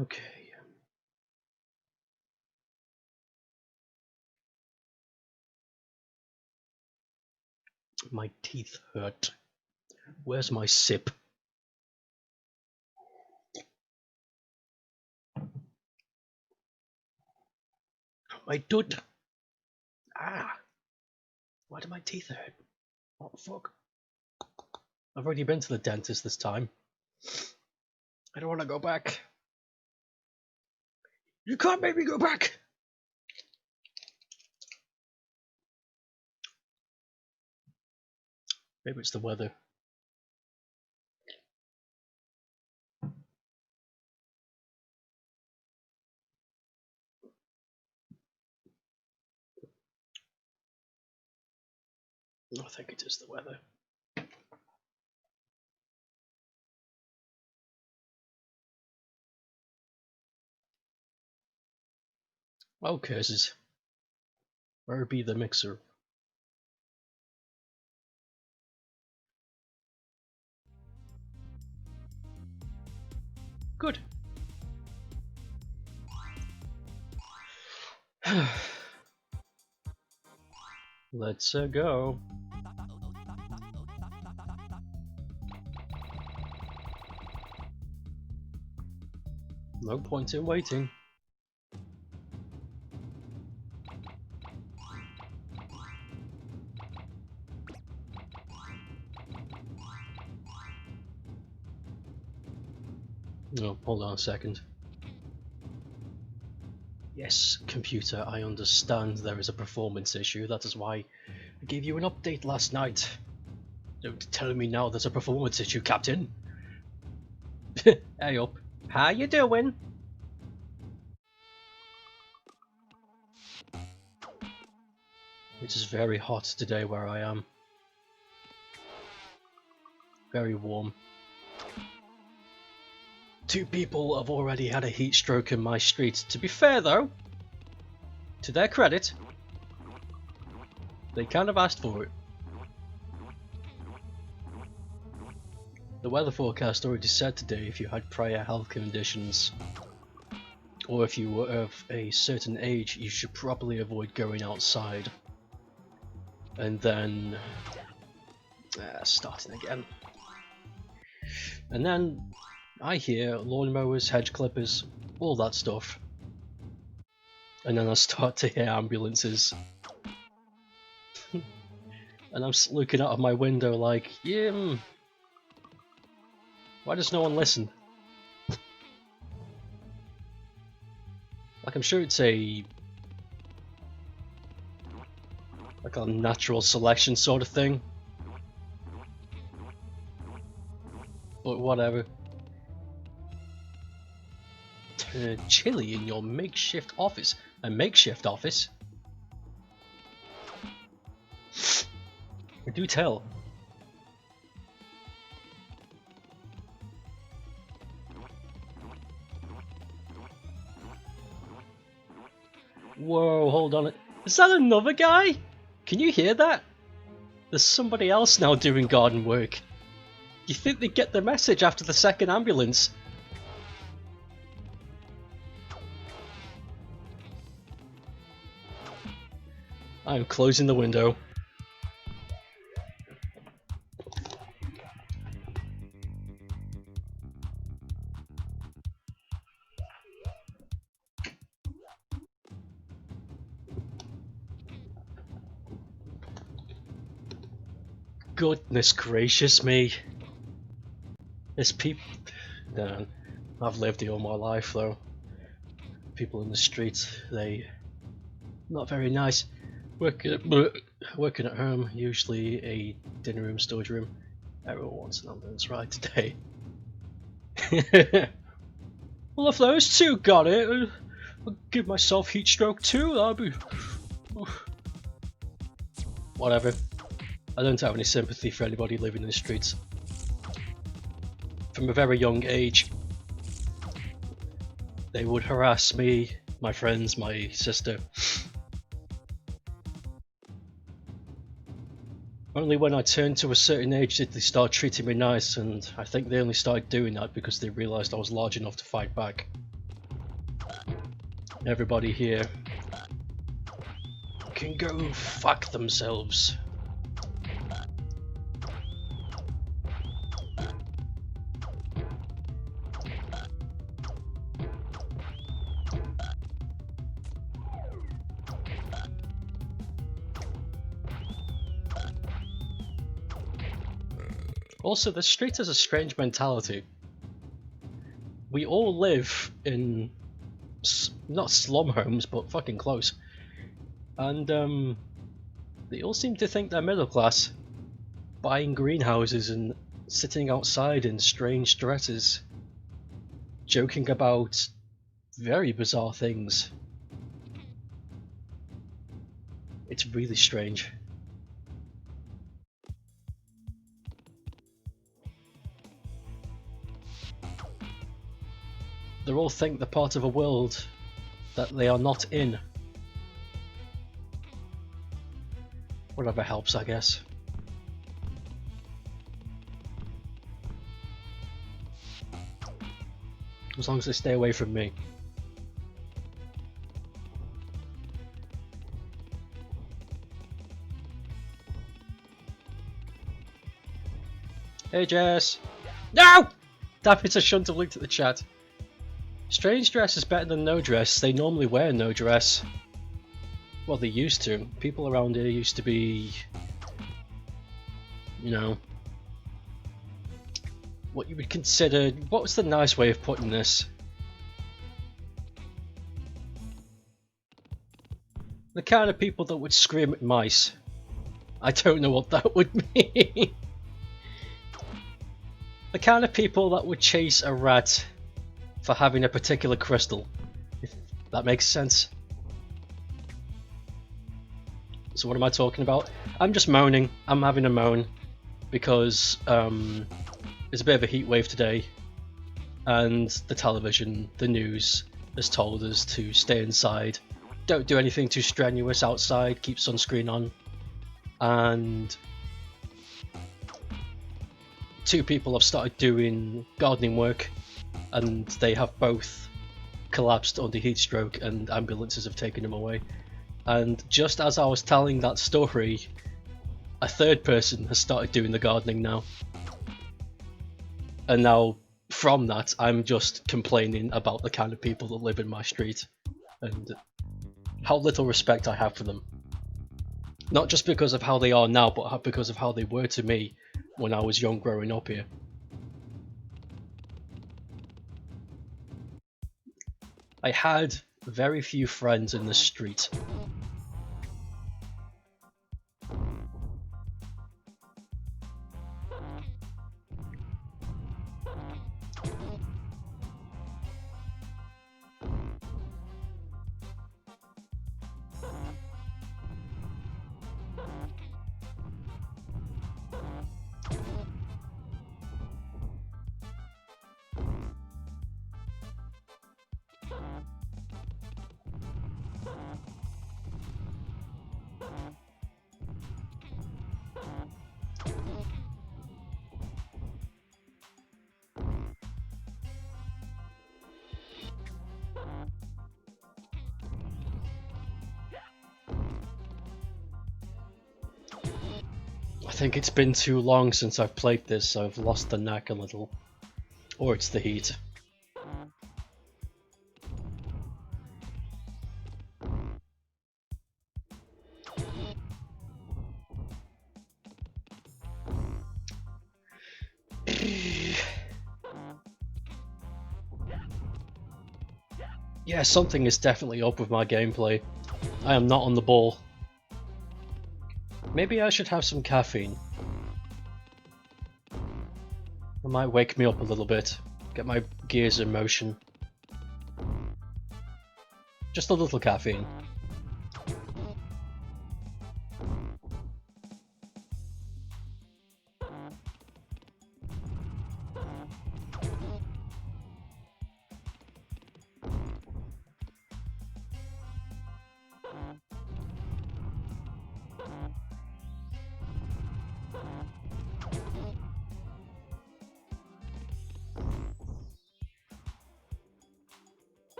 Okay. My teeth hurt. Where's my sip? My dud. Ah. Why do my teeth hurt? What the fuck? I've already been to the dentist this time. I don't want to go back. You can't make me go back! Maybe it's the weather. I think it is the weather. Oh, curses. Where be the mixer? Good. Let's go. No point in waiting. Oh, hold on a second. Yes, computer, I understand there is a performance issue. That is why I gave you an update last night. Don't tell me now there's a performance issue, Captain. Hey up. How you doing? It is very hot today where I am. Very warm. 2 people have already had a heat stroke in my street. To be fair though, to their credit, they kind of asked for it. The weather forecast already said today if you had prior health conditions or if you were of a certain age, you should probably avoid going outside. And then starting again. And then I hear lawnmowers, hedge clippers, all that stuff. And then I start to hear ambulances. And I'm looking out of my window like, yeah, why does no one listen? Like, I'm sure it's like a natural selection sort of thing. But whatever. Chilly in your makeshift office. A makeshift office? Do tell. Whoa, hold on. Is that another guy? Can you hear that? There's somebody else now doing garden work. You think they'd get the message after the second ambulance? I'm closing the window. Goodness gracious me. There's people... Dan, I've lived here all my life though. People in the streets, they... not very nice. Working at home, usually a dinner room, storage room. Everyone wants an ambulance ride today. Well, if those 2 got it, I'll give myself heat stroke too. That'd be... Whatever. I don't have any sympathy for anybody living in the streets. From a very young age, they would harass me, my friends, my sister. Only when I turned to a certain age did they start treating me nice, and I think they only started doing that because they realised I was large enough to fight back. Everybody here can go fuck themselves. Also, the street has a strange mentality. We all live in not slum homes, but fucking close. And they all seem to think they're middle class, buying greenhouses and sitting outside in strange dresses, joking about very bizarre things. It's really strange. They all think they're part of a world that they are not in. Whatever helps, I guess. As long as they stay away from me. Hey Jess! No! Damn it, I shouldn't have looked at the chat. Strange dress is better than no dress. They normally wear no dress. Well, they used to. People around here used to be, you know, what you would consider, what was the nice way of putting this? The kind of people that would scream at mice. I don't know what that would mean. The kind of people that would chase a rat for having a particular crystal, if that makes sense. So what am I talking about? I'm just moaning. I'm having a moan because there's a bit of a heat wave today, and the television, the news, has told us to stay inside, don't do anything too strenuous outside, keep sunscreen on, and two people have started doing gardening work, and they have both collapsed under heat stroke and ambulances have taken them away. And just as I was telling that story, a third person has started doing the gardening now. And now, from that, I'm just complaining about the kind of people that live in my street and how little respect I have for them. Not just because of how they are now, but because of how they were to me when I was young growing up here. I had very few friends in the street. I think it's been too long since I've played this, so I've lost the knack a little. Or it's the heat. Yeah, something is definitely up with my gameplay. I am not on the ball. Maybe I should have some caffeine. It might wake me up a little bit, get my gears in motion. Just a little caffeine.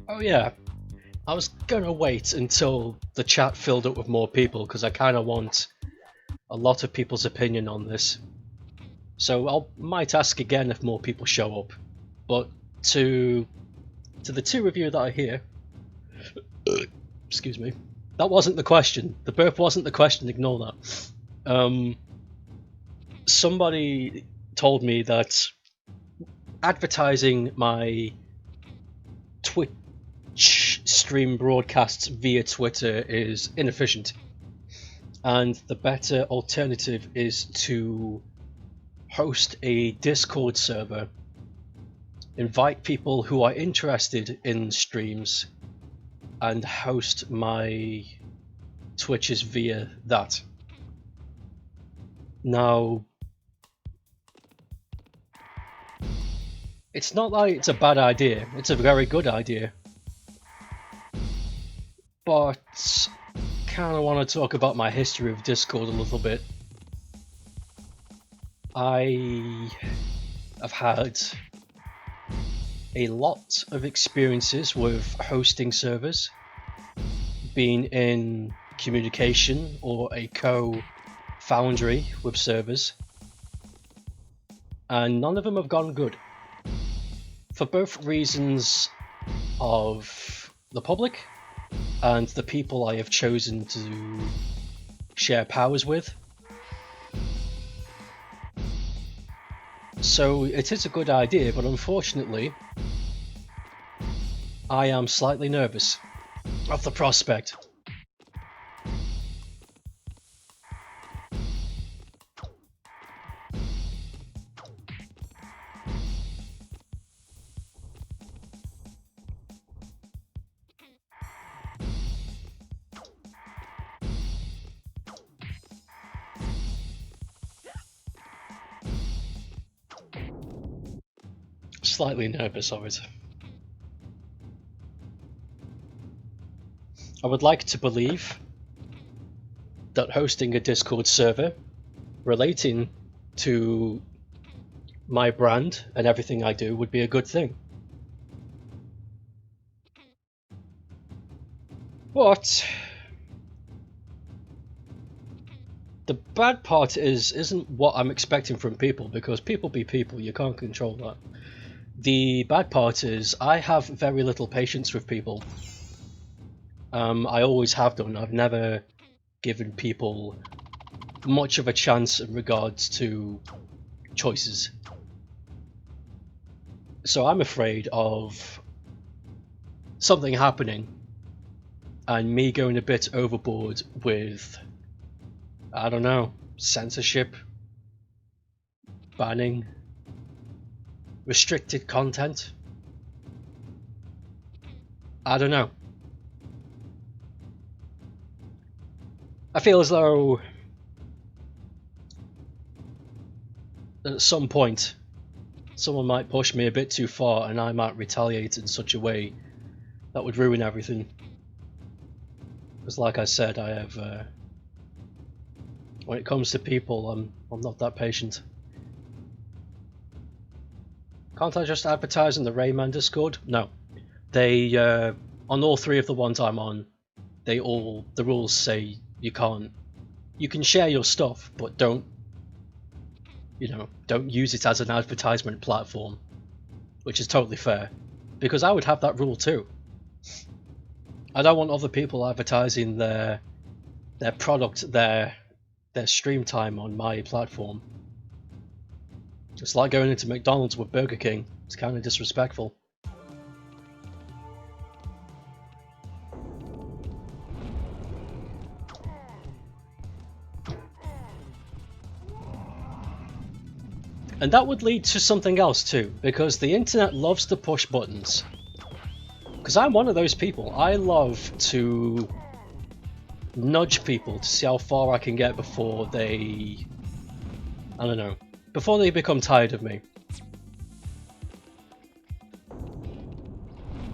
Oh yeah, I was gonna wait until the chat filled up with more people because I kind of want a lot of people's opinion on this. So I might ask again if more people show up. But to the two of you that are here, excuse me, that wasn't the question. The burp wasn't the question. Ignore that. Somebody told me that advertising my Twitch stream broadcasts via Twitter is inefficient, and the better alternative is to host a Discord server, invite people who are interested in streams, and host my Twitches via that. Now, it's not like it's a bad idea, it's a very good idea. But kinda want to talk about my history of Discord a little bit. I have had a lot of experiences with hosting servers, being in communication or a co-foundry with servers, and none of them have gone good. For both reasons of the public and the people I have chosen to share powers with. So it is a good idea, but unfortunately, I am slightly nervous of the prospect. Slightly nervous of it. I would like to believe that hosting a Discord server relating to my brand and everything I do would be a good thing. But the bad part isn't what I'm expecting from people, because people be people, you can't control that. The bad part is I have very little patience with people. I always have done. I've never given people much of a chance in regards to choices. So I'm afraid of something happening and me going a bit overboard with, I don't know, censorship, banning, restricted content. I don't know. I feel as though at some point someone might push me a bit too far and I might retaliate in such a way that would ruin everything. Because like I said, I have when it comes to people, I'm not that patient. Can't I just advertise in the Rayman Discord? No. They on all three of the ones I'm on, the rules say you can't. You can share your stuff, but don't use it as an advertisement platform, which is totally fair, because I would have that rule too. I don't want other people advertising their product, their stream time on my platform. It's like going into McDonald's with Burger King. It's kind of disrespectful. And that would lead to something else too, because the internet loves to push buttons. Because I'm one of those people. I love to nudge people to see how far I can get before they, I don't know, before they become tired of me.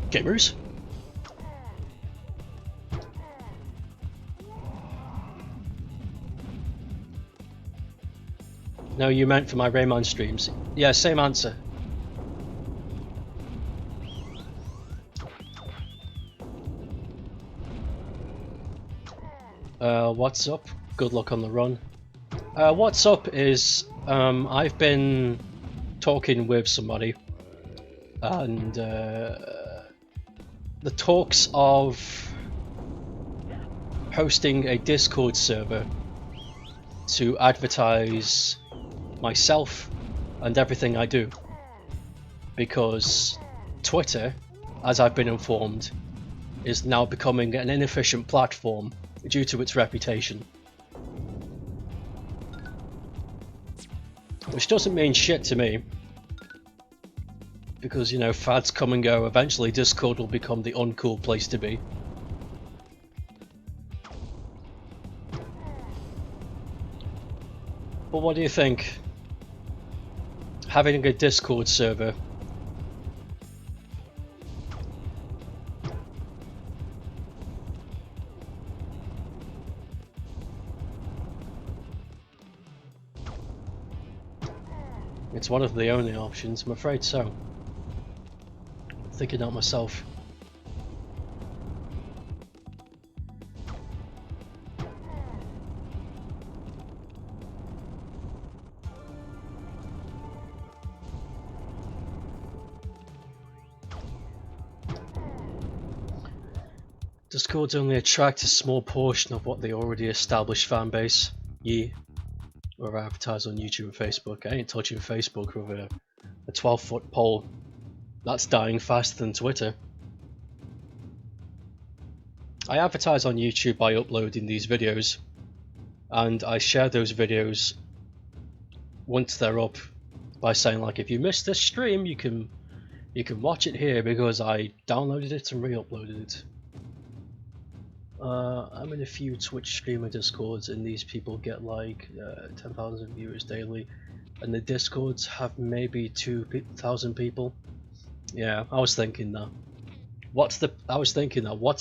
Gamers? No, you meant for my Rayman streams. Yeah, same answer. What's up? Good luck on the run. What's up is I've been talking with somebody, and the talks of hosting a Discord server to advertise myself and everything I do, because Twitter, as I've been informed, is now becoming an inefficient platform due to its reputation. Which doesn't mean shit to me, because, you know, fads come and go. Eventually Discord will become the uncool place to be. But what do you think? Having a Discord server, it's one of the only options, I'm afraid so. Thinking that myself. Discords only attract a small portion of what the already established fan base. Or advertise on YouTube and Facebook. I ain't touching Facebook with a 12-foot pole. That's dying faster than Twitter. I advertise on YouTube by uploading these videos, and I share those videos once they're up by saying, like, if you missed this stream, you can watch it here because I downloaded it and re-uploaded it. I'm in a few Twitch streamer discords, and these people get like 10,000 viewers daily, and the discords have maybe 2,000 people. Yeah, I was thinking that. What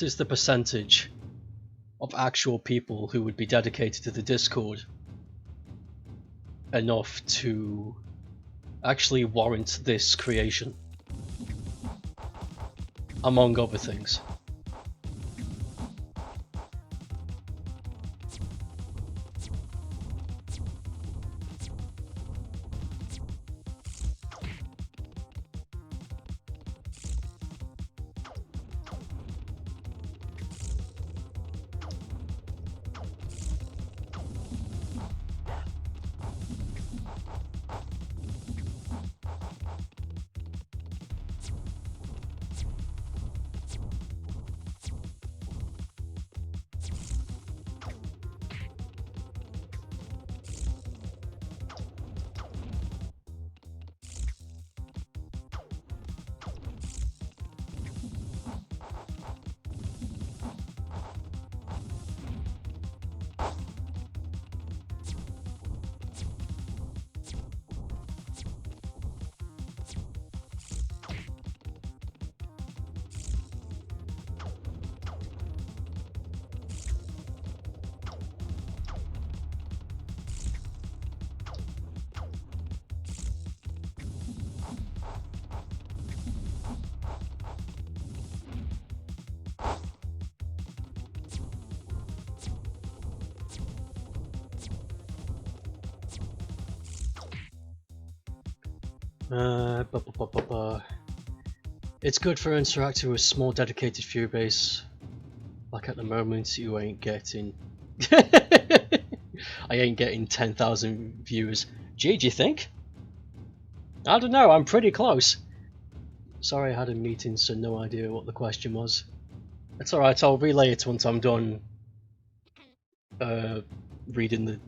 is the percentage of actual people who would be dedicated to the Discord enough to actually warrant this creation, among other things? It's good for interacting with small dedicated viewer base. Like at the moment, you ain't getting. I ain't getting 10,000 viewers. Gee, do you think? I don't know. I'm pretty close. Sorry, I had a meeting, so no idea what the question was. It's alright. I'll relay it once I'm done. Reading the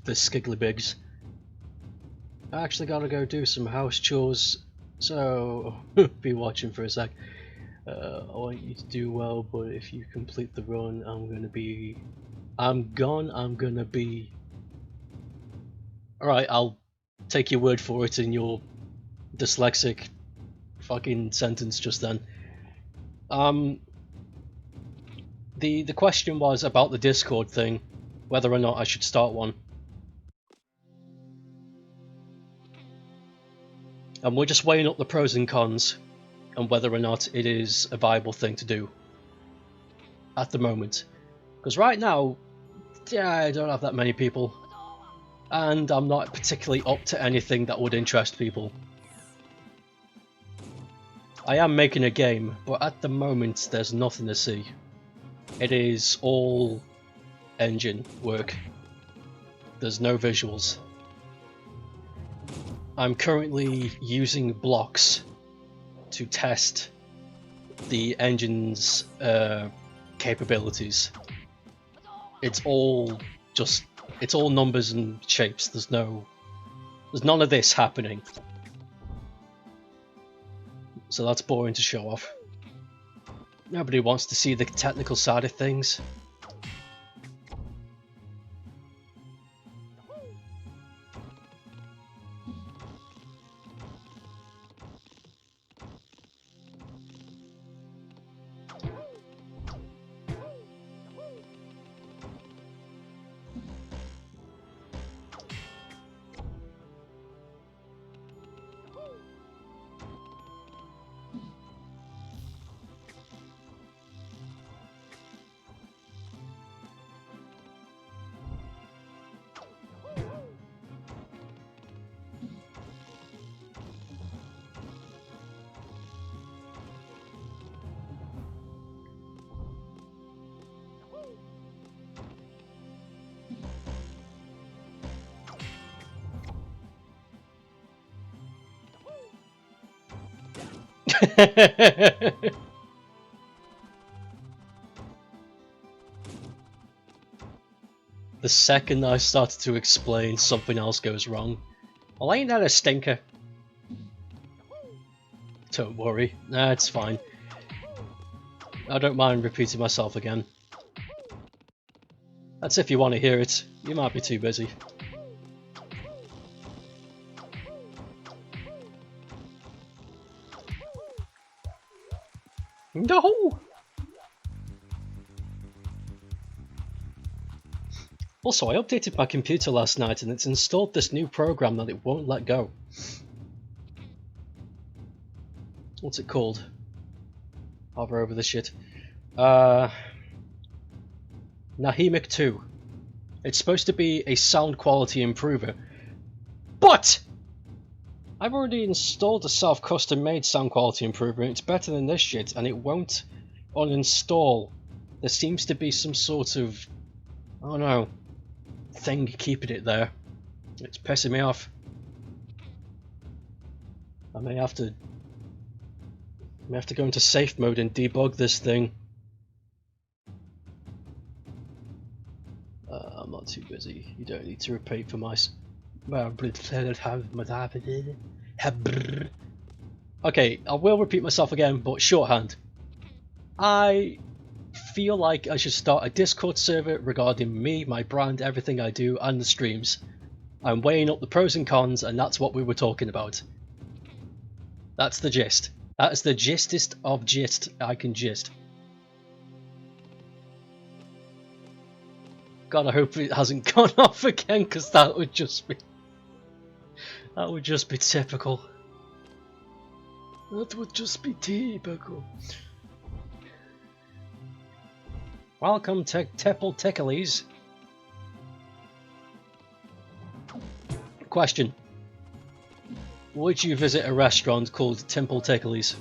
Skigglybigs. I actually gotta go do some house chores, so be watching for a sec. I want you to do well, but if you complete the run, I'm gonna be... Alright, I'll take your word for it in your dyslexic fucking sentence just then. The question was about the Discord thing, whether or not I should start one. And we're just weighing up the pros and cons and whether or not it is a viable thing to do at the moment. Because right now, Yeah, I don't have that many people. And I'm not particularly up to anything that would interest people. I am making a game, but at the moment there's nothing to see. It is all engine work. There's no visuals. I'm currently using blocks to test the engine's capabilities. It's all numbers and shapes. There's none of this happening. So that's boring to show off. Nobody wants to see the technical side of things. The second I started to explain, something else goes wrong. Well, ain't that a stinker? Don't worry, nah, it's fine. I don't mind repeating myself again. That's if you want to hear it. You might be too busy. No! Also, I updated my computer last night and it's installed this new program that it won't let go. What's it called? Hover over this shit. Nahimic 2. It's supposed to be a sound quality improver. But! I've already installed a self-custom made sound quality improver and it's better than this shit and it won't uninstall. There seems to be some sort of, I don't know, thing keeping it there. It's pissing me off. I may have to go into safe mode and debug this thing. I'm not too busy. You don't need to repeat for my... Okay, I will repeat myself again, but shorthand. I feel like I should start a Discord server regarding me, my brand, everything I do, and the streams. I'm weighing up the pros and cons, and that's what we were talking about. That's the gist. That is the gistest of gist I can gist. God, I hope it hasn't gone off again, because that would just be typical. That would just be typical. Welcome to Temple Ticklies. Question. Would you visit a restaurant called Temple Ticklies?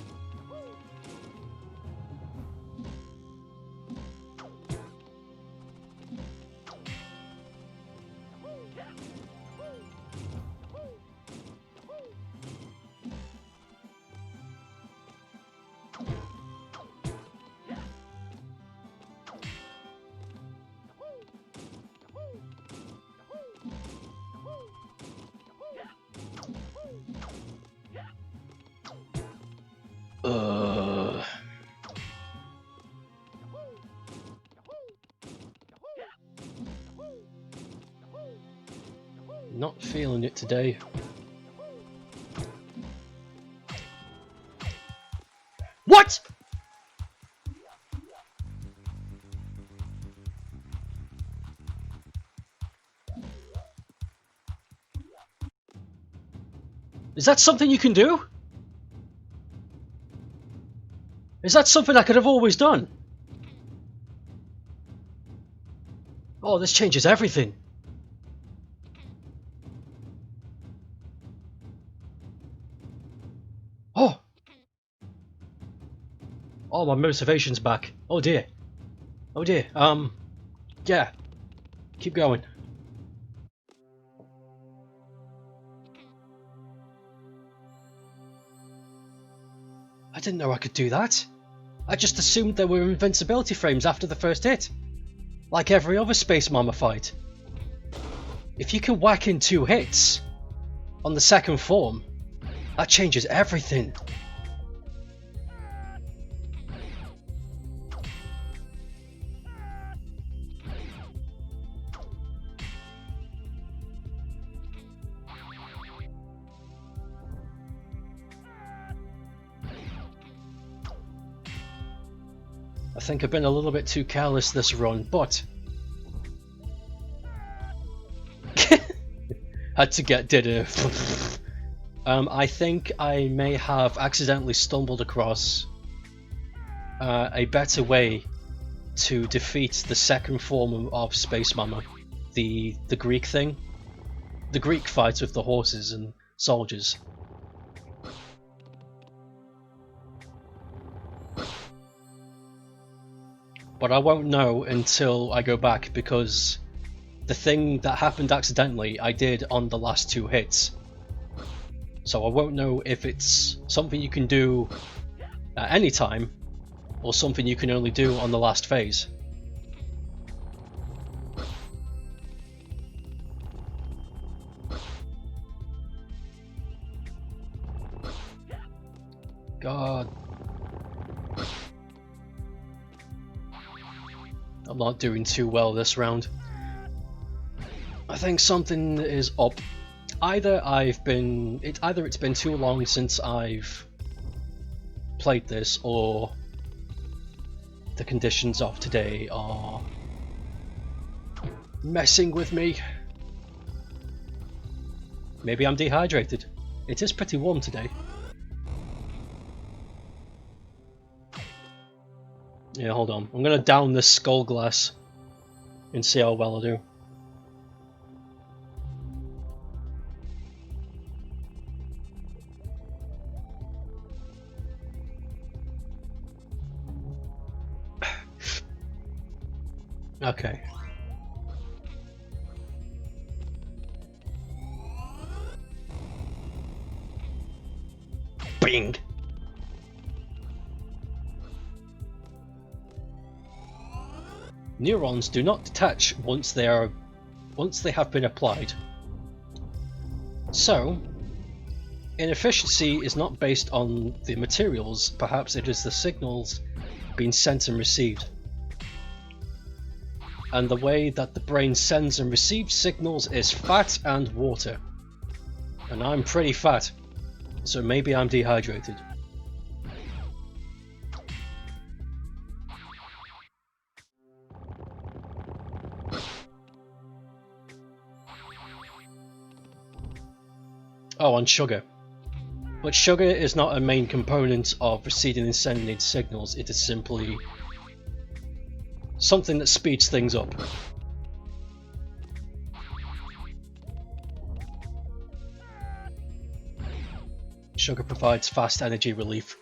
Not feeling it today. What? Is that something you can do? Is that something I could have always done? Oh, this changes everything. Oh! Oh, my motivation's back. Oh dear. Oh dear. Yeah. Keep going. I didn't know I could do that. I just assumed there were invincibility frames after the first hit. Like every other Space Mama fight. If you can whack in 2 hits on the second form, that changes everything. I think I've been a little bit too careless this run, but had to did a I think I may have accidentally stumbled across a better way to defeat the second form of Space Mama, the Greek thing, the Greek fight with the horses and soldiers. But I won't know until I go back, because the thing that happened accidentally I did on the last 2 hits. So I won't know if it's something you can do at any time, or something you can only do on the last phase. God. I'm not doing too well this round. I think something is up. Either it's been too long since I've played this, or the conditions of today are messing with me. Maybe I'm dehydrated. It is pretty warm today. Yeah, hold on. I'm gonna down this skull glass and see how well I do. Okay. Bing! Neurons do not detach once they have been applied. So, inefficiency is not based on the materials, perhaps it is the signals being sent and received. And the way that the brain sends and receives signals is fat and water. And I'm pretty fat, so maybe I'm dehydrated. Oh, and sugar. But sugar is not a main component of receiving and sending signals, it is simply something that speeds things up. Sugar provides fast energy relief,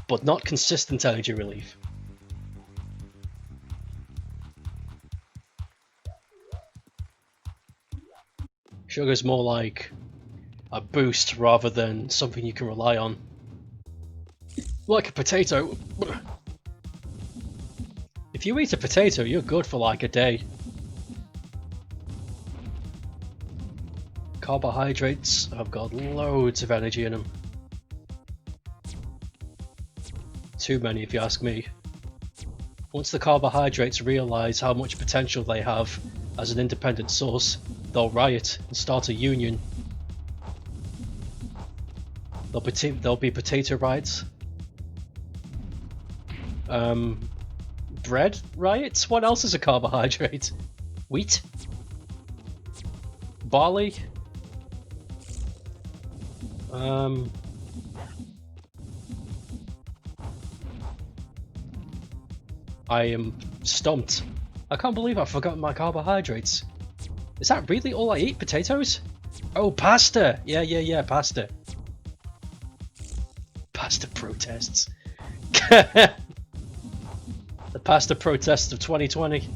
but not consistent energy relief. Sugar's more like a boost rather than something you can rely on. Like a potato. If you eat a potato, you're good for like a day. Carbohydrates have got loads of energy in them. Too many if you ask me. Once the carbohydrates realise how much potential they have as an independent source, they'll riot and start a union. There'll be potato riots. Bread riots? What else is a carbohydrate? Wheat? Barley? I am stumped. I can't believe I've forgotten my carbohydrates. Is that really all I eat? Potatoes? Oh, pasta! Yeah, pasta. Pasta protests. The pasta protests of 2020.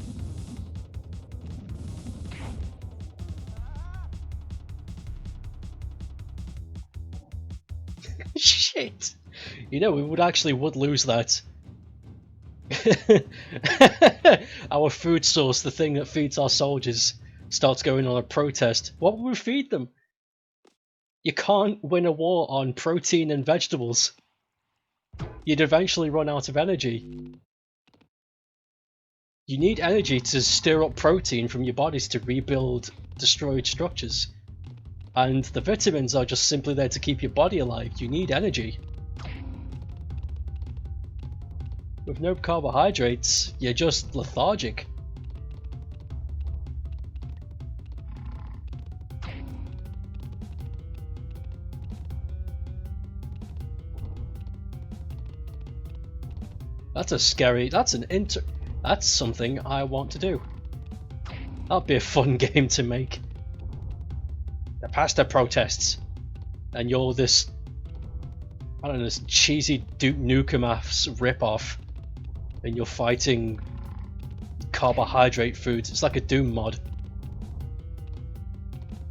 Shit! You know, we would lose that. Our food source, the thing that feeds our soldiers, starts going on a protest. What would we feed them? You can't win a war on protein and vegetables. You'd eventually run out of energy. You need energy to stir up protein from your bodies to rebuild destroyed structures. And the vitamins are just simply there to keep your body alive. You need energy. With no carbohydrates, you're just lethargic. That's something I want to do. That'd be a fun game to make. The pasta protests. And you're this, I don't know, this cheesy Duke Nukem-ass ripoff. And you're fighting carbohydrate foods. It's like a Doom mod.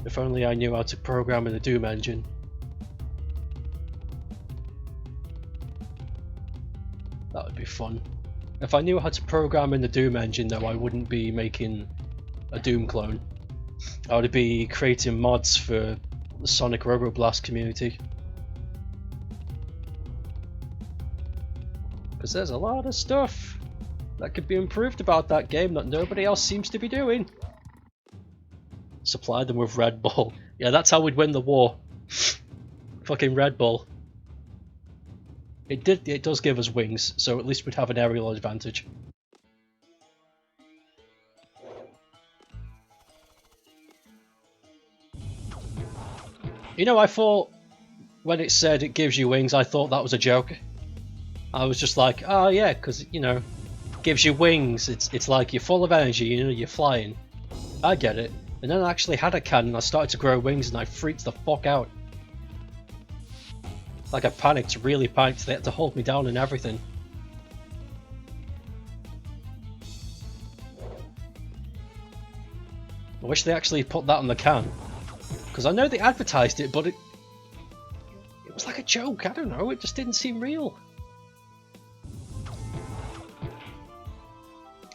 If only I knew how to program in the Doom engine. That would be fun. If I knew how to program in the Doom engine though, I wouldn't be making a Doom clone. I would be creating mods for the Sonic Roboblast community. Because there's a lot of stuff that could be improved about that game that nobody else seems to be doing. Supply them with Red Bull. Yeah, that's how we'd win the war. Fucking Red Bull. It does give us wings, so at least we'd have an aerial advantage. You know, I thought when it said it gives you wings, I thought that was a joke. I was just like, oh yeah, because, you know, gives you wings. It's like you're full of energy, you know, you're flying. I get it. And then I actually had a cannon, I started to grow wings and I freaked the fuck out. Like I panicked, really panicked. They had to hold me down and everything. I wish they actually put that on the can. Because I know they advertised it, but it was like a joke, I don't know, it just didn't seem real.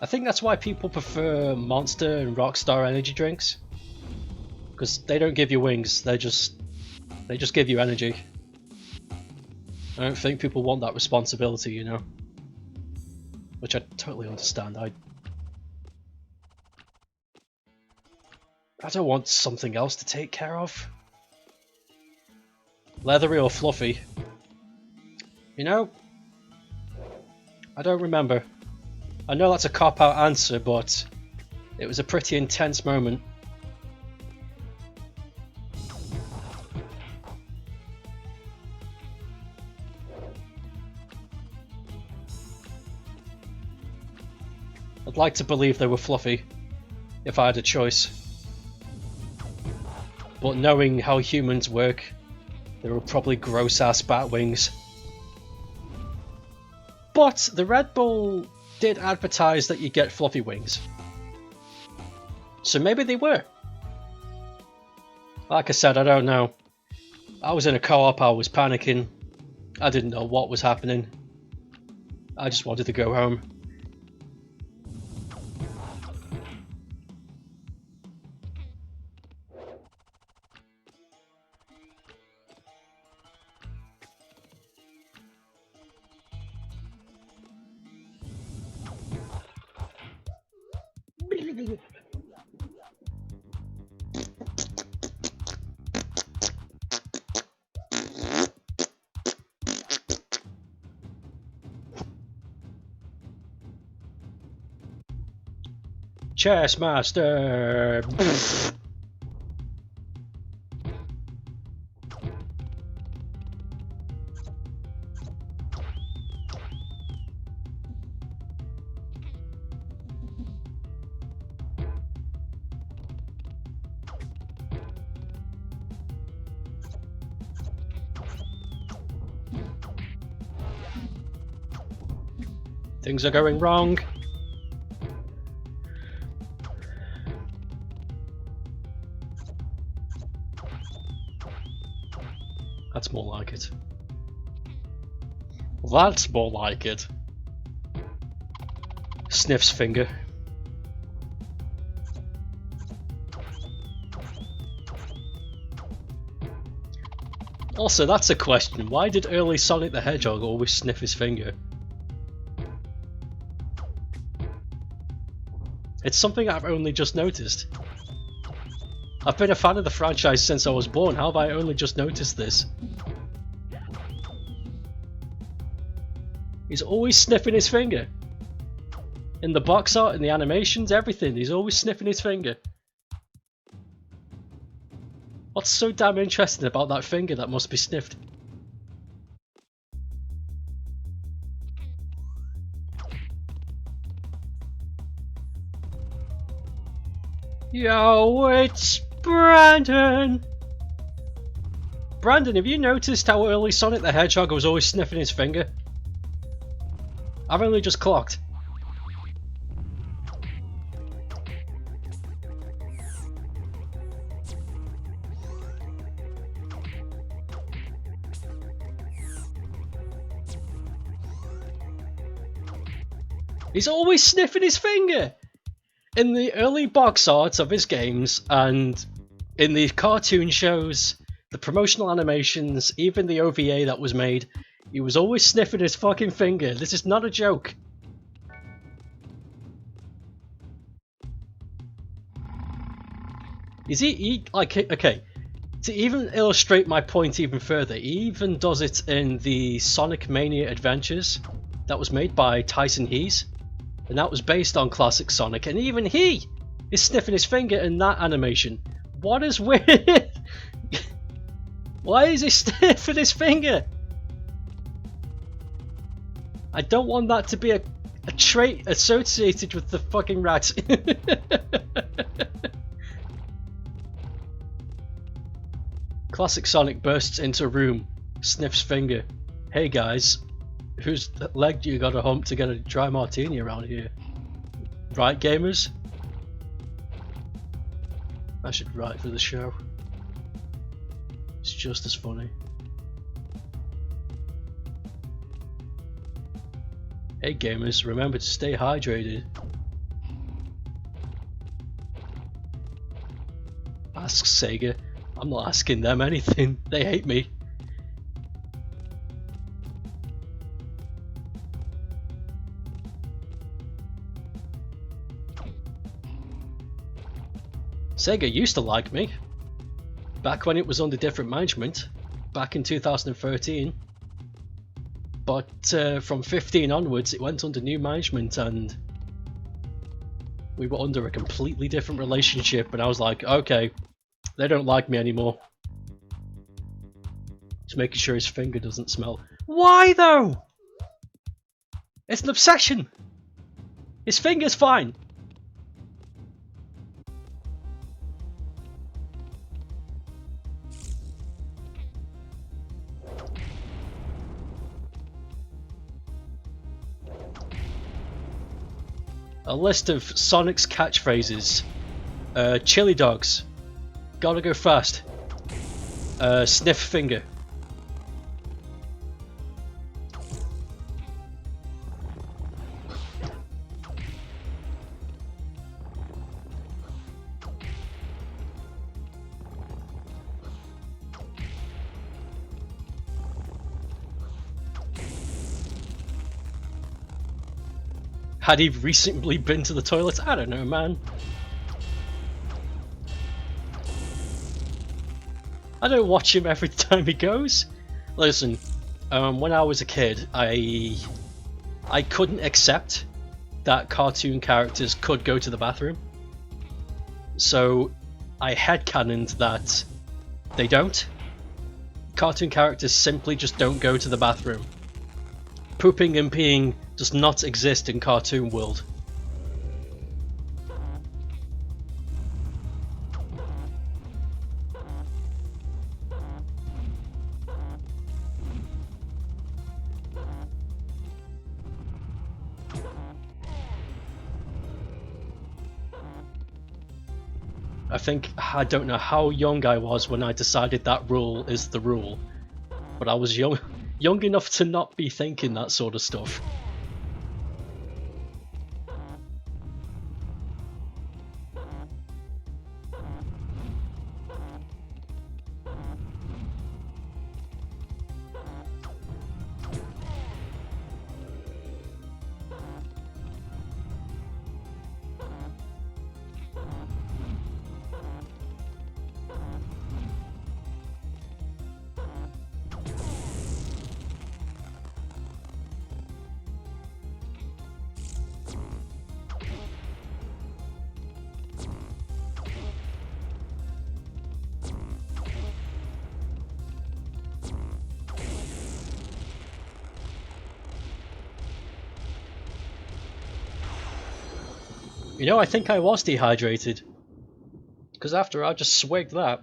I think that's why people prefer Monster and Rockstar energy drinks. Because they don't give you wings, they just give you energy. I don't think people want that responsibility, you know. Which I totally understand. I don't want something else to take care of. Leathery or fluffy? You know, I don't remember. I know that's a cop-out answer, but it was a pretty intense moment. I'd like to believe they were fluffy, if I had a choice. But knowing how humans work, they were probably gross-ass bat wings. But the Red Bull did advertise that you get fluffy wings. So maybe they were. Like I said, I don't know. I was in a co-op, I was panicking. I didn't know what was happening. I just wanted to go home. Chess Master! Things are going wrong. That's more like it. That's more like it. Sniff's finger. Also, that's a question. Why did early Sonic the Hedgehog always sniff his finger? It's something I've only just noticed. I've been a fan of the franchise since I was born. How have I only just noticed this? He's always sniffing his finger. In the box art, in the animations, everything. He's always sniffing his finger. What's so damn interesting about that finger that must be sniffed? Yo, it's Brandon! Brandon, have you noticed how early Sonic the Hedgehog was always sniffing his finger? I've only just clocked. He's always sniffing his finger! In the early box art of his games, and in the cartoon shows, the promotional animations, even the OVA that was made, he was always sniffing his fucking finger. This is not a joke. Is he like, okay, to even illustrate my point even further, he even does it in the Sonic Mania Adventures that was made by Tyson Hees. And that was based on classic Sonic, and even he is sniffing his finger in that animation. What is weird? Why is he sniffing his finger? I don't want that to be a trait associated with the fucking rat. Classic Sonic bursts into room, sniffs finger. Hey guys. Whose leg do you gotta hump to get a dry martini around here? Right, gamers? I should write for the show. It's just as funny. Hey gamers, remember to stay hydrated. Ask Sega. I'm not asking them anything. They hate me. Sega used to like me, back when it was under different management, back in 2013, but from 15 onwards it went under new management and we were under a completely different relationship, and I was like, okay, they don't like me anymore. Just making sure his finger doesn't smell. Why though? It's an obsession! His finger's fine! A list of Sonic's catchphrases. Chili dogs. Gotta go fast. Sniff finger. Had he recently been to the toilet? I don't know, man. I don't watch him every time he goes. Listen, when I was a kid, I couldn't accept that cartoon characters could go to the bathroom. So I headcanoned that they don't. Cartoon characters simply just don't go to the bathroom. Pooping and peeing does not exist in cartoon world. I don't know how young I was when I decided that rule is the rule, but I was young enough to not be thinking that sort of stuff. You know, I think I was dehydrated. Because after I just swigged that,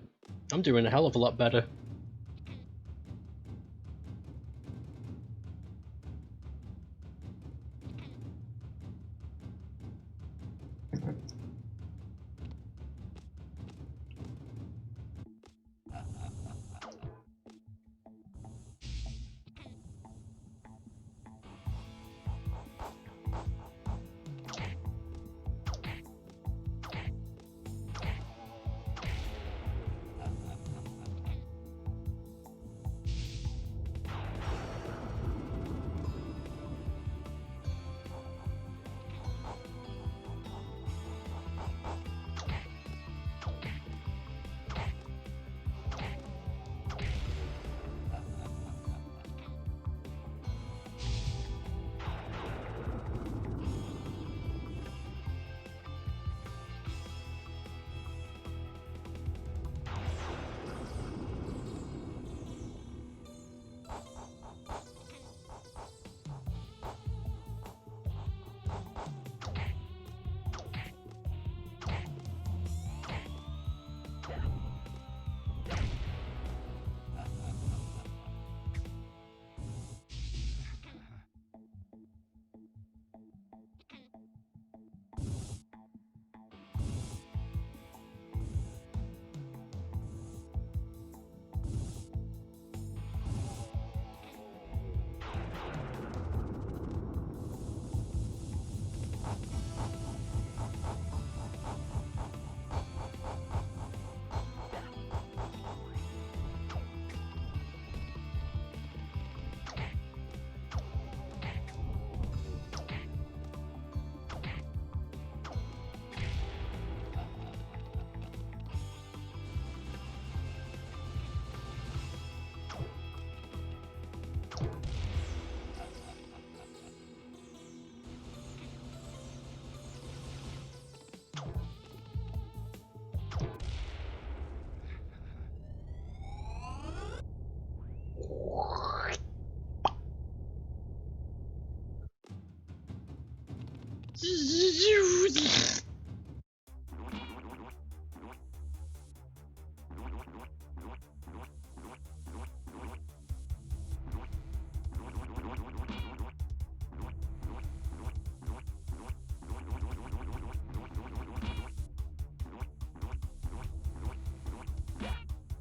I'm doing a hell of a lot better.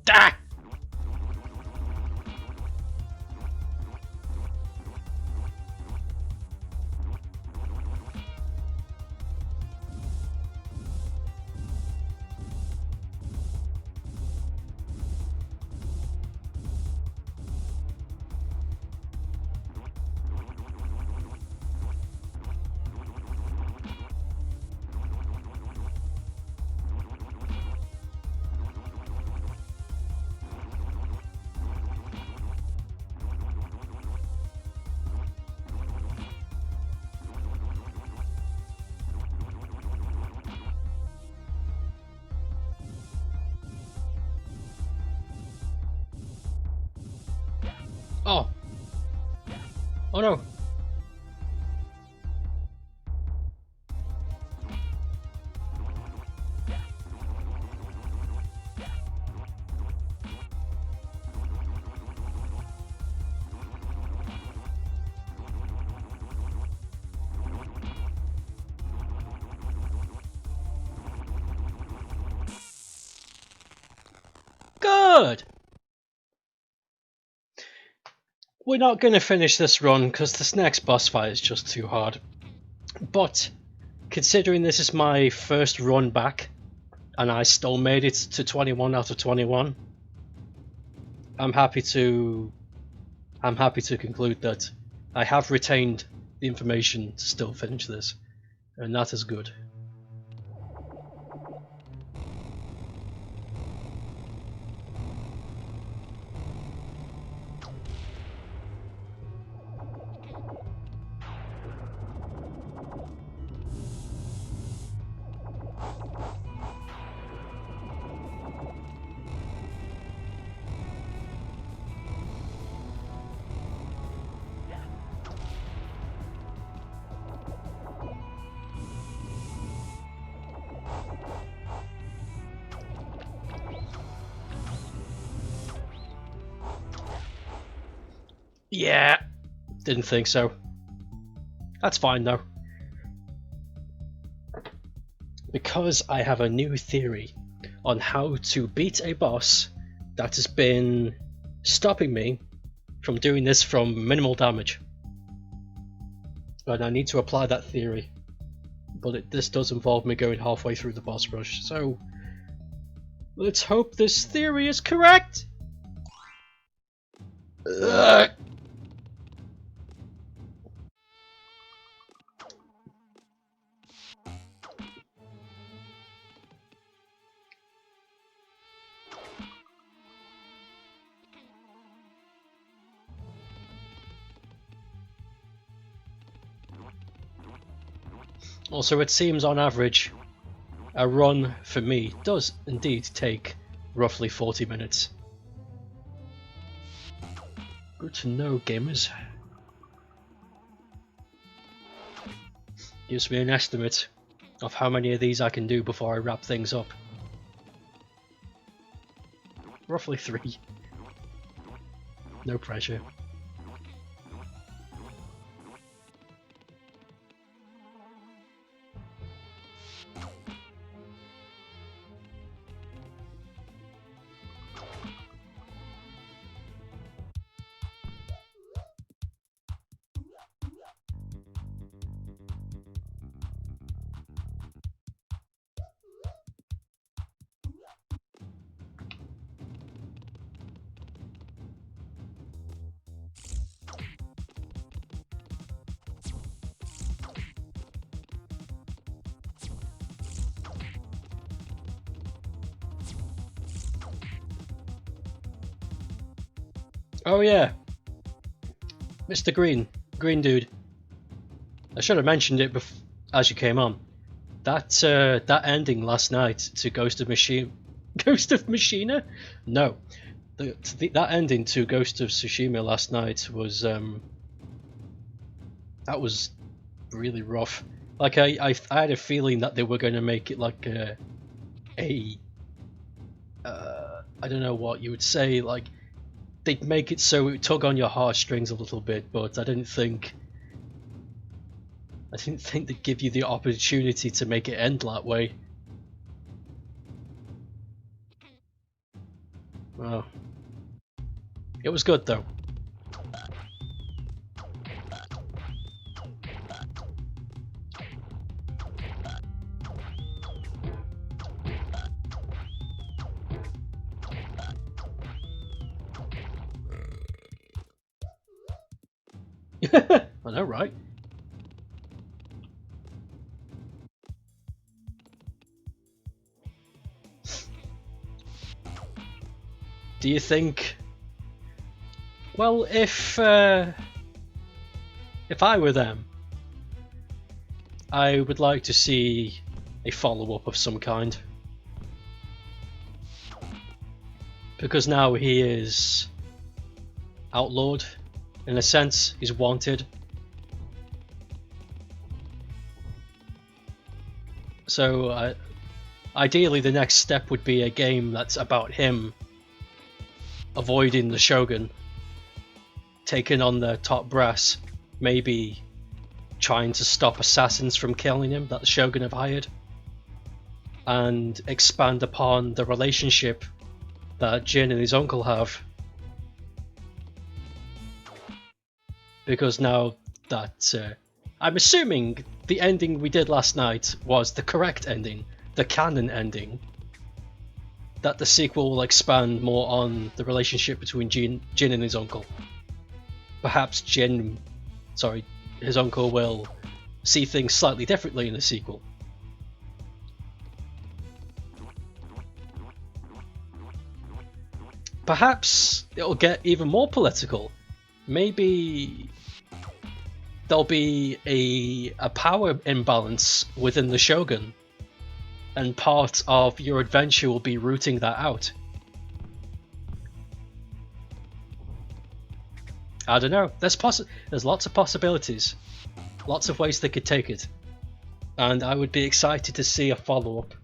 Ah! Oh! Oh no! good! We're not going to finish this run because this next boss fight is just too hard. But considering this is my first run back and I still made it to 21 out of 21, I'm happy to conclude that I have retained the information to still finish this, and that is good. Yeah, didn't think so. That's fine though. Because I have a new theory on how to beat a boss that has been stopping me from doing this from minimal damage. And I need to apply that theory. But this does involve me going halfway through the boss rush, so let's hope this theory is correct! Ugh. Also, it seems on average, a run for me does indeed take roughly 40 minutes. Good to know, gamers. Gives me an estimate of how many of these I can do before I wrap things up. Roughly 3. No pressure. Oh yeah, Mr. Green dude. I should have mentioned it as you came on. That ending last night to Ghost of Machina? No, that ending to Ghost of Tsushima last night was that was really rough. Like I had a feeling that they were going to make it like I don't know what you would say, like they'd make it so it would tug on your heartstrings a little bit, but I didn't think they'd give you the opportunity to make it end that way. Well, it was good though. I know, right? Do you think? Well, if I were them, I would like to see a follow-up of some kind. Because now he is outlawed, in a sense, he's wanted. So ideally the next step would be a game that's about him avoiding the Shogun, taking on the top brass, maybe trying to stop assassins from killing him that the Shogun have hired, and expand upon the relationship that Jin and his uncle have. Because now that I'm assuming the ending we did last night was the correct ending, the canon ending, that the sequel will expand more on the relationship between Jin and his uncle. Perhaps his uncle will see things slightly differently in the sequel. Perhaps it'll get even more political. Maybe there'll be a power imbalance within the Shogun, and part of your adventure will be rooting that out. I don't know. There's lots of possibilities, lots of ways they could take it, and I would be excited to see a follow-up.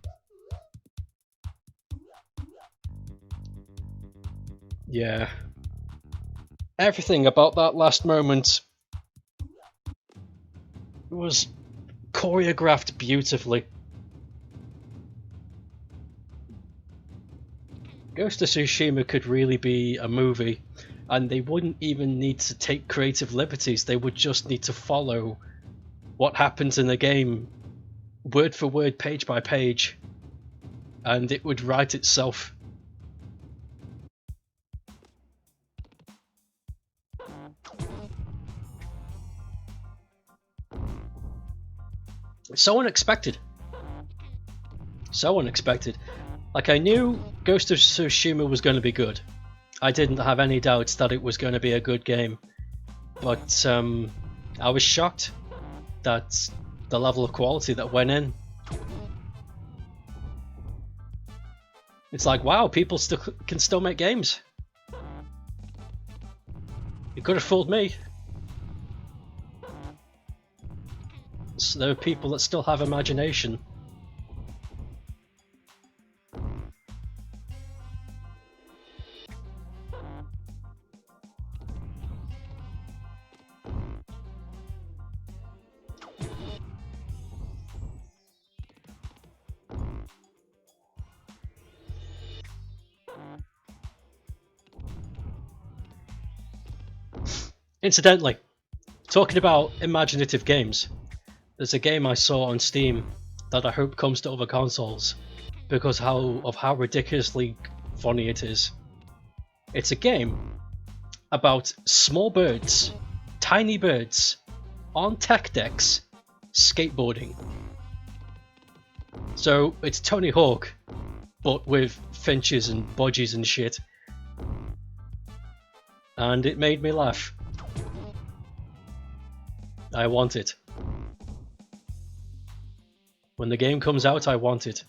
Yeah. Everything about that last moment was choreographed beautifully. Ghost of Tsushima could really be a movie, and they wouldn't even need to take creative liberties. They would just need to follow what happens in the game word for word, page by page, and it would write itself. So unexpected. So unexpected. Like, I knew Ghost of Tsushima was going to be good. I didn't have any doubts that it was going to be a good game. But I was shocked that the level of quality that went in. It's like, wow, people can still make games. You could have fooled me. So there are people that still have imagination. Incidentally, talking about imaginative games, there's a game I saw on Steam that I hope comes to other consoles because of how ridiculously funny it is. It's a game about small birds, tiny birds, on tech decks, skateboarding. So it's Tony Hawk, but with finches and budgies and shit. And it made me laugh. I want it. When the game comes out, I want it.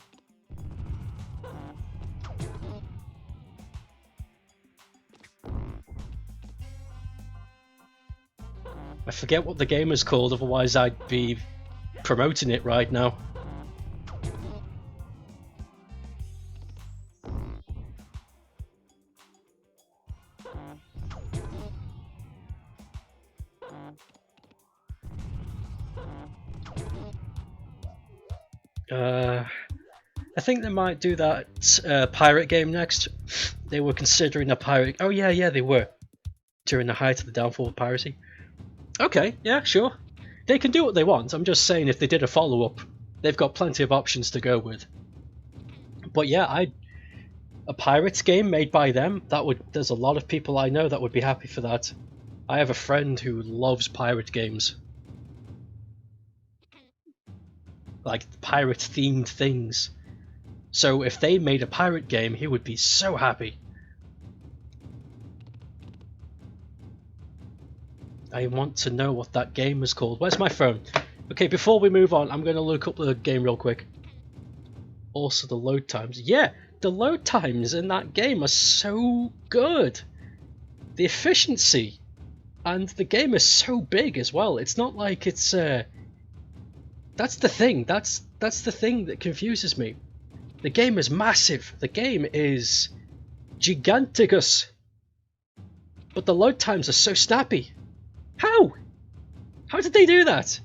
I forget what the game is called, otherwise I'd be promoting it right now. I think they might do that pirate game next. They were considering a pirate... Oh yeah, they were. During the height of the downfall of piracy. Okay, yeah, sure. They can do what they want. I'm just saying if they did a follow-up, they've got plenty of options to go with. But yeah, a pirates game made by them, there's a lot of people I know that would be happy for that. I have a friend who loves pirate games. Like pirate-themed things. So if they made a pirate game, he would be so happy. I want to know what that game is called. Where's my phone? Okay, before we move on, I'm going to look up the game real quick. Also the load times. Yeah, the load times in that game are so good. The efficiency. And the game is so big as well. It's not like it's... That's the thing. That's the thing that confuses me. The game is massive. The game is giganticus. But the load times are so snappy. How? How did they do that?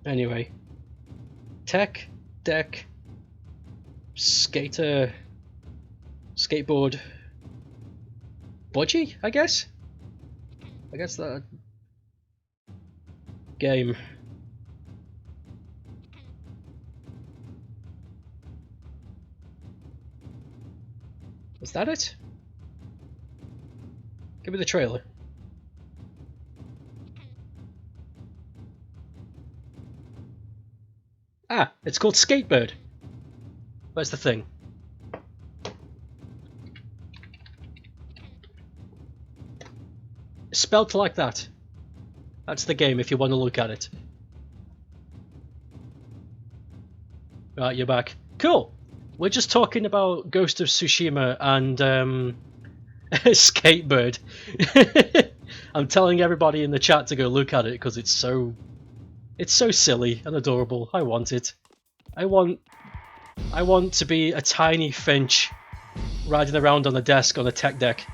Anyway. Tech, deck, skater, Skateboard budgie, I guess? I guess that game. Is that it? Give me the trailer. Ah, it's called Skatebird. Where's the thing? Spelt like that. That's the game if you want to look at it. Right, you're back. Cool. We're just talking about Ghost of Tsushima and Skatebird. I'm telling everybody in the chat to go look at it because it's so silly and adorable. I want it. I want to be a tiny Finch riding around on a desk on a tech deck.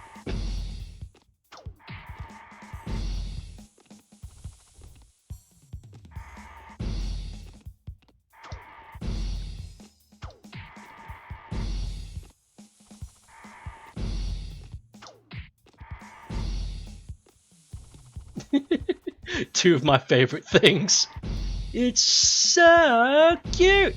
Two of my favorite things. It's so cute.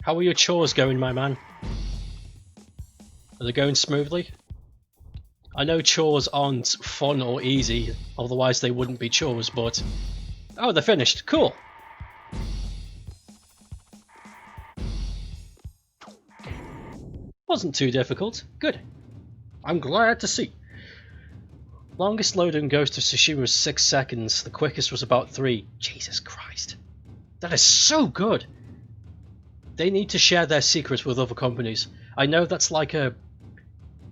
How are your chores going, my man? Are they going smoothly? I know chores aren't fun or easy, otherwise they wouldn't be chores, but... Oh, they're finished. Cool. Wasn't too difficult. Good. I'm glad to see. Longest load in Ghost of Tsushima was 6 seconds. The quickest was about 3. Jesus Christ. That is so good. They need to share their secrets with other companies. I know that's like a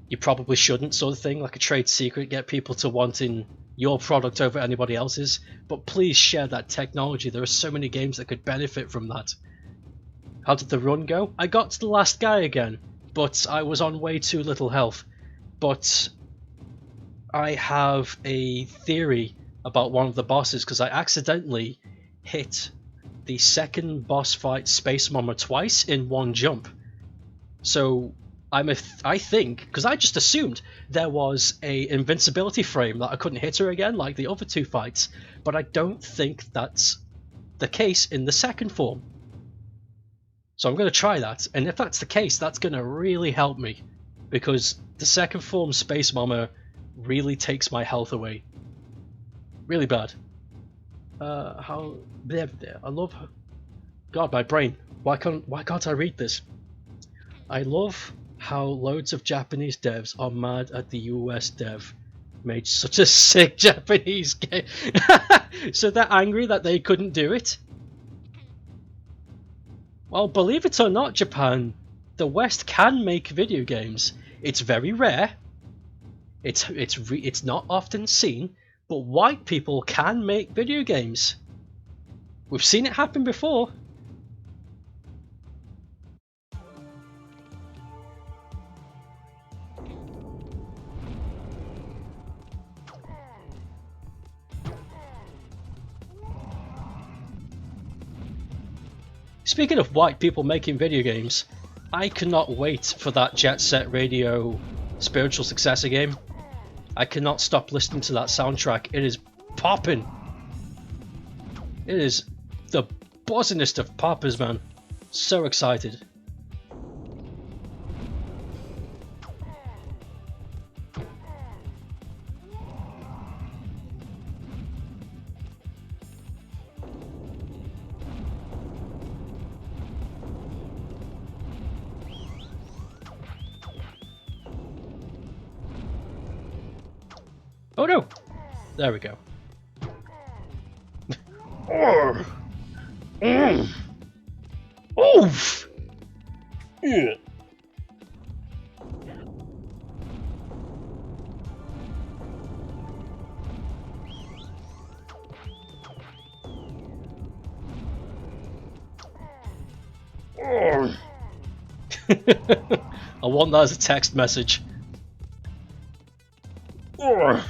you probably shouldn't sort of thing, like a trade secret, get people to wanting your product over anybody else's, but please share that technology. There are so many games that could benefit from that. How did the run go? I got to the last guy again, but I was on way too little health. But I have a theory about one of the bosses because I accidentally hit the second boss fight Space Bomber twice in one jump. So I think, because I just assumed there was a invincibility frame that I couldn't hit her again like the other two fights, but I don't think that's the case in the second form. So I'm going to try that, and if that's the case, that's going to really help me, because the second form Space Bomber really takes my health away. Really bad. How... I love... God, my brain. Why can't I read this? I love how loads of Japanese devs are mad at the US dev made such a sick Japanese game. So they're angry that they couldn't do it? Well, believe it or not, Japan, the West can make video games. It's very rare. It's not often seen, but white people can make video games. We've seen it happen before. Speaking of white people making video games, I cannot wait for that Jet Set Radio spiritual successor game. I cannot stop listening to that soundtrack. It is popping. It is the buzzingest of poppers, man. So excited. Oh no! There we go. Oof! Yeah. I want that as a text message. I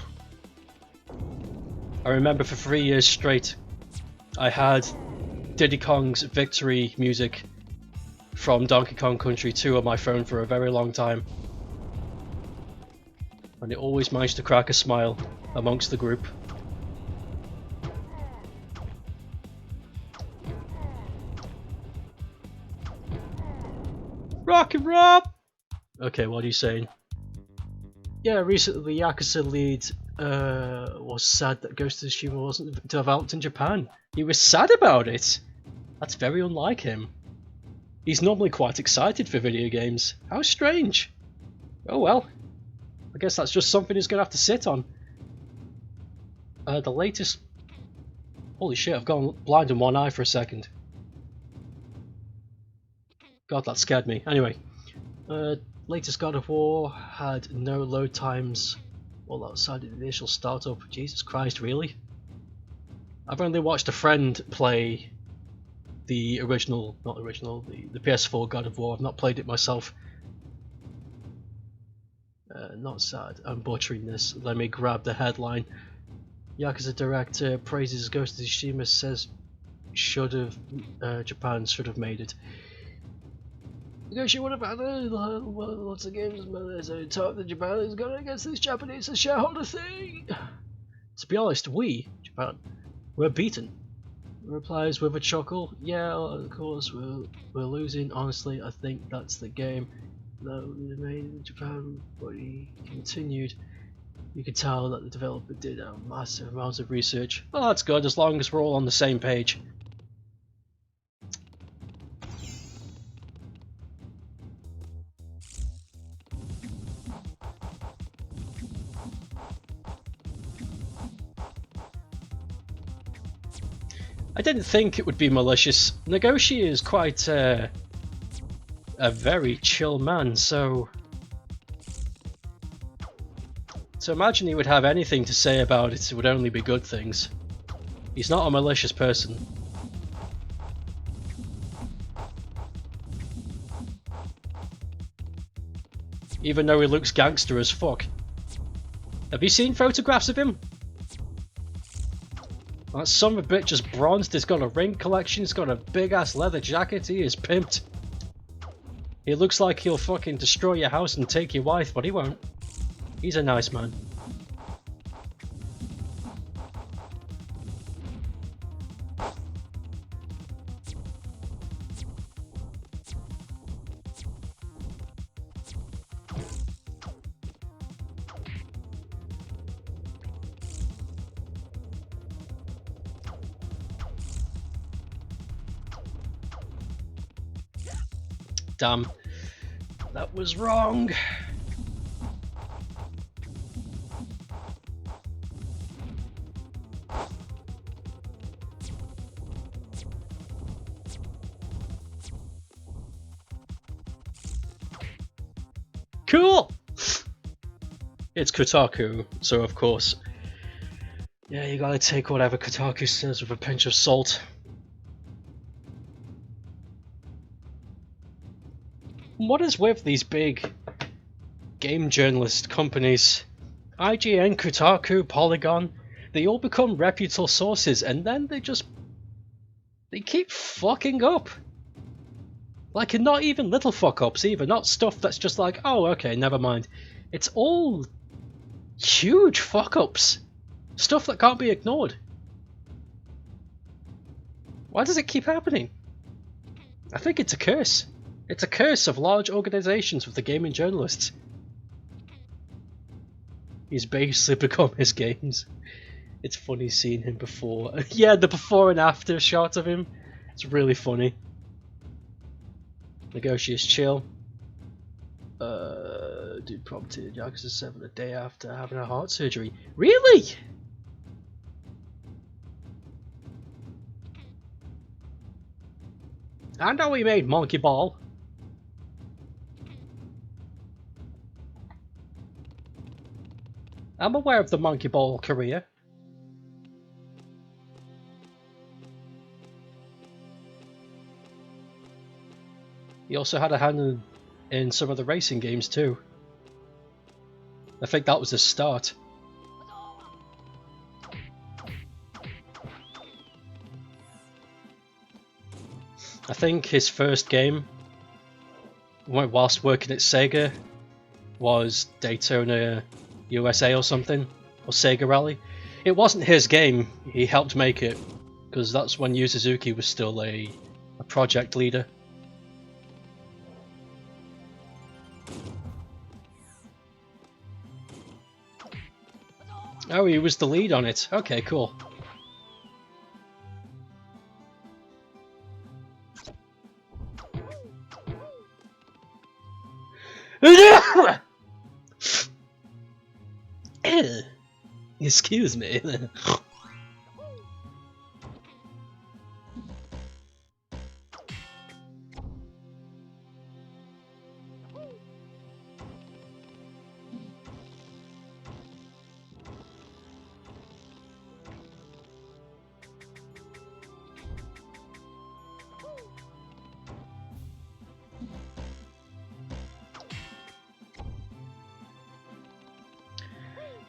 remember for 3 years straight, I had Diddy Kong's victory music from Donkey Kong Country 2 on my phone for a very long time. And it always managed to crack a smile amongst the group. Rocky Rob! Okay, what are you saying? Yeah, recently the Yakuza lead was sad that Ghost of Tsushima wasn't developed in Japan. He was sad about it? That's very unlike him. He's normally quite excited for video games. How strange. Oh well. I guess that's just something he's going to have to sit on. The latest... Holy shit, I've gone blind in one eye for a second. God, that scared me. Anyway, latest God of War had no load times all outside of the initial startup. Jesus Christ, really? I've only watched a friend play the original, not original, the PS4 God of War. I've not played it myself. Not sad, I'm butchering this. Let me grab the headline. Yakuza director praises Ghost of Tsushima, says Japan should have made it. She would have had lots of games, but there's a talk that Japan is going against this Japanese shareholder thing. To be honest, we, Japan, were beaten. Replies with a chuckle. Yeah, of course, we're losing. Honestly, I think that's the game. No, the main Japan, but he continued. You could tell that the developer did a massive amounts of research. Well, that's good, as long as we're all on the same page. I didn't think it would be malicious. Nagoshi is quite a very chill man, so to imagine he would have anything to say about it, it would only be good things. He's not a malicious person. Even though he looks gangster as fuck. Have you seen photographs of him? That son of a bitch is bronzed, he's got a ring collection, he's got a big ass leather jacket, he is pimped. He looks like he'll fucking destroy your house and take your wife, but he won't. He's a nice man. Damn. That was wrong. Cool! It's Kotaku, so of course. Yeah, you gotta take whatever Kotaku says with a pinch of salt. What is with these big game journalist companies? IGN, Kotaku, Polygon, they all become reputable sources and then they keep fucking up. Like, not even little fuck ups either, not stuff that's just like, oh okay, never mind. It's all huge fuck ups. Stuff that can't be ignored. Why does it keep happening? I think it's a curse. It's a curse of large organizations with the gaming journalists. He's basically become his games. It's funny seeing him before. Yeah, the before and after shot of him. It's really funny. Nagoshi is chill. Dude prompted Yakuza 7 a day after having a heart surgery. Really? I know we made Monkey Ball. I'm aware of the Monkey Ball career. He also had a hand in some of the racing games too. I think that was his start. I think his first game, whilst working at Sega, was Daytona USA or something, or Sega Rally. It wasn't his game, he helped make it, because that's when Yu Suzuki was still a project leader. Oh, he was the lead on it. Okay, cool. Excuse me.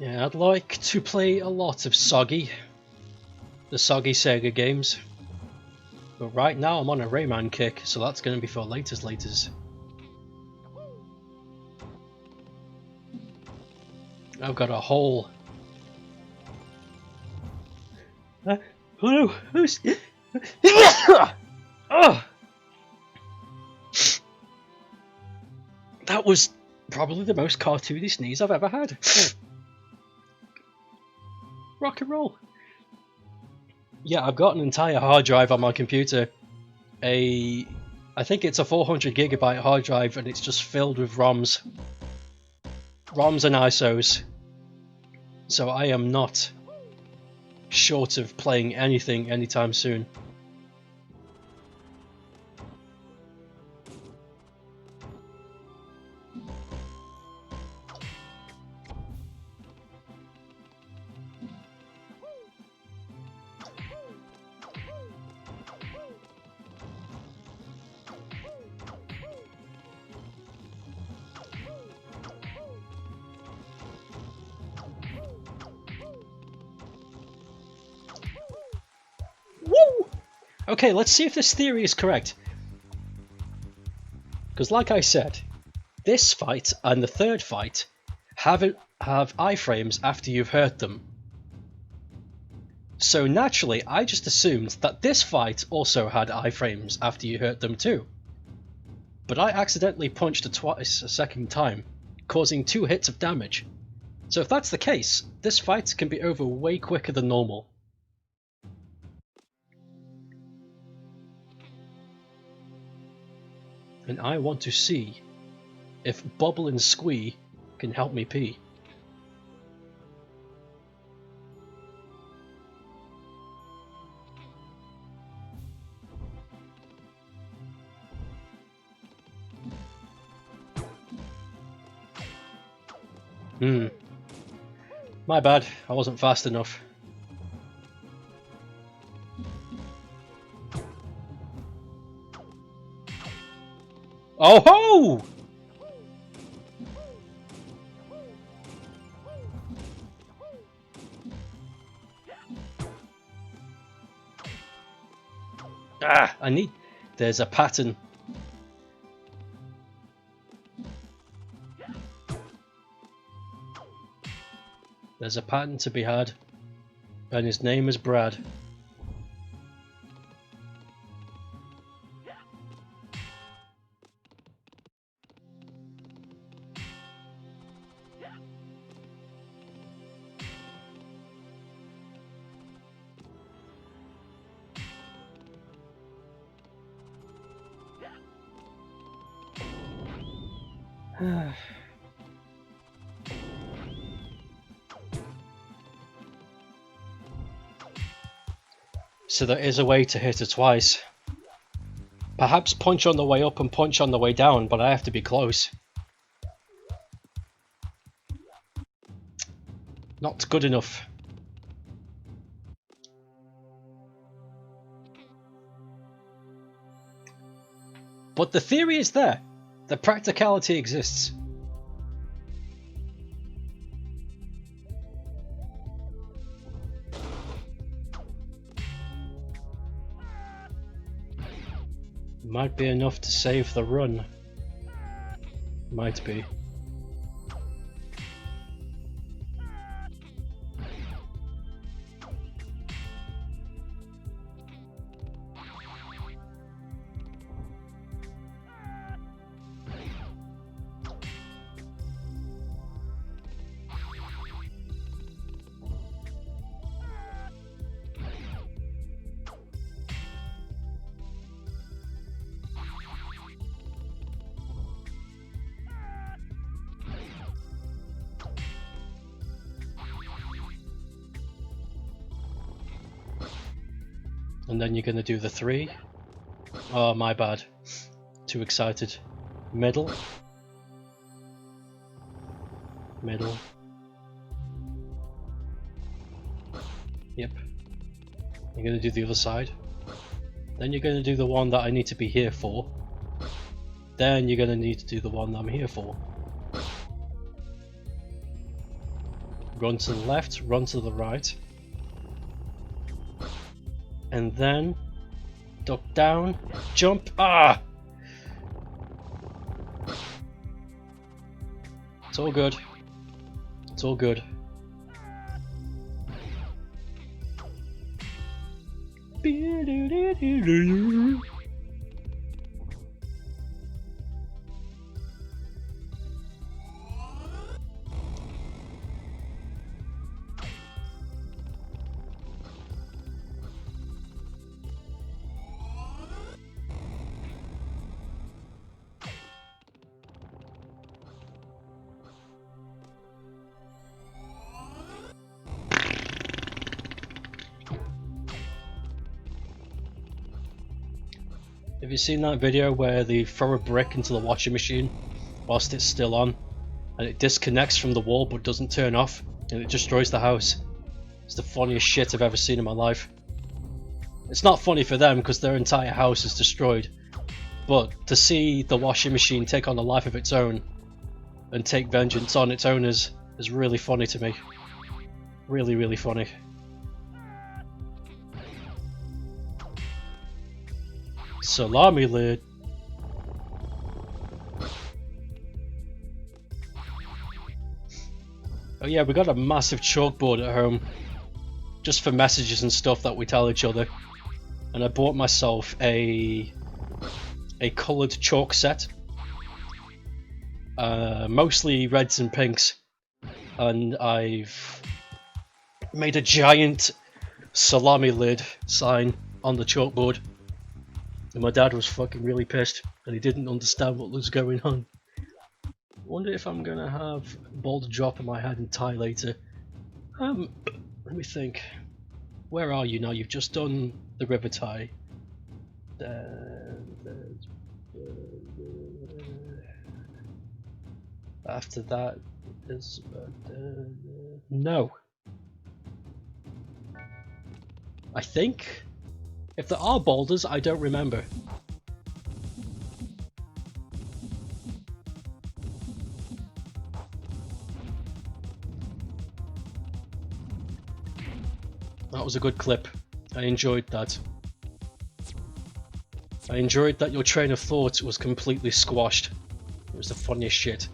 Yeah, I'd like to play a lot of Soggy, the Soggy Sega games. But right now I'm on a Rayman kick, so that's going to be for laters. I've got a whole... Hello, who's... Oh! That was probably the most cartoony sneeze I've ever had. Rock and roll. Yeah, I've got an entire hard drive on my computer. I think it's a 400 gigabyte hard drive, and it's just filled with ROMs. ROMs and ISOs. So I am not short of playing anything anytime soon. Woo! Okay, let's see if this theory is correct. Because like I said, this fight and the third fight have iframes after you've hurt them. So naturally, I just assumed that this fight also had iframes after you hurt them too. But I accidentally punched it twice a second time, causing 2 hits of damage. So if that's the case, this fight can be over way quicker than normal. And I want to see if Bubble and Squee can help me pee. My bad, I wasn't fast enough. Oh ho! I need... There's a pattern. There's a pattern to be had. And his name is Brad. So there is a way to hit her twice. Perhaps punch on the way up and punch on the way down, but I have to be close. Not good enough. But the theory is there. The practicality exists. Might be enough to save the run. Might be. And then you're gonna do the 3. Oh, my bad. Too excited. Middle. Middle. Yep. You're gonna do the other side. Then you're gonna do the one that I need to be here for. Then you're gonna need to do the one that I'm here for. Run to the left, run to the right. And then duck down, jump. Ah! It's all good. It's all good. Have you seen that video where they throw a brick into the washing machine whilst it's still on, and it disconnects from the wall but doesn't turn off, and it destroys the house? It's the funniest shit I've ever seen in my life. It's not funny for them because their entire house is destroyed, but to see the washing machine take on a life of its own and take vengeance on its owners is really funny to me. Really, really funny. Salami lid. Oh yeah, we got a massive chalkboard at home just for messages and stuff that we tell each other, and I bought myself a coloured chalk set, mostly reds and pinks, and I've made a giant salami lid sign on the chalkboard. And my dad was fucking really pissed, and he didn't understand what was going on. Wonder if I'm gonna have a boulder drop on my head and tie later. Let me think. Where are you now? You've just done the river tie. After that is no. I think. If there are boulders, I don't remember. That was a good clip. I enjoyed that. I enjoyed that your train of thought was completely squashed. It was the funniest shit.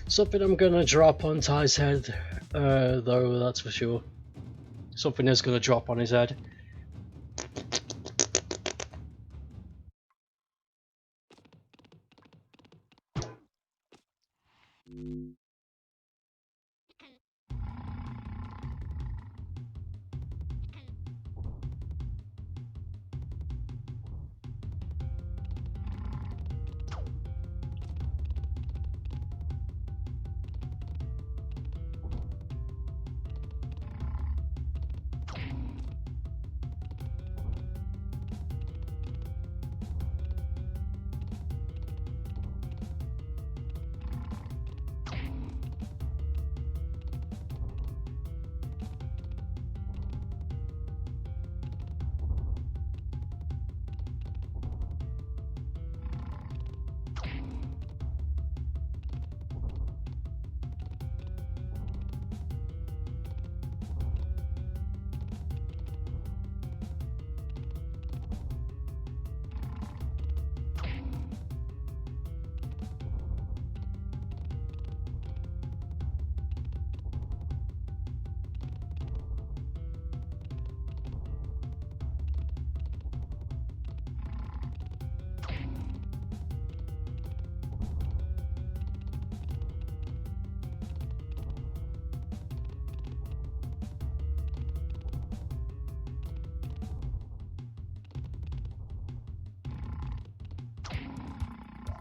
Something I'm gonna drop on Ty's head, though, that's for sure. Something is gonna drop on his head.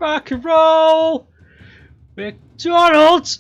Rock and roll! McDonald's!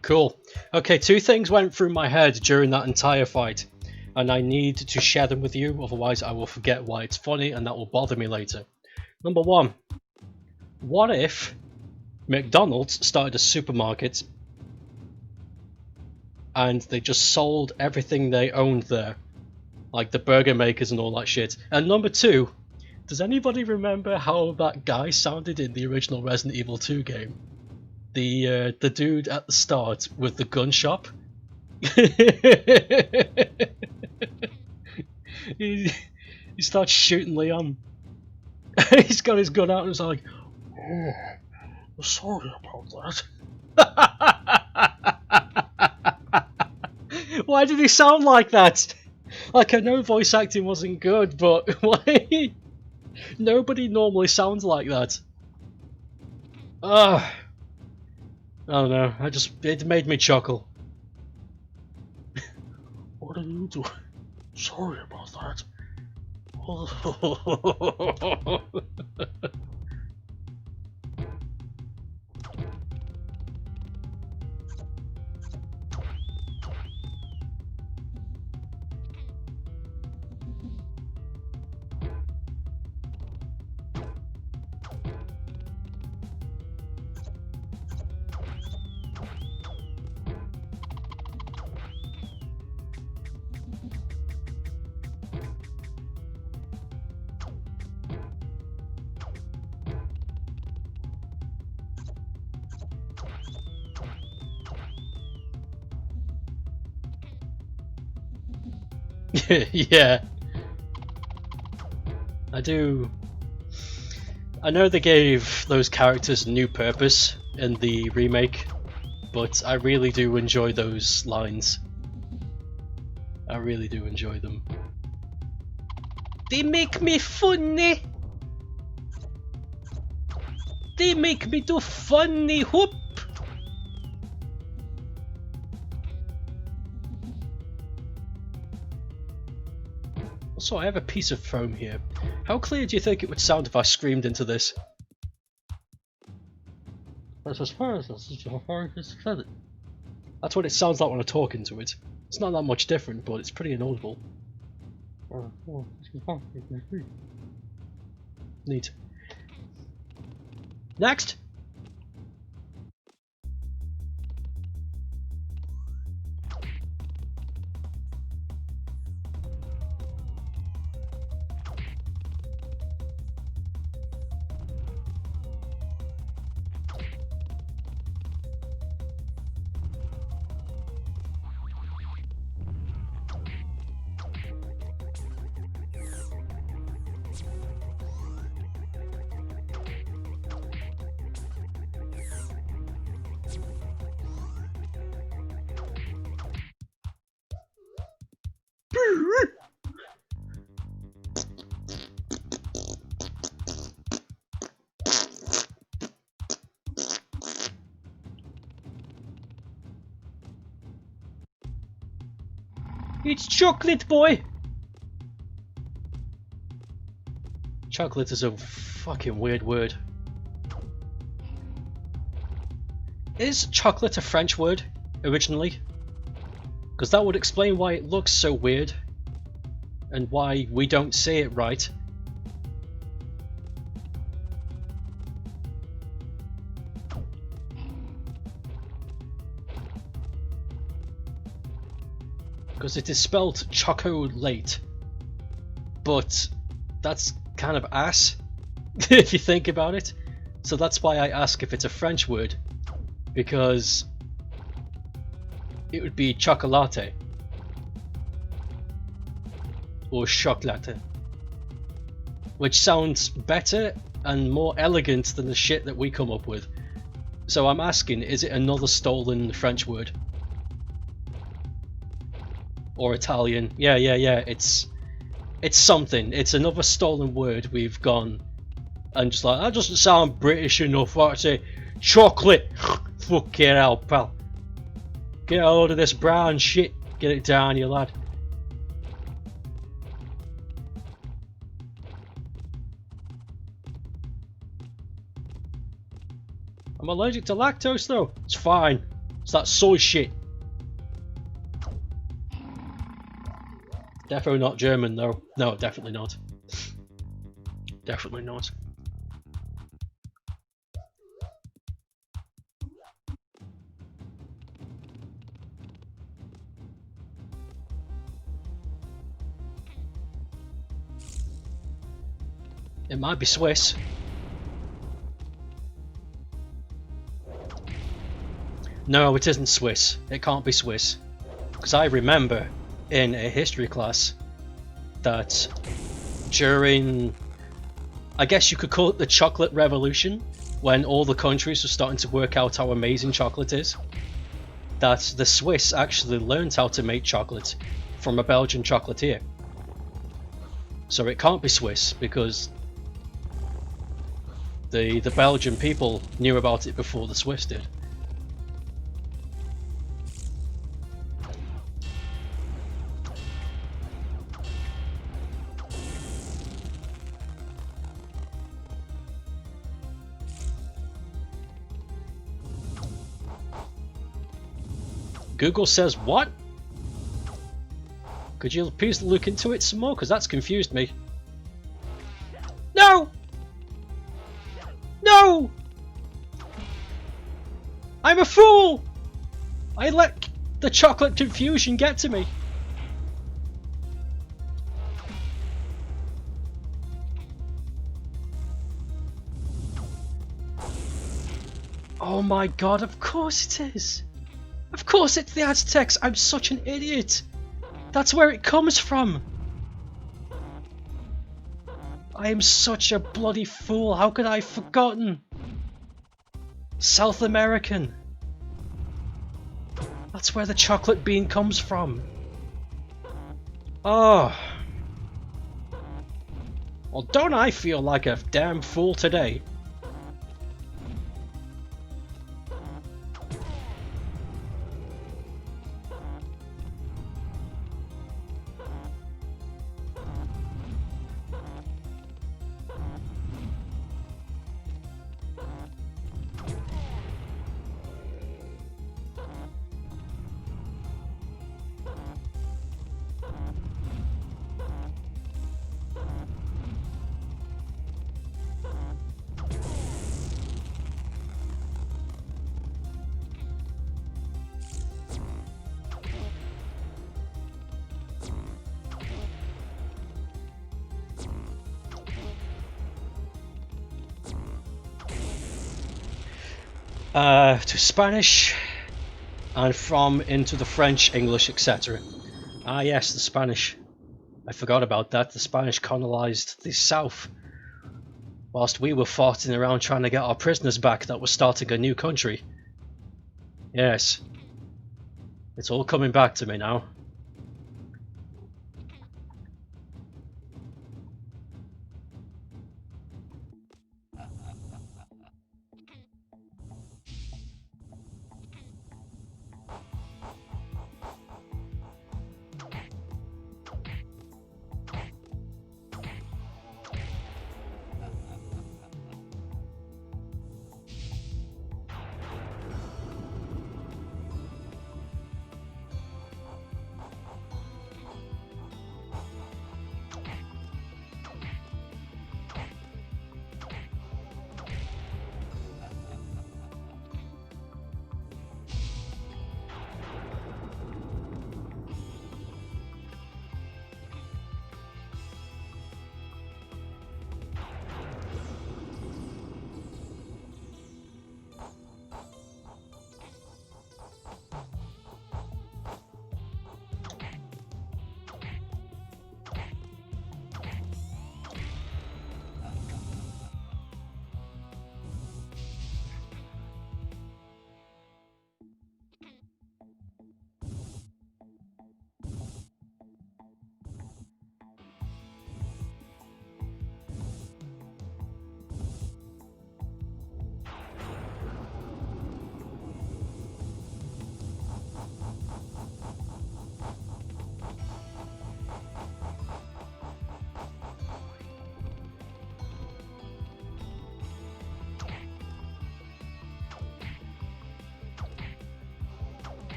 Cool. Okay, two things went through my head during that entire fight, and I need to share them with you, otherwise I will forget why it's funny and that will bother me later. Number one, what if McDonald's started a supermarket and they just sold everything they owned there, like the burger makers and all that shit? And number two, does anybody remember how that guy sounded in the original Resident Evil 2 game? The dude at the start with the gun shop. he starts shooting Leon. He's got his gun out and he's like, "Oh, sorry about that." Why did he sound like that? Like, I know voice acting wasn't good, but why? Nobody normally sounds like that. Ugh. I don't know, it made me chuckle. What are you doing? Sorry about that. Yeah. I know they gave those characters new purpose in the remake, but I really do enjoy those lines. I really do enjoy them. They make me funny! They make me do funny whoop! Also, I have a piece of foam here. How clear do you think it would sound if I screamed into this? That's as far as said it. That's what it sounds like when I talk into it. It's not that much different, but it's pretty inaudible. Neat. Next! It's chocolate, boy! Chocolate is a fucking weird word. Is chocolate a French word, originally? Because that would explain why it looks so weird, and why we don't say it right. Because it is spelled chocolate, but that's kind of ass, if you think about it. So that's why I ask if it's a French word, because it would be chocolate or chocolate, which sounds better and more elegant than the shit that we come up with. So I'm asking, is it another stolen French word? Or Italian? Yeah, it's something. It's another stolen word we've gone and just like, that doesn't sound British enough. I say chocolate. Fuck it out, pal. Get a load of this brown shit. Get it down, you lad. I'm allergic to lactose though. It's fine. It's that soy shit. Definitely not German though. No, definitely not. Definitely not. It might be Swiss. No, it isn't Swiss. It can't be Swiss. Because I remember in a history class that during, I guess you could call it the chocolate revolution, when all the countries were starting to work out how amazing chocolate is, that the Swiss actually learned how to make chocolate from a Belgian chocolatier. So it can't be Swiss because the Belgian people knew about it before the Swiss did. Google says what? Could you please look into it some more? Because that's confused me. No! No! I'm a fool! I let the chocolate confusion get to me. Oh my god, of course it is! Of course it's the Aztecs! I'm such an idiot! That's where it comes from! I am such a bloody fool, how could I have forgotten? South American! That's where the chocolate bean comes from! Oh! Well, don't I feel like a damn fool today? To Spanish, and from into the French, English, etc. Ah yes, the Spanish. I forgot about that. The Spanish colonized the south, whilst we were farting around trying to get our prisoners back that were starting a new country. Yes. It's all coming back to me now.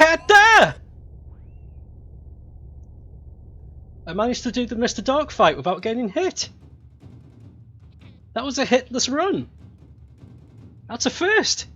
head there! I managed to do the Mr. Dark fight without getting hit. That was a hitless run. That's a first.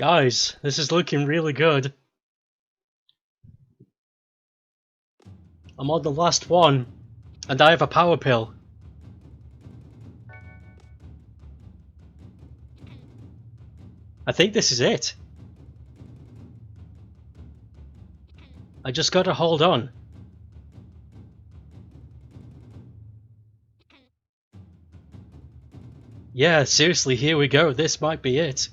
Guys, this is looking really good. I'm on the last one, and I have a power pill. I think this is it. I just gotta hold on. Yeah, seriously, here we go. This might be it.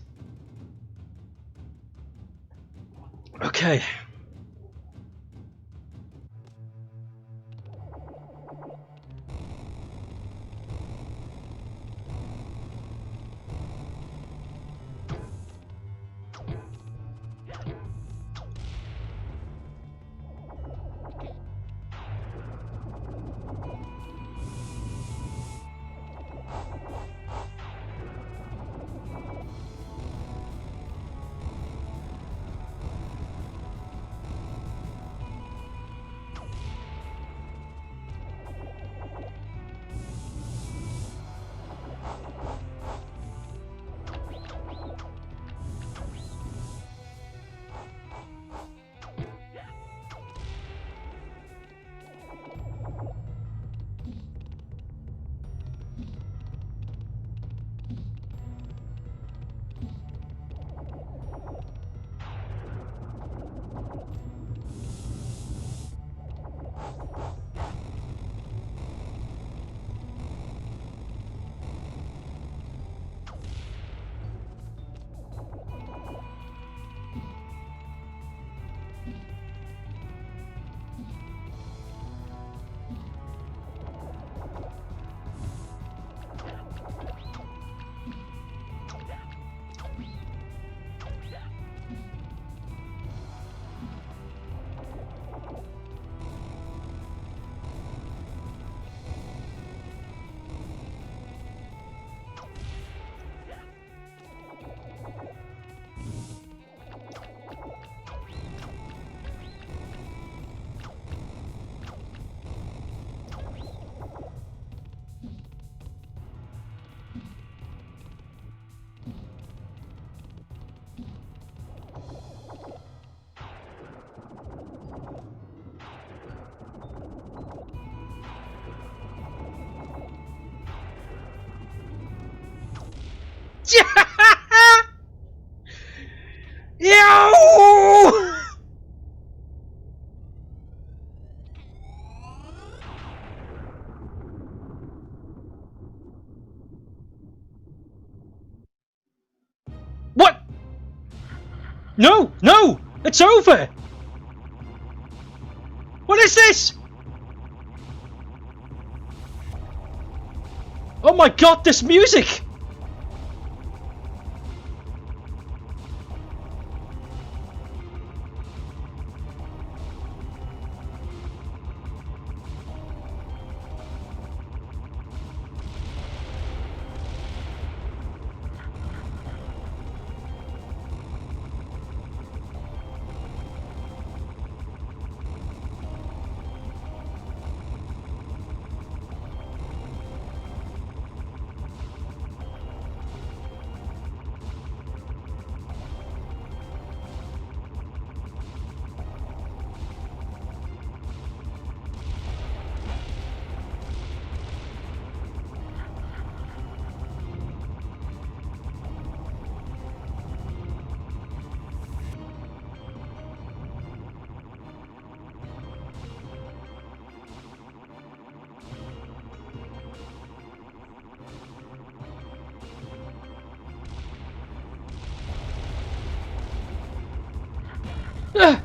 Okay. Yow! What? No! No! It's over! What is this? Oh my god, this music! Ah!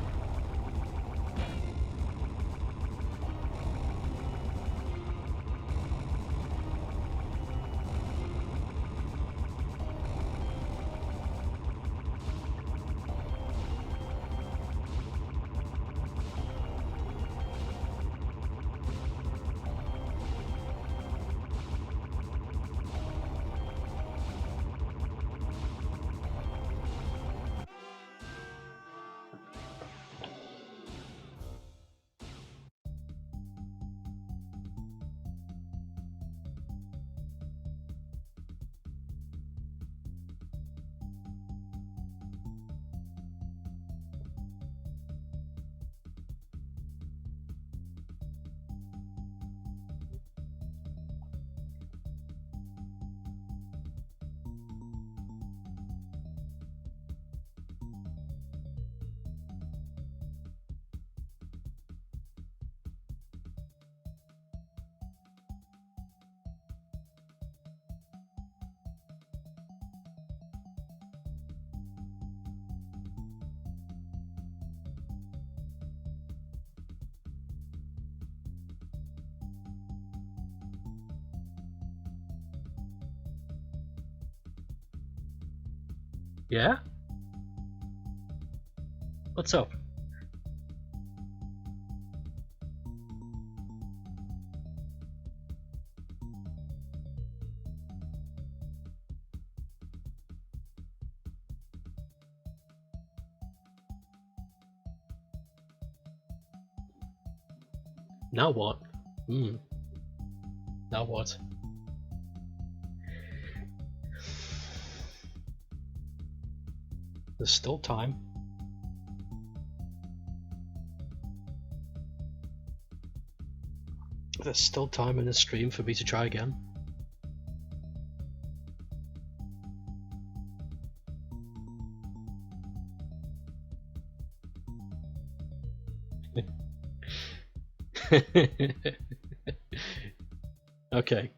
Yeah? What's up? Now what? Hmm. Now what? There's still time. There's still time in the stream for me to try again. Okay.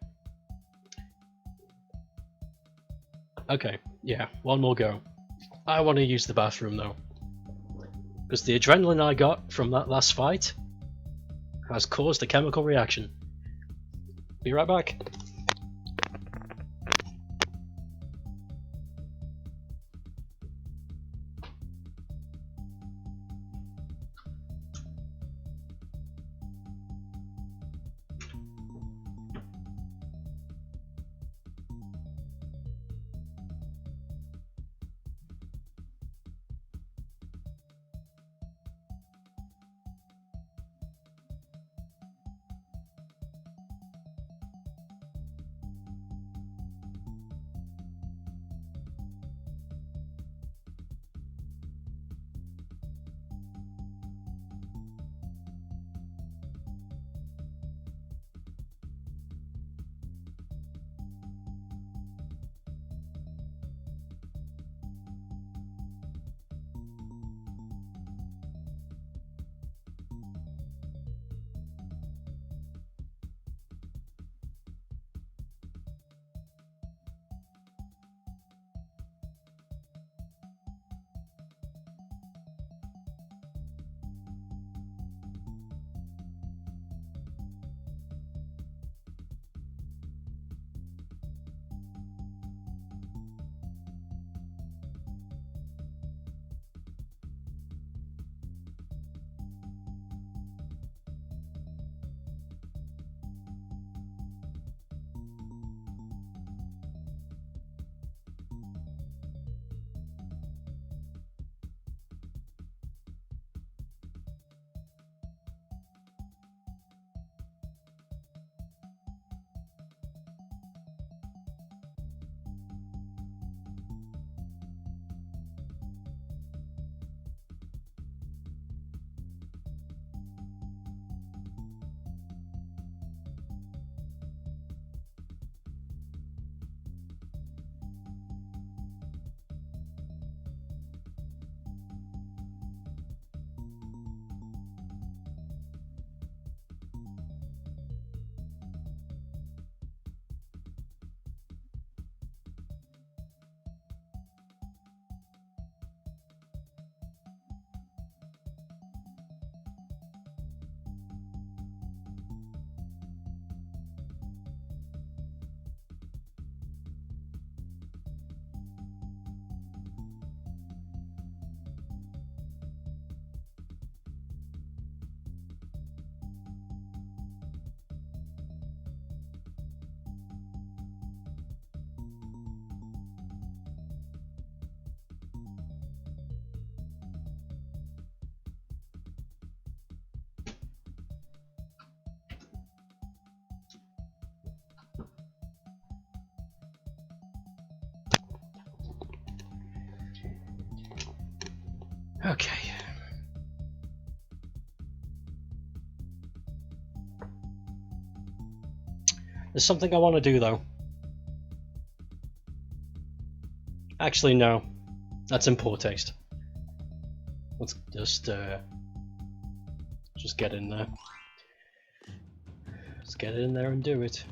Okay, yeah, one more go. I want to use the bathroom though. Because the adrenaline I got from that last fight has caused a chemical reaction. Be right back. Okay. There's something I want to do though. Actually, no. That's in poor taste. Let's just get in there. Let's get in there and do it.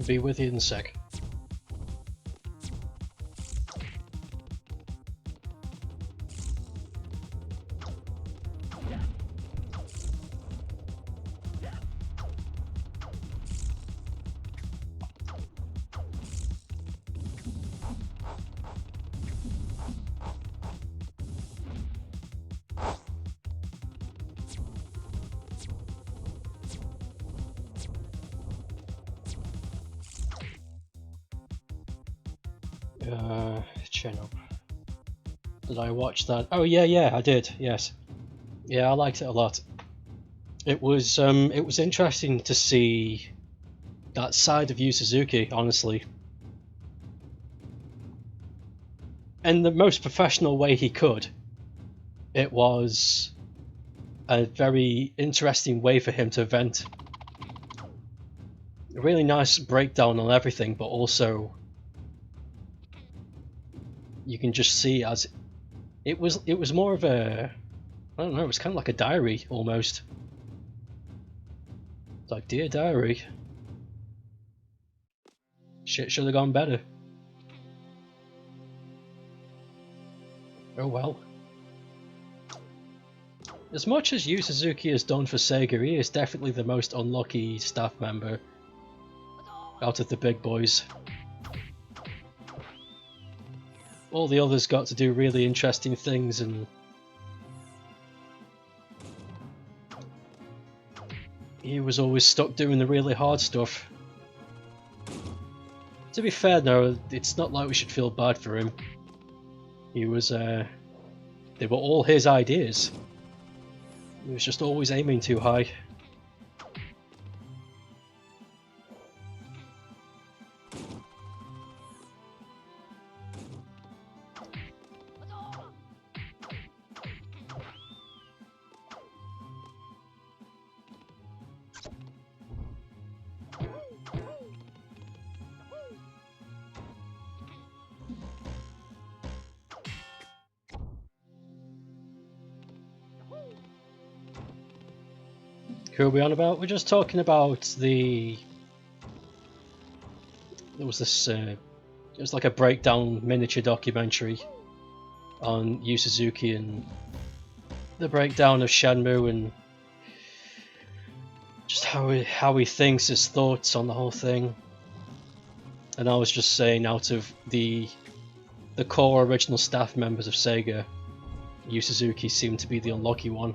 Be with you in a sec. Chin up. Did I watch that? Oh yeah, I did. Yes. Yeah, I liked it a lot. It was interesting to see that side of Yu Suzuki, honestly. In the most professional way he could. It was a very interesting way for him to vent. A really nice breakdown on everything, but also you can just see as it was more of a, I don't know, it was kind of like a diary almost. It's like, dear diary, shit should have gone better. Oh well. As much as Yu Suzuki has done for Sega, he is definitely the most unlucky staff member out of the big boys. All the others got to do really interesting things, and he was always stuck doing the really hard stuff. To be fair though, it's not like we should feel bad for him. He was, they were all his ideas. He was just always aiming too high. Who are we on about? We're just talking about the... There was this... it was like a breakdown miniature documentary on Yu Suzuki and the breakdown of Shenmue and just how he thinks, his thoughts on the whole thing. And I was just saying, out of the core original staff members of Sega, Yu Suzuki seemed to be the unlucky one.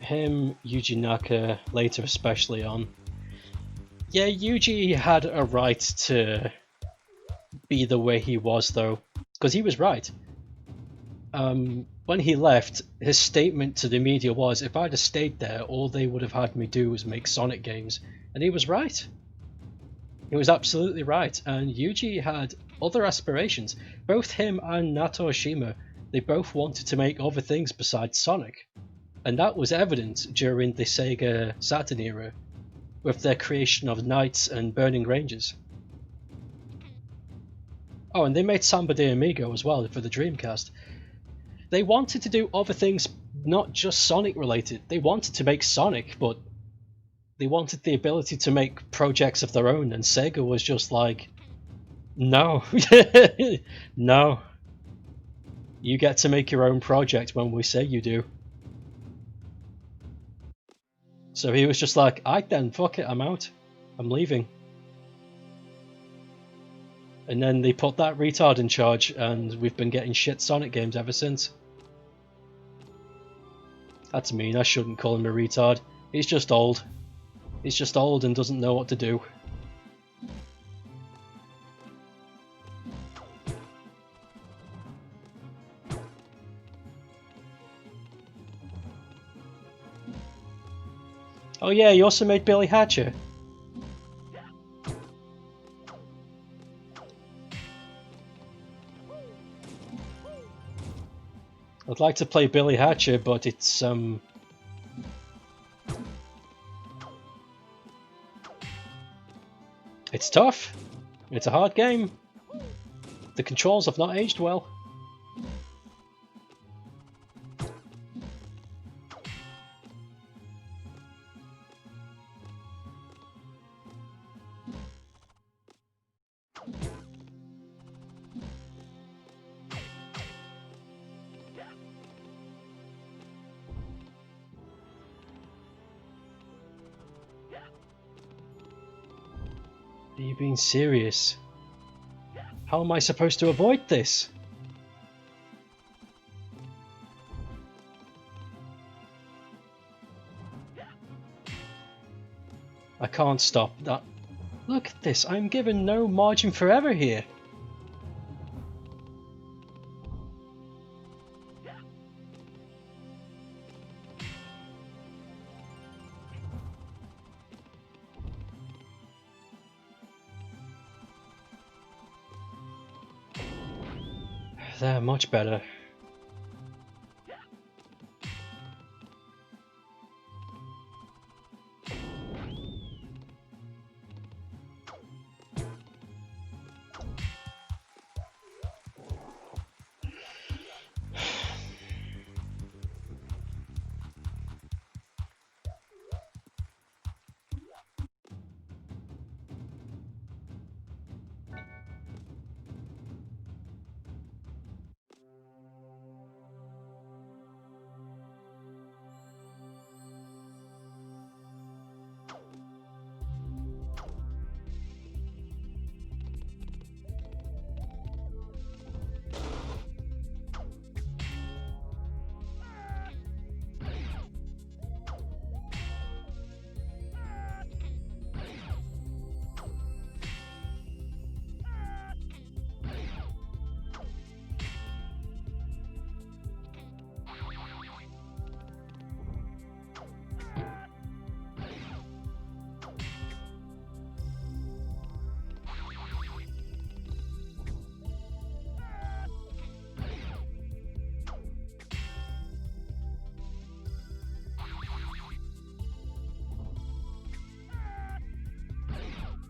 Him, Yuji Naka, later especially on. Yeah, Yuji had a right to be the way he was though, because he was right. When he left, his statement to the media was, if I'd have stayed there, all they would have had me do was make Sonic games. And he was right. He was absolutely right, and Yuji had other aspirations. Both him and Nato Oshima, they both wanted to make other things besides Sonic. And that was evident during the Sega Saturn era, with their creation of Knights and Burning Rangers. Oh, and they made Samba de Amigo as well for the Dreamcast. They wanted to do other things, not just Sonic related. They wanted to make Sonic, but they wanted the ability to make projects of their own, and Sega was just like, no. No. You get to make your own project when we say you do. So he was just like, "Aight then, fuck it, I'm out. I'm leaving." And then they put that retard in charge, and we've been getting shit Sonic games ever since. That's mean, I shouldn't call him a retard. He's just old. He's just old and doesn't know what to do. Oh yeah, you also made Billy Hatcher. I'd like to play Billy Hatcher, but it's tough. It's a hard game. The controls have not aged well. Are you being serious? How am I supposed to avoid this? I can't stop that. Look at this, I'm given no margin for error here. They're much better.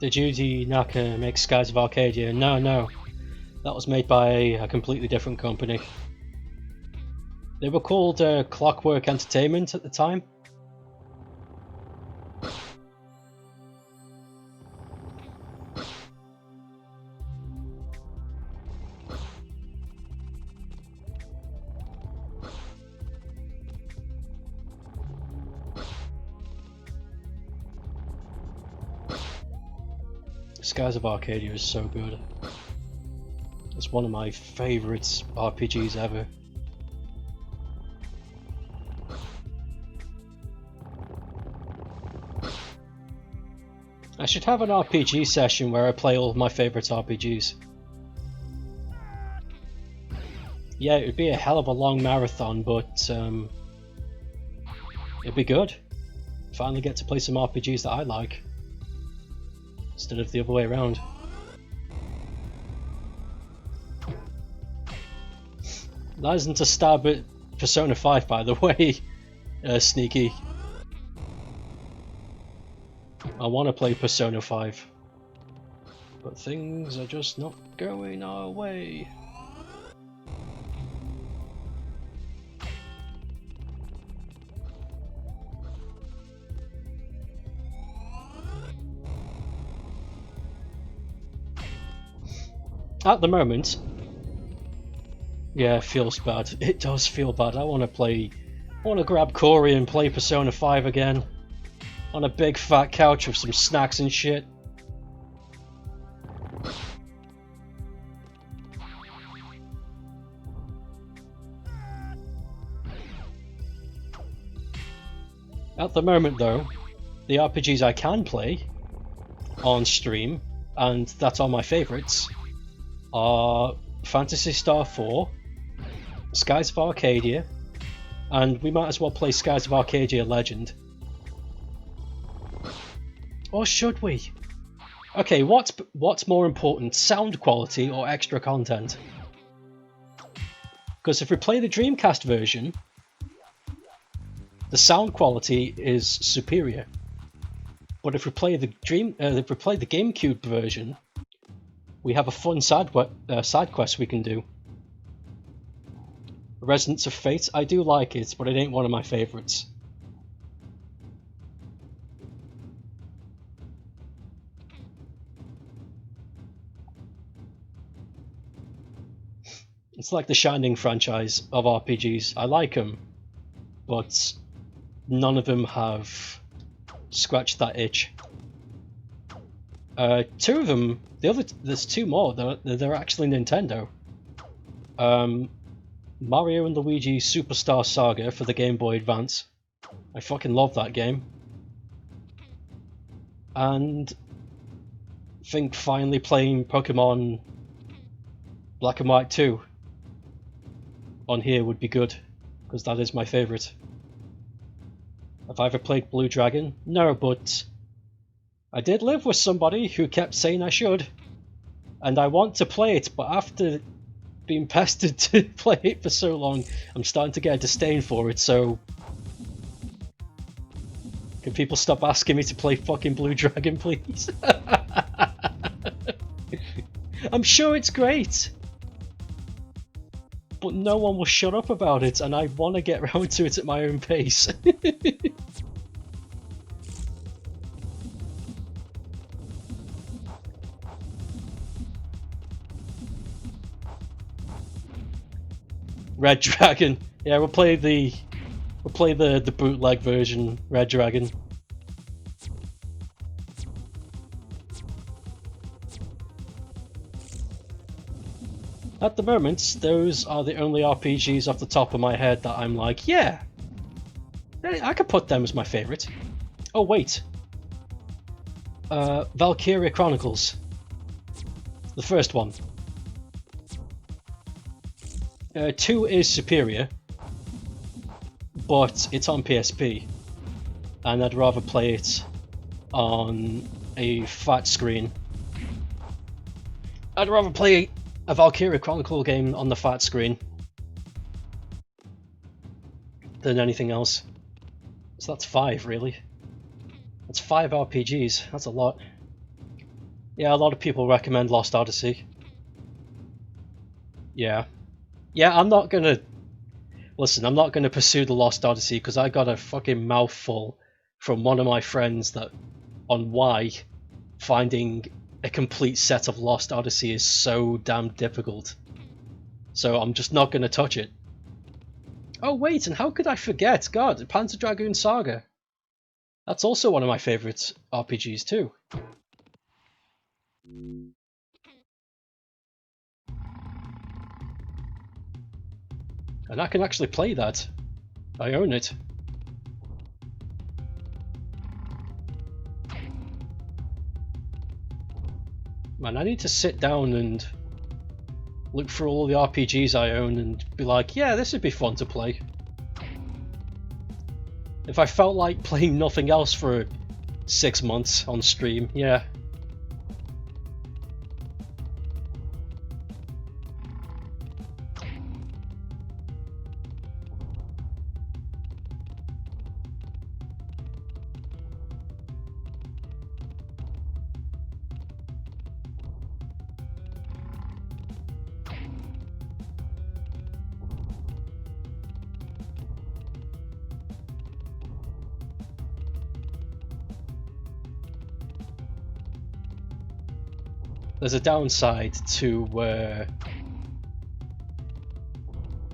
Did Yuji Naka make Skies of Arcadia? No. That was made by a completely different company. They were called Clockwork Entertainment at the time. Skies of Arcadia is so good. It's one of my favourite RPGs ever. I should have an RPG session where I play all of my favourite RPGs. Yeah, it would be a hell of a long marathon, but it'd be good. Finally get to play some RPGs that I like, instead of the other way around. That isn't a stab at Persona 5, by the way, Sneaky. I want to play Persona 5, but things are just not going our way. At the moment, yeah, it feels bad. It does feel bad. I want to grab Corey and play Persona 5 again. On a big fat couch with some snacks and shit. At the moment though, the RPGs I can play on stream, and that are my favourites, are Phantasy Star 4, Skies of Arcadia, and we might as well play Skies of Arcadia Legend. Or should we? Okay, what's more important, sound quality or extra content? Because if we play the Dreamcast version, the sound quality is superior. But if we play the GameCube version, we have a fun side quest we can do. Resonance of Fate, I do like it, but it ain't one of my favourites. It's like the Shining franchise of RPGs. I like them, but none of them have scratched that itch. Two of them, there's two more. They're actually Nintendo. Mario and Luigi Superstar Saga for the Game Boy Advance. I fucking love that game. And I think finally playing Pokemon Black and White 2 on here would be good, because that is my favourite. Have I ever played Blue Dragon? No, but I did live with somebody who kept saying I should, and I want to play it, but after being pestered to play it for so long, I'm starting to get a disdain for it, so can people stop asking me to play fucking Blue Dragon, please? I'm sure it's great, but no one will shut up about it, and I want to get round to it at my own pace. Red Dragon. Yeah, we'll play the bootleg version, Red Dragon. At the moment, those are the only RPGs off the top of my head that I'm like, yeah, I could put them as my favourite. Oh wait, Valkyria Chronicles, the first one. 2 is superior, but it's on PSP, and I'd rather play it on a fat screen. I'd rather play a Valkyria Chronicle game on the fat screen than anything else. So that's 5, really. That's 5 RPGs, that's a lot. Yeah, a lot of people recommend Lost Odyssey. Yeah, I'm not gonna... Listen, I'm not gonna pursue the Lost Odyssey because I got a fucking mouthful from one of my friends on why finding a complete set of Lost Odyssey is so damn difficult. So I'm just not gonna touch it. Oh wait, and how could I forget? God, Panzer Dragoon Saga. That's also one of my favourite RPGs too. And I can actually play that. I own it. Man, I need to sit down and look through all the RPGs I own and be like, yeah, this would be fun to play. If I felt like playing nothing else for 6 months on stream, yeah. There's a downside to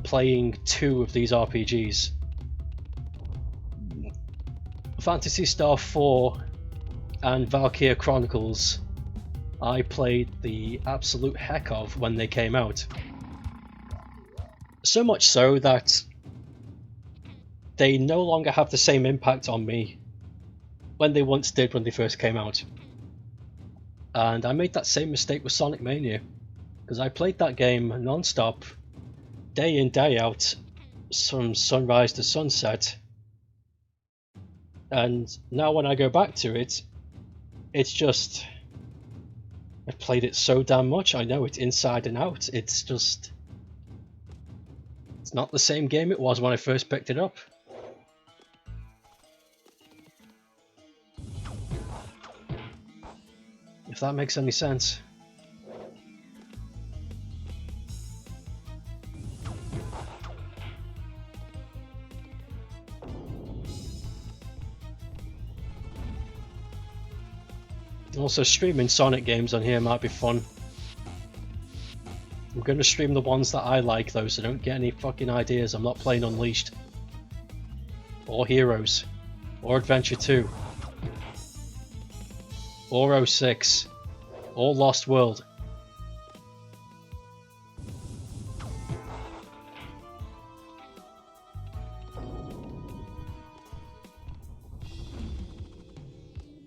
playing 2 of these RPGs. Phantasy Star 4 and Valkyria Chronicles I played the absolute heck of when they came out. So much so that they no longer have the same impact on me when they once did when they first came out. And I made that same mistake with Sonic Mania, because I played that game non-stop, day in, day out, from sunrise to sunset, and now when I go back to it, it's just... I've played it so damn much, I know it inside and out. It's just... It's not the same game it was when I first picked it up. If that makes any sense. Also, streaming Sonic games on here might be fun. I'm going to stream the ones that I like though, so don't get any fucking ideas. I'm not playing Unleashed. Or Heroes. Or Adventure 2. Or 06. Or Lost World.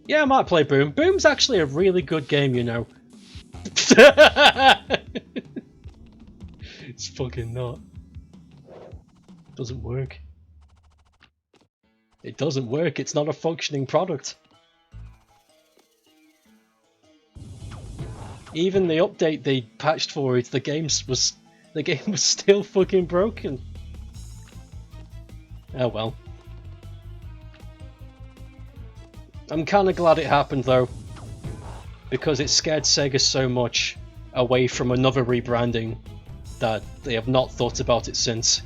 Yeah, I might play Boom. Boom's actually a really good game, you know. It's fucking not. It doesn't work. It doesn't work. It's not a functioning product. Even the update they patched for it, the game was still fucking broken. Oh well. I'm kinda glad it happened though, because it scared Sega so much away from another rebranding that they have not thought about it since.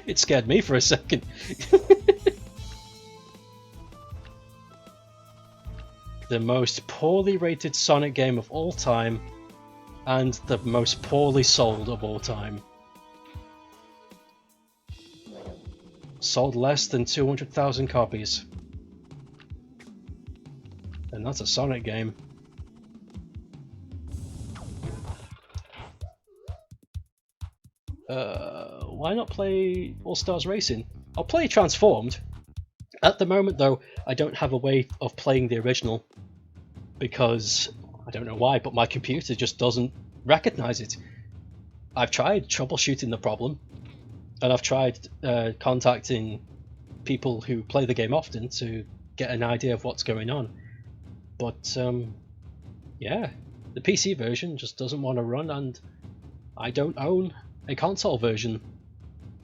It scared me for a second. The most poorly rated Sonic game of all time, and the most poorly sold of all time. Sold less than 200,000 copies. And that's a Sonic game. Why not play All Stars Racing? I'll play Transformed. At the moment though, I don't have a way of playing the original, because I don't know why, but my computer just doesn't recognize it. I've tried troubleshooting the problem, and I've tried contacting people who play the game often to get an idea of what's going on. But yeah, the PC version just doesn't want to run, and I don't own a console version,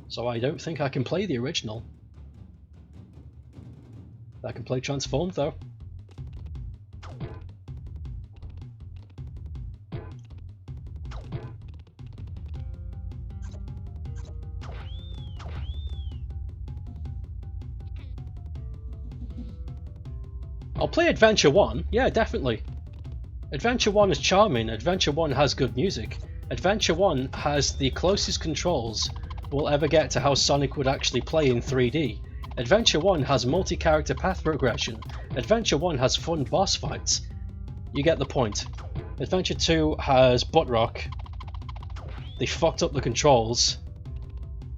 so I don't think I can play the original. I can play Transformed though. I'll play Adventure 1, yeah, definitely. Adventure 1 is charming, Adventure 1 has good music. Adventure 1 has the closest controls we'll ever get to how Sonic would actually play in 3D. Adventure 1 has multi-character path progression. Adventure 1 has fun boss fights. You get the point. Adventure 2 has butt rock. They fucked up the controls.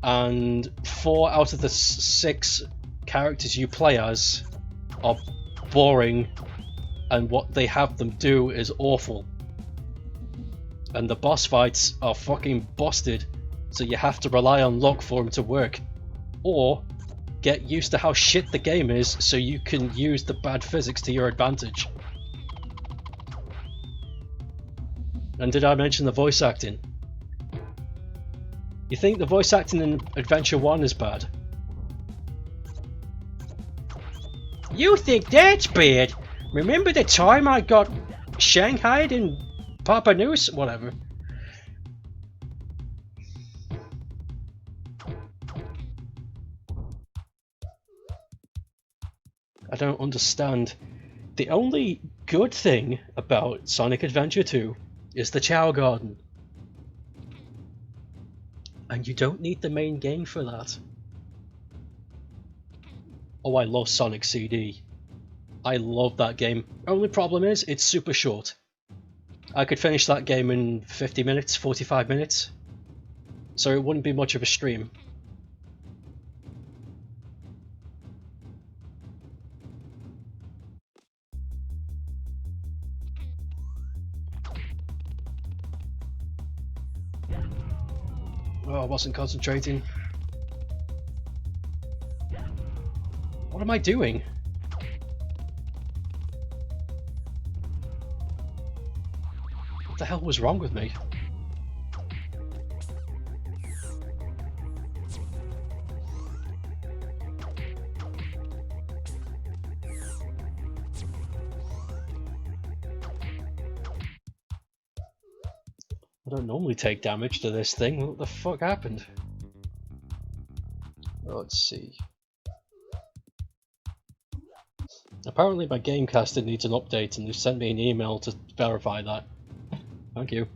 And 4 out of the 6 characters you play as are boring, and what they have them do is awful. And the boss fights are fucking busted, so you have to rely on luck for them to work. Or get used to how shit the game is so you can use the bad physics to your advantage. And did I mention the voice acting? You think the voice acting in Adventure 1 is bad? You think that's bad? Remember the time I got shanghaied in Papa News? Whatever. I don't understand. The only good thing about Sonic Adventure 2 is the Chow Garden. And you don't need the main game for that. Oh, I love Sonic CD. I love that game. Only problem is, it's super short. I could finish that game in 50 minutes, 45 minutes. So it wouldn't be much of a stream. Oh, I wasn't concentrating. What am I doing? What the hell was wrong with me? I don't normally take damage to this thing. What the fuck happened? Let's see. Apparently my Gamecasting needs an update and they've sent me an email to verify that. Thank you.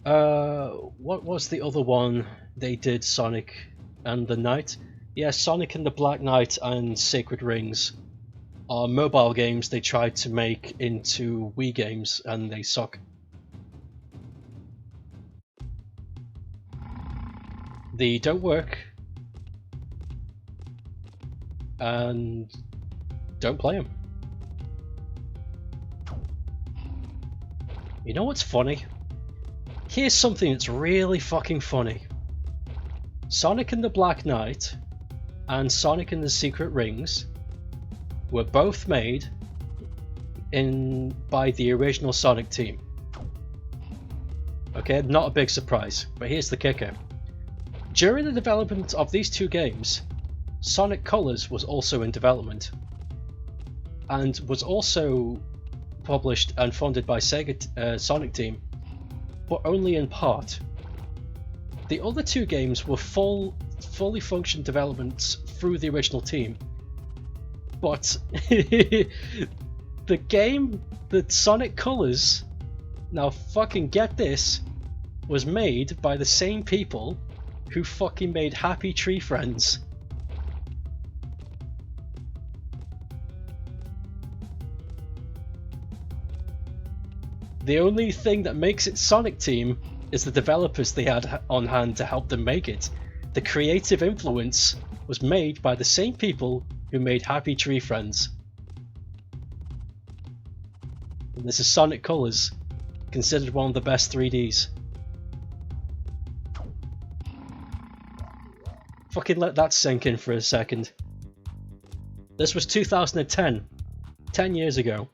What was the other one they did? Sonic and the Knight? Yeah, Sonic and the Black Knight and Sacred Rings are mobile games they tried to make into Wii games and they suck. They don't work and don't play them. You know what's funny? Here's something that's really fucking funny. Sonic and the Black Knight and Sonic and the Secret Rings were both made by the original Sonic team. Okay, not a big surprise, but here's the kicker. During the development of these two games, Sonic Colors was also in development and was also published and funded by Sega Sonic Team, but only in part. The other two games were fully functioned developments through the original team, but the game, the Sonic Colors, now fucking get this, was made by the same people who fucking made Happy Tree Friends. The only thing that makes it Sonic Team is the developers they had on hand to help them make it. The creative influence was made by the same people who made Happy Tree Friends. And this is Sonic Colors, considered one of the best 3Ds. Fucking let that sink in for a second. This was 2010, 10 years ago.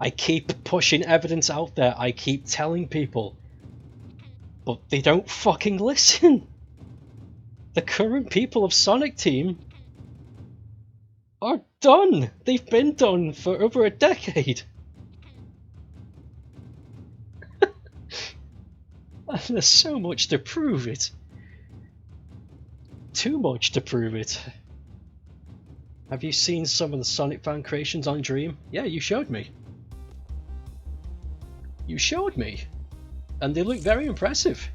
I keep pushing evidence out there, I keep telling people, but they don't fucking listen. The current people of Sonic Team are done. They've been done for over a decade. And there's so much to prove it. Too much to prove it. Have you seen some of the Sonic fan creations on Dream? Yeah, you showed me. You showed me. And they look very impressive.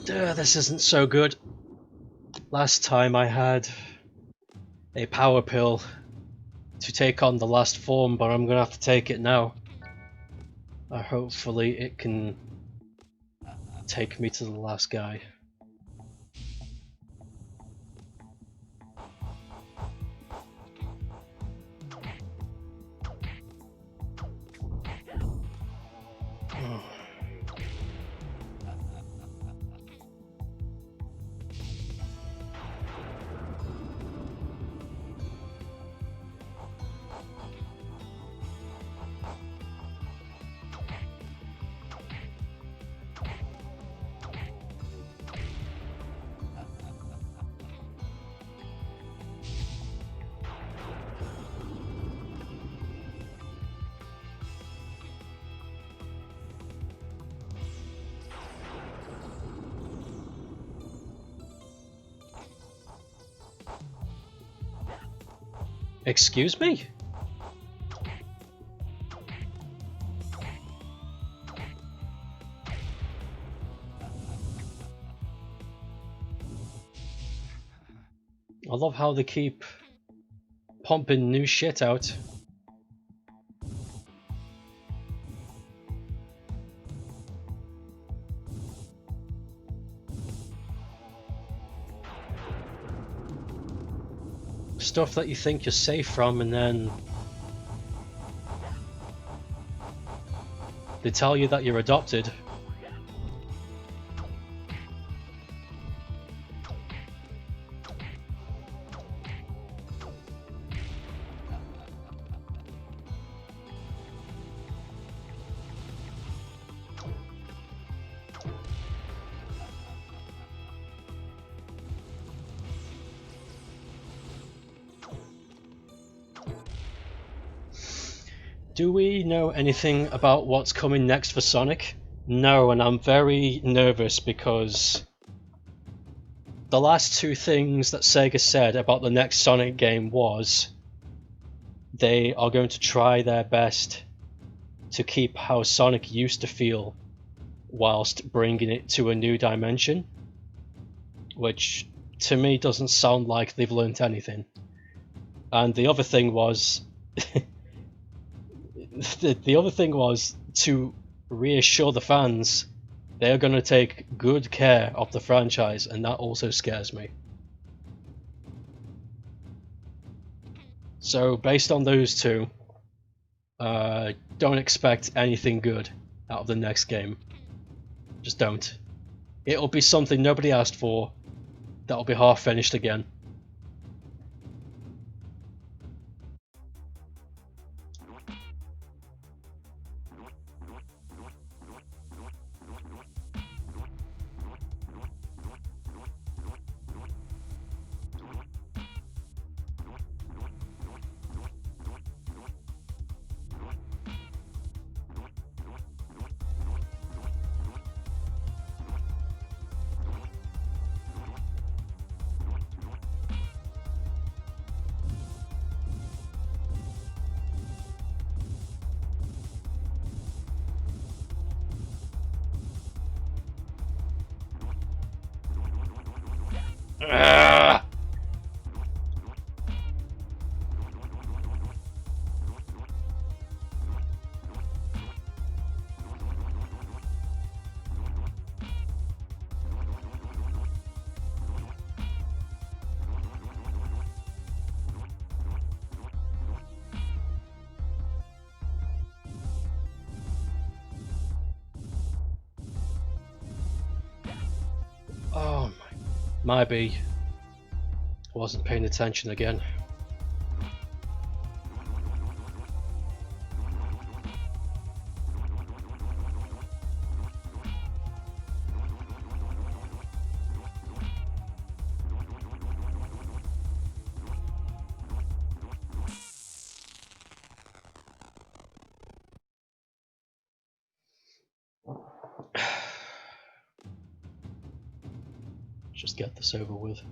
This isn't so good. Last time I had a power pill to take on the last form, but I'm gonna have to take it now. Hopefully it can take me to the last guy. Excuse me? I love how they keep pumping new shit out. Stuff that you think you're safe from, and then they tell you that you're adopted. Do we know anything about what's coming next for Sonic? No, and I'm very nervous because the last two things that Sega said about the next Sonic game was they are going to try their best to keep how Sonic used to feel whilst bringing it to a new dimension, which to me doesn't sound like they've learnt anything. And the other thing was the other thing was to reassure the fans they're going to take good care of the franchise, and that also scares me. So based on those two, don't expect anything good out of the next game. Just don't. It'll be something nobody asked for, that'll be half finished again. Oh, might be. Wasn't paying attention again. Just get this over with.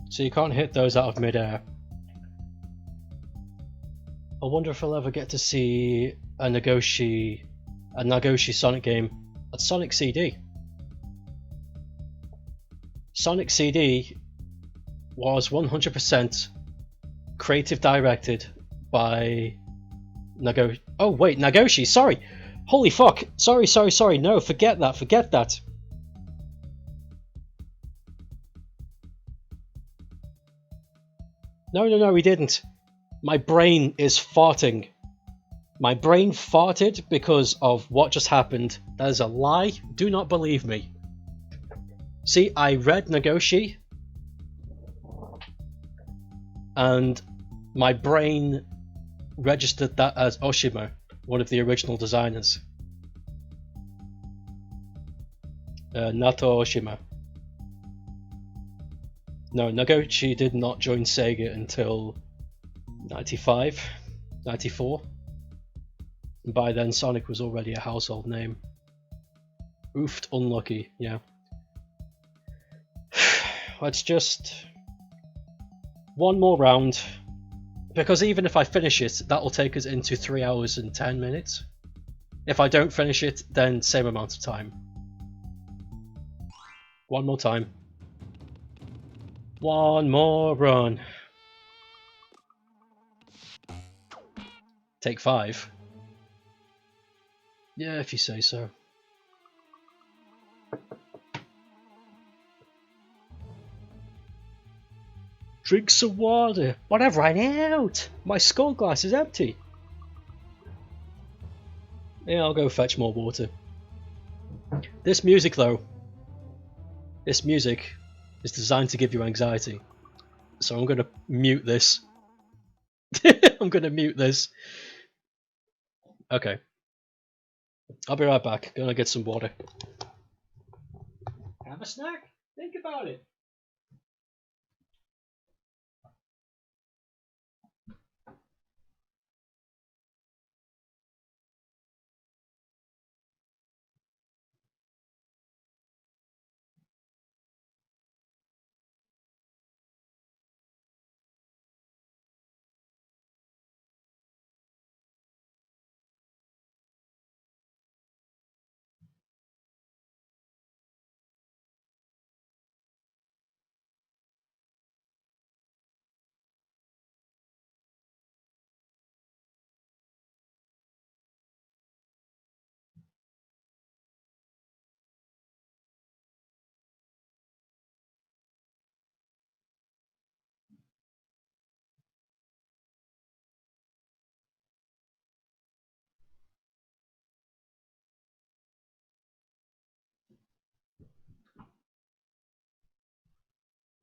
So you can't hit those out of midair. I wonder if I'll ever get to see a Nagoshi Sonic game at Sonic CD. Sonic CD was 100% creative directed by Nagoshi. Oh wait, Nagoshi, sorry! Holy fuck! Sorry, no, forget that. No, he didn't. My brain is farting. My brain farted because of what just happened. That is a lie. Do not believe me. See, I read Nagoshi, and my brain registered that as Oshima, one of the original designers. Nato Oshima. No, Nagoshi did not join Sega until 95, 94. And by then Sonic was already a household name. Oofed, unlucky, yeah. Let's just... one more round. Because even if I finish it, that'll take us into 3 hours and 10 minutes. If I don't finish it, then same amount of time. One more time. One more run. Take 5. Yeah, if you say so. Drink some water. But I've run out. My skull glass is empty. Yeah, I'll go fetch more water. This music though. This music is designed to give you anxiety. So I'm gonna mute this. I'm gonna mute this. Okay. I'll be right back. Gonna get some water. Have a snack? Think about it.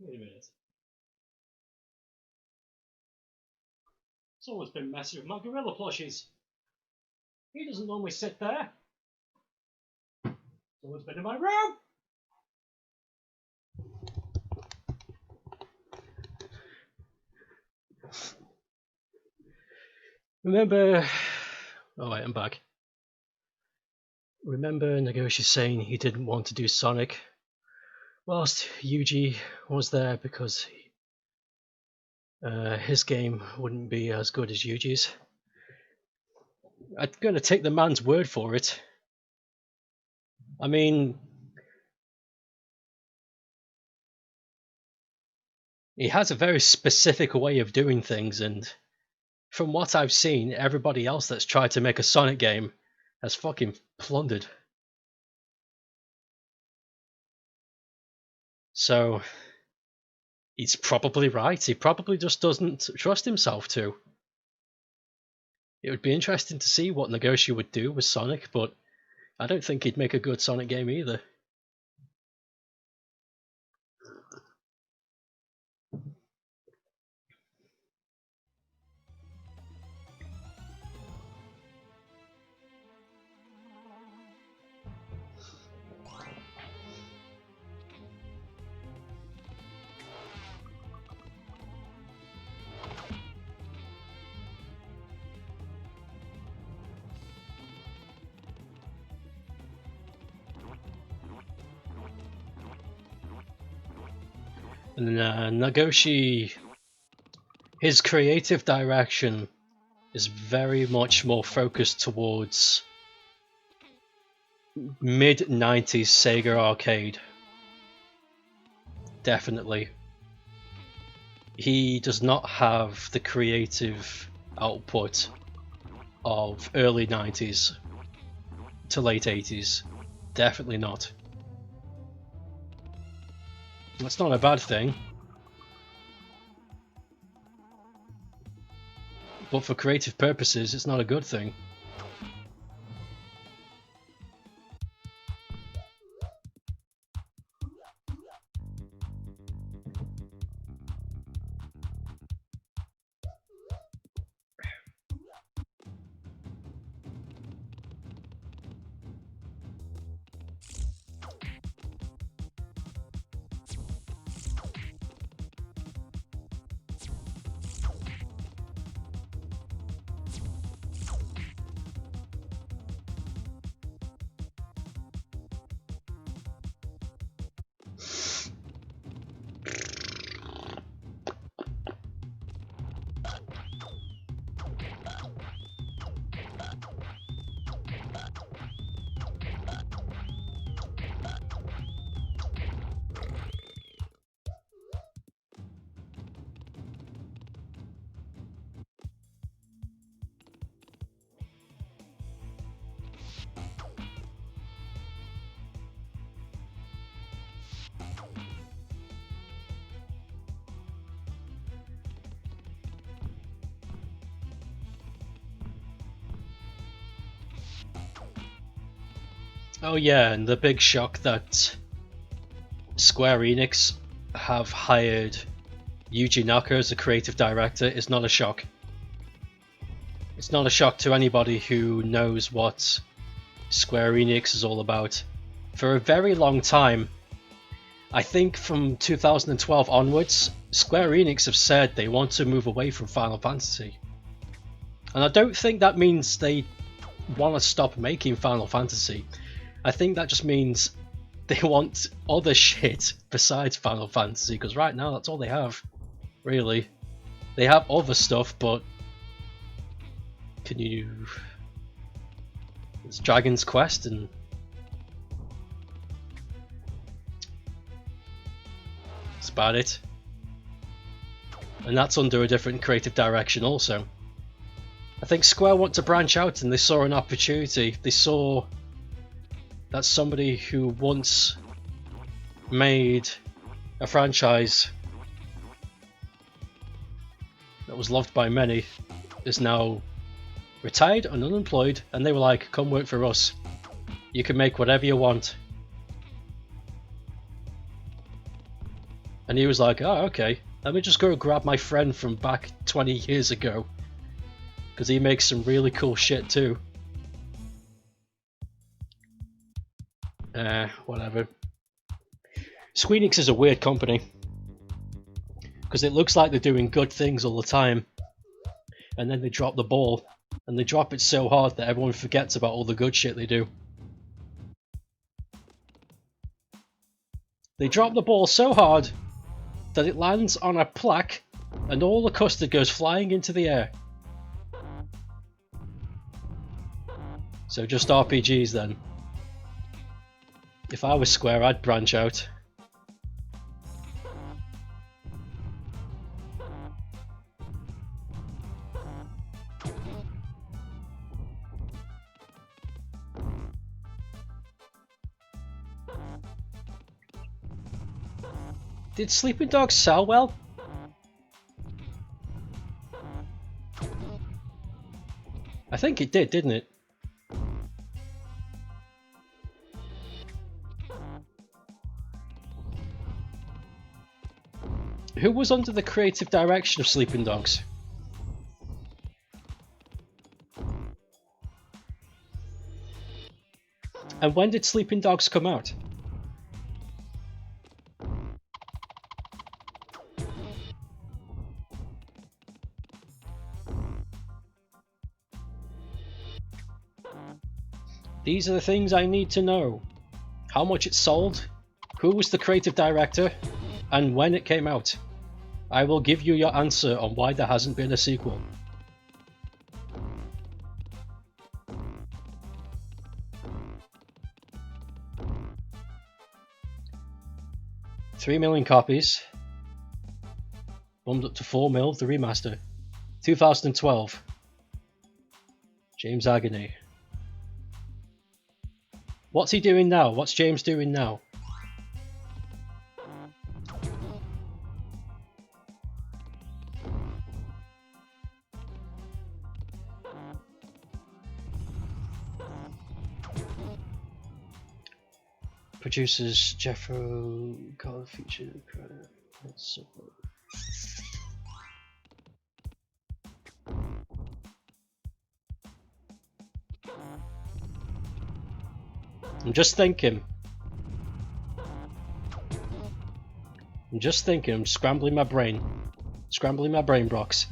Wait a minute. Someone's been messing with my gorilla plushies. He doesn't normally sit there. Someone's been in my room. Remember... Oh wait, I'm back. Remember Nagoshi saying he didn't want to do Sonic whilst Yuji was there because his game wouldn't be as good as Yuji's. I'm gonna take the man's word for it. I mean, he has a very specific way of doing things, and from what I've seen, everybody else that's tried to make a Sonic game has fucking plundered. So, he's probably right. He probably just doesn't trust himself to. It would be interesting to see what Nagoshi would do with Sonic, but I don't think he'd make a good Sonic game either. And Nagoshi, his creative direction is very much more focused towards mid-90s Sega arcade. Definitely. He does not have the creative output of early 90s to late 80s. Definitely not. That's not a bad thing. But for creative purposes, it's not a good thing. Oh yeah, and the big shock that Square Enix have hired Yuji Naka as a creative director is not a shock. It's not a shock to anybody who knows what Square Enix is all about. For a very long time, I think from 2012 onwards, Square Enix have said they want to move away from Final Fantasy. And I don't think that means they want to stop making Final Fantasy. I think that just means they want other shit besides Final Fantasy, because right now that's all they have, really. They have other stuff, but can you... It's Dragon's Quest and... That's about it. And that's under a different creative direction also. I think Square want to branch out and they saw an opportunity. They saw that somebody who once made a franchise that was loved by many is now retired and unemployed, and they were like, come work for us. You can make whatever you want. And he was like, oh okay, let me just go grab my friend from back 20 years ago, because he makes some really cool shit too. Whatever. Square Enix is a weird company, because it looks like they're doing good things all the time, and then they drop the ball, and they drop it so hard that everyone forgets about all the good shit they do. They drop the ball so hard that it lands on a plaque and all the custard goes flying into the air. So just RPGs then. If I was Square, I'd branch out. Did Sleeping Dogs sell well? I think it did, didn't it? Who was under the creative direction of Sleeping Dogs? And when did Sleeping Dogs come out? These are the things I need to know. How much it sold? Who was the creative director? and when it came out. I will give you your answer on why there hasn't been a sequel. $3 million copies. Bumped up to 4 mil, the remaster. 2012. James Agony. What's he doing now? What's James doing now? Producers Jeffro Call feature credit. I'm just thinking. I'm scrambling my brain. Scrambling my brain box.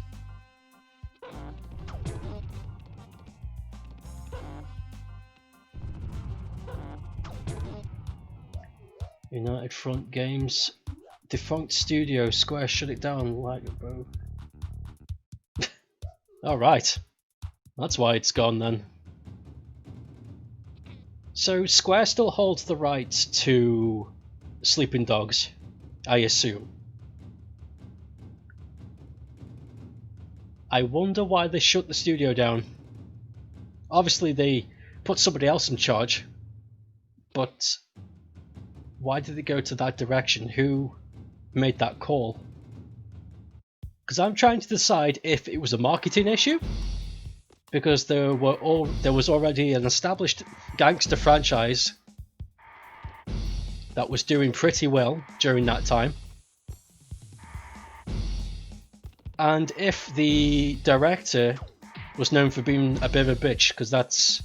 United Front Games. Defunct studio. Square shut it down. Like it, bro. Alright. That's why it's gone then. So Square still holds the rights to Sleeping Dogs, I assume. I wonder why they shut the studio down. Obviously they put somebody else in charge, but why did they go to that direction? Who made that call? Because I'm trying to decide if it was a marketing issue, because there was already an established gangster franchise that was doing pretty well during that time, and if the director was known for being a bit of a bitch, because that's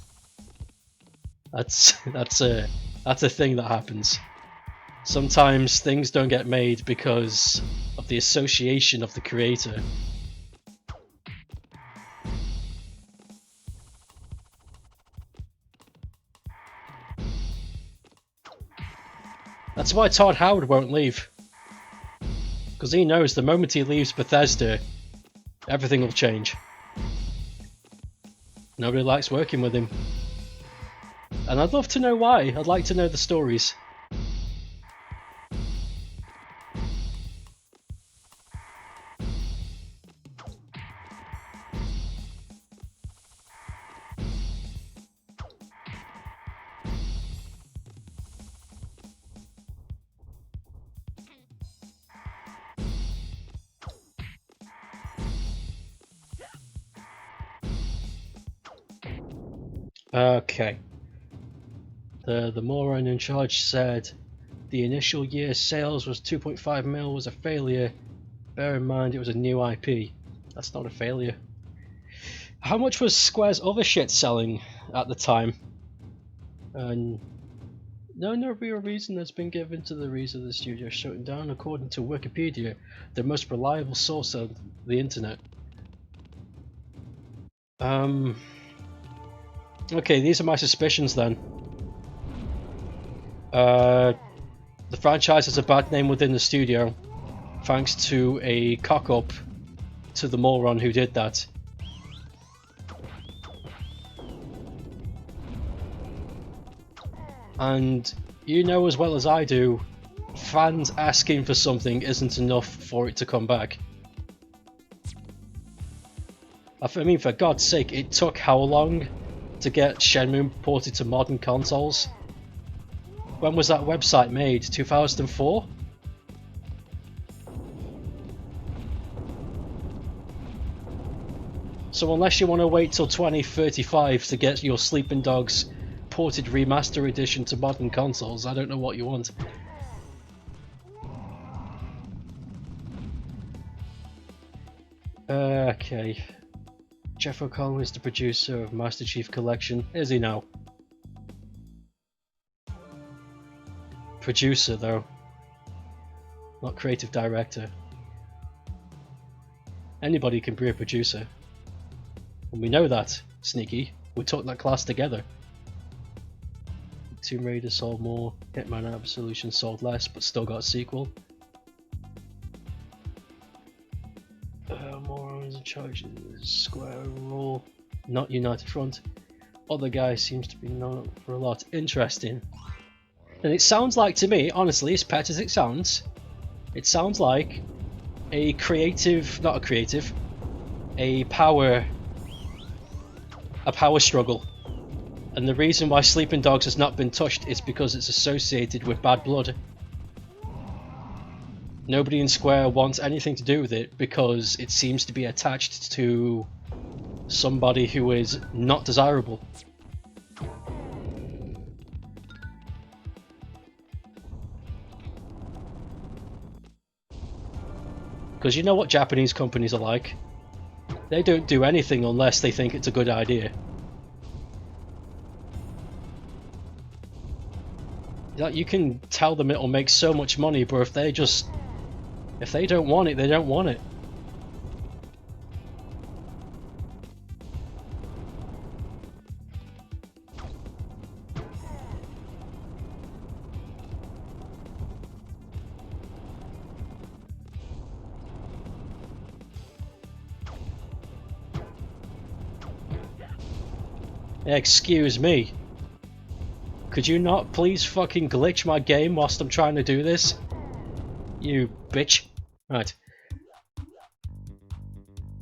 a thing that happens. Sometimes things don't get made because of the association of the creator. That's why Todd Howard won't leave. Because he knows the moment he leaves Bethesda, everything will change. Nobody likes working with him. And I'd love to know why. I'd like to know the stories. Okay. The moron in charge said the initial year's sales was 2.5 mil was a failure. Bear in mind it was a new IP. That's not a failure. How much was Square's other shit selling at the time? No real reason has been given to the reason the studio shutting down, according to Wikipedia, the most reliable source on the internet. Okay, these are my suspicions then. The franchise has a bad name within the studio, thanks to a cock-up to the moron who did that. And you know as well as I do, fans asking for something isn't enough for it to come back. I mean, for God's sake, it took how long to get Shenmue ported to modern consoles? When was that website made? 2004? So unless you want to wait till 2035 to get your Sleeping Dogs ported remaster edition to modern consoles, I don't know what you want. Okay. Jeff O'Connell is the producer of Master Chief Collection. Is he now? Producer though, not creative director. Anybody can be a producer. And we know that, Sneaky. We took that class together. Tomb Raider sold more, Hitman Absolution sold less, but still got a sequel. charges square rule, not united front. Other guy seems to be known for a lot. Interesting. And it sounds like to me, honestly, as pet as it sounds like a creative, not a creative, a power struggle. And the reason why Sleeping Dogs has not been touched is because it's associated with bad blood. Nobody in Square wants anything to do with it because it seems to be attached to somebody who is not desirable. Because you know what Japanese companies are like. They don't do anything unless they think it's a good idea. Like, you can tell them it'll make so much money, but if they don't want it, they don't want it. Excuse me. Could you not please fucking glitch my game whilst I'm trying to do this? You bitch. Right.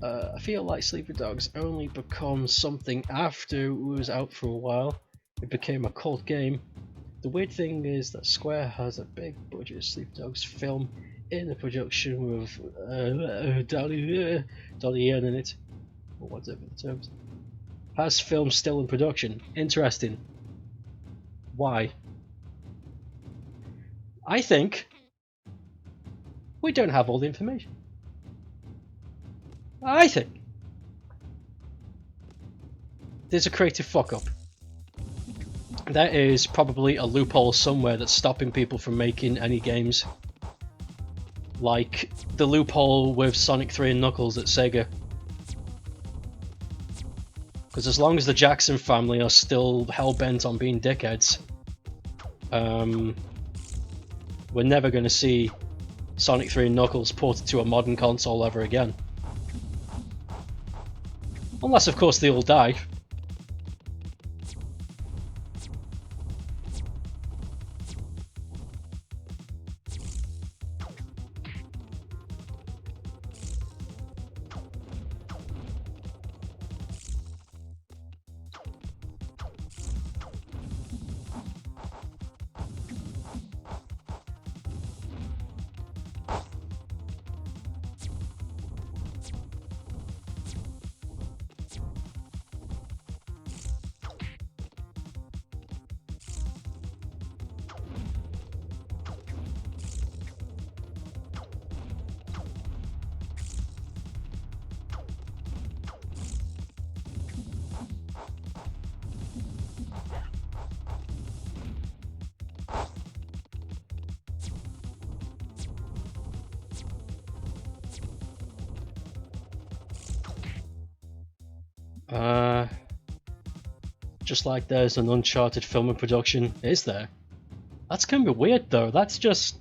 I feel like Sleeping Dogs only becomes something after it was out for a while. It became a cult game. The weird thing is that Square has a big budget Sleeping Dogs film in the production with Dolly Yen in it, or whatever the terms. Has film still in production? Interesting. Why? I think we don't have all the information. I think there's a creative fuck up. There is probably a loophole somewhere that's stopping people from making any games. Like the loophole with Sonic 3 and Knuckles at Sega. Because as long as the Jackson family are still hell-bent on being dickheads, we're never going to see Sonic 3 and Knuckles ported to a modern console ever again. Unless, of course, they all die. Just like there's an Uncharted film in production, is there? That's gonna be weird though. That's just...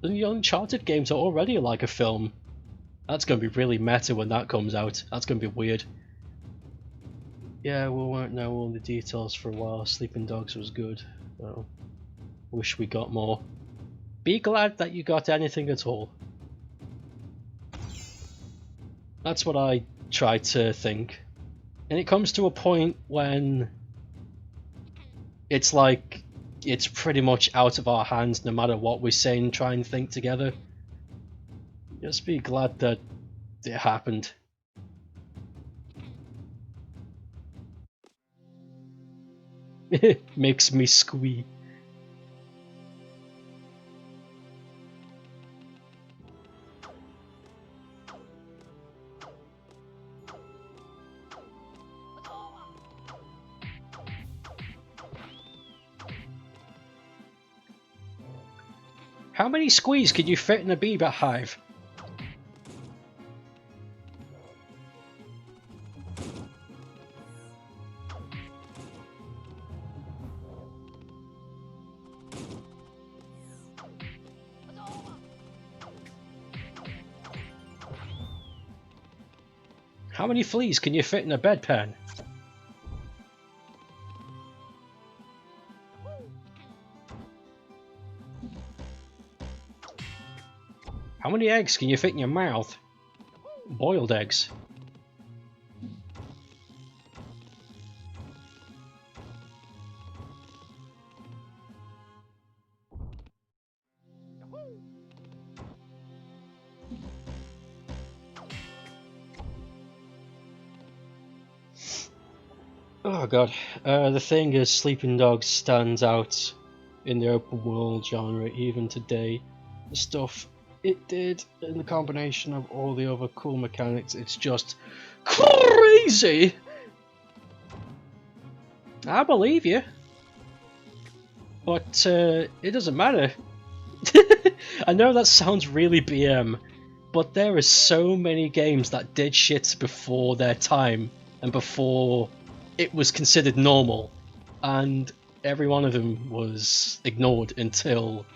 the Uncharted games are already like a film. That's gonna be really meta when that comes out. That's gonna be weird. Yeah, we won't know all the details for a while. Sleeping Dogs was good. Well, wish we got more. Be glad that you got anything at all. That's what I try to think. And it comes to a point when it's like it's pretty much out of our hands no matter what we say and try and think together. Just be glad that it happened. It makes me squee. How many squees could you fit in a bee hive? How many fleas can you fit in a bedpan? How many eggs can you fit in your mouth? Boiled eggs. Oh god. The thing is, Sleeping Dogs stands out in the open world genre even today. The stuff it did in the combination of all the other cool mechanics, it's just crazy! I believe you. But it doesn't matter. I know that sounds really BM, but there are so many games that did shit before their time and before it was considered normal, and every one of them was ignored until,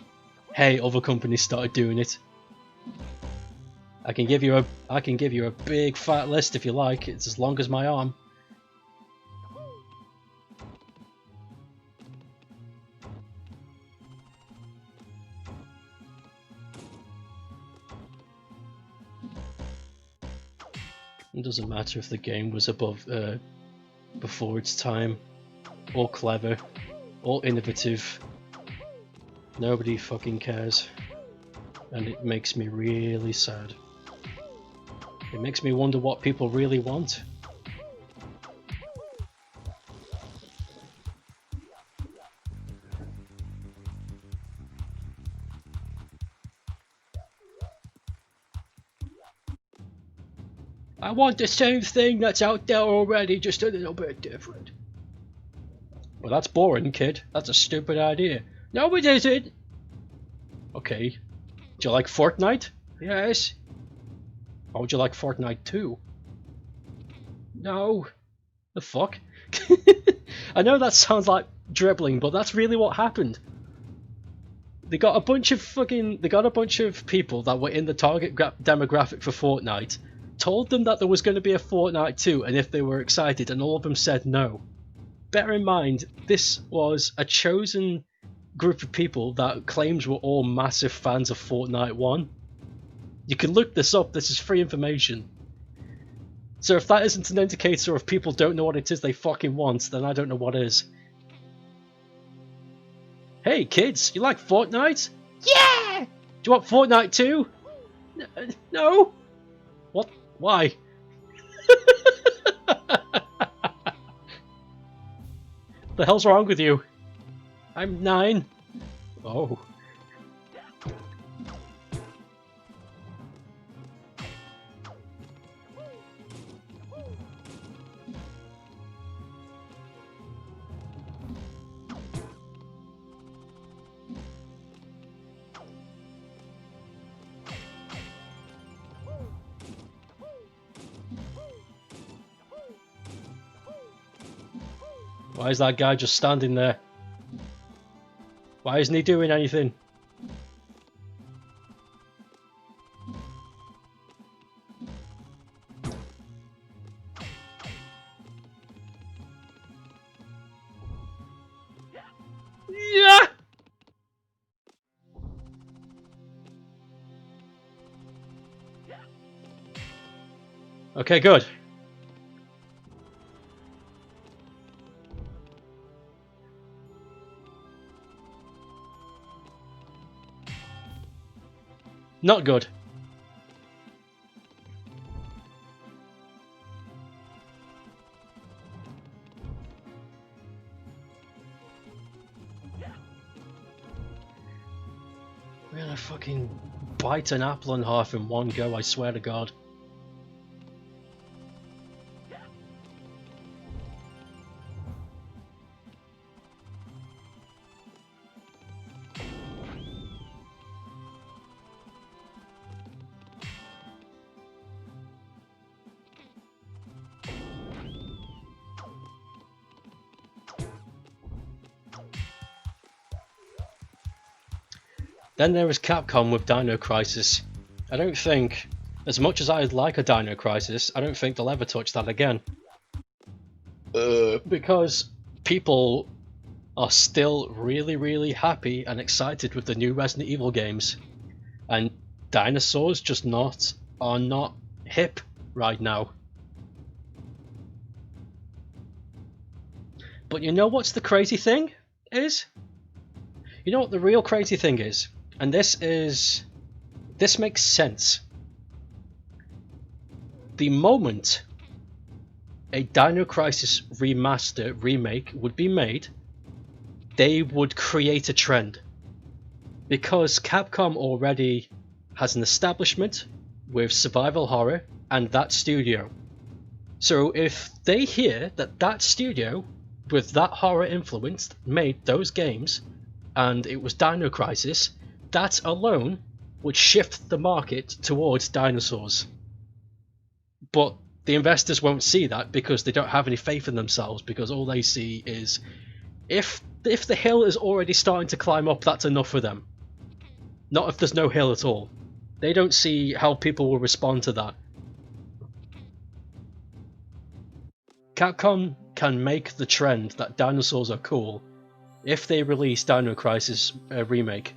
hey, other companies started doing it. I can give you a big fat list if you like. It's as long as my arm. It doesn't matter if the game was before its time, or clever, or innovative. Nobody fucking cares, and it makes me really sad. It makes me wonder what people really want. I want the same thing that's out there already, just a little bit different. Well, that's boring, kid. That's a stupid idea. No, it isn't! Okay. Do you like Fortnite? Yes. Or would you like Fortnite 2? No. The fuck? I know that sounds like dribbling, but that's really what happened. They got a bunch of people that were in the target demographic for Fortnite, told them that there was going to be a Fortnite 2 and if they were excited, and all of them said no. Bear in mind, this was a chosen group of people that claims were all massive fans of Fortnite 1. You can look this up, this is free information. So if that isn't an indicator of people don't know what it is they fucking want, then I don't know what is. Hey kids, you like Fortnite? Yeah! Do you want Fortnite 2? No? What? Why? The hell's wrong with you? I'm 9. Oh. Why is that guy just standing there? Why isn't he doing anything? Yeah! Okay, good. Not good. We're gonna fucking bite an apple in half in one go, I swear to God. Then there was Capcom with Dino Crisis. I don't think As much as I'd like a Dino Crisis, I don't think they'll ever touch that again. Because people are still really happy and excited with the new Resident Evil games, and dinosaurs just are not hip right now. But you know what's the crazy thing is? You know what the real crazy thing is? And this makes sense. The moment a Dino Crisis remake would be made, they would create a trend. Because Capcom already has an establishment with survival horror and that studio. So if they hear that that studio with that horror influence made those games and it was Dino Crisis, that alone would shift the market towards dinosaurs. But the investors won't see that because they don't have any faith in themselves, because all they see is if the hill is already starting to climb up, that's enough for them. Not if there's no hill at all. They don't see how people will respond to that. Capcom can make the trend that dinosaurs are cool if they release Dino Crisis remake.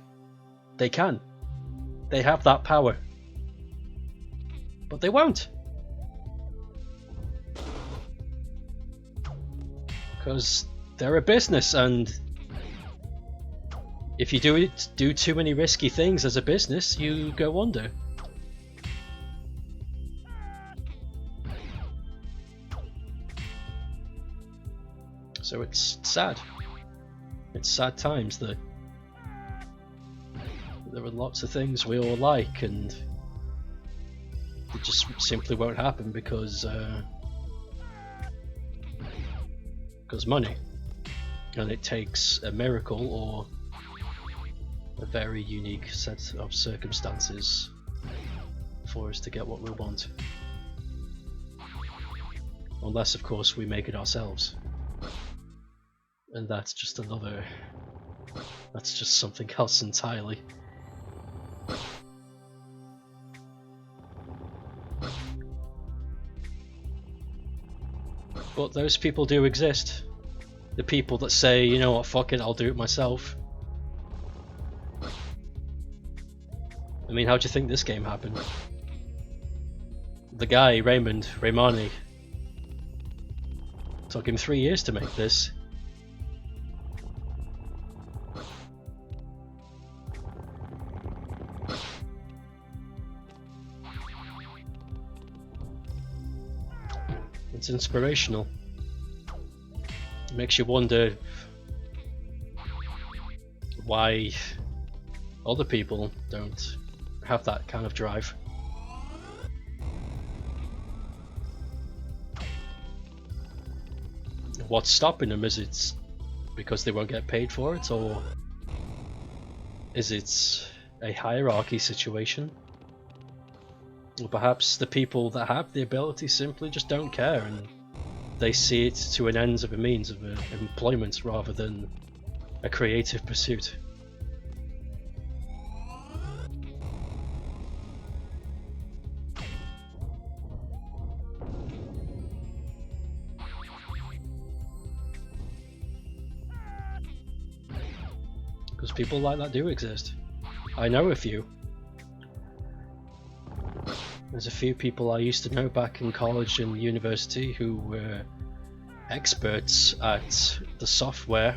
They can. They have that power. But they won't. Because they're a business, and if you do too many risky things as a business, you go under. So it's sad. It's sad times that there are lots of things we all like and it just simply won't happen because money. And it takes a miracle or a very unique set of circumstances for us to get what we want. Unless, of course, we make it ourselves. And that's just something else entirely. But those people do exist. The people that say, you know what, fuck it, I'll do it myself. I mean, how do you think this game happened? The guy, Raymani, took him 3 years to make this. It's inspirational. It makes you wonder why other people don't have that kind of drive. What's stopping them? Is it because they won't get paid for it, or is it a hierarchy situation? Or perhaps the people that have the ability simply just don't care and they see it to an ends of a means of employment rather than a creative pursuit. Because people like that do exist. I know a few. There's a few people I used to know back in college and university who were experts at the software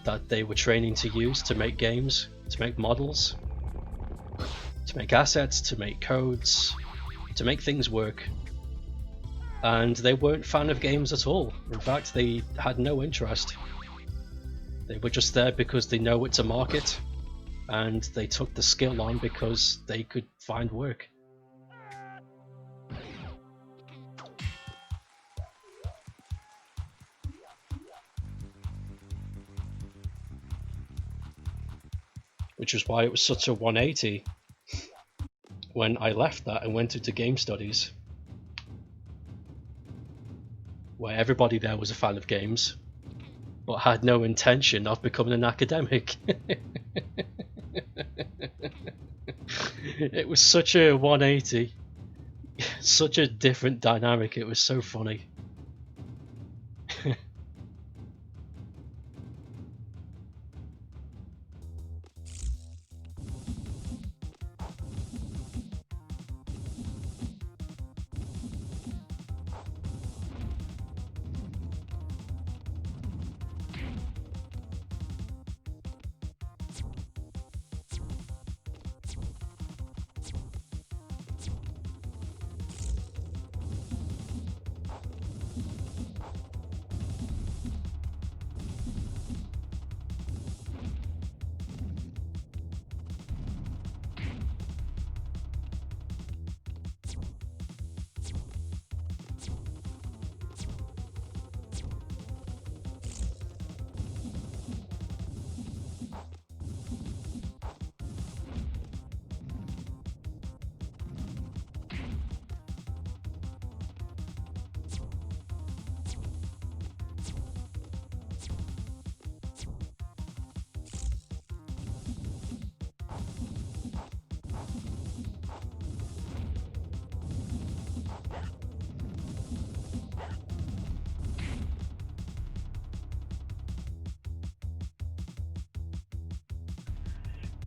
that they were training to use to make games, to make models, to make assets, to make codes, to make things work. And they weren't fan of games at all. In fact, they had no interest. They were just there because they know it's a market, and they took the skill on because they could find work. Which is why it was such a 180 when I left that and went into game studies, where everybody there was a fan of games but had no intention of becoming an academic. It was such a 180, such a different dynamic. It was so funny.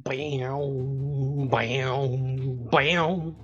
Bam, bam, bam.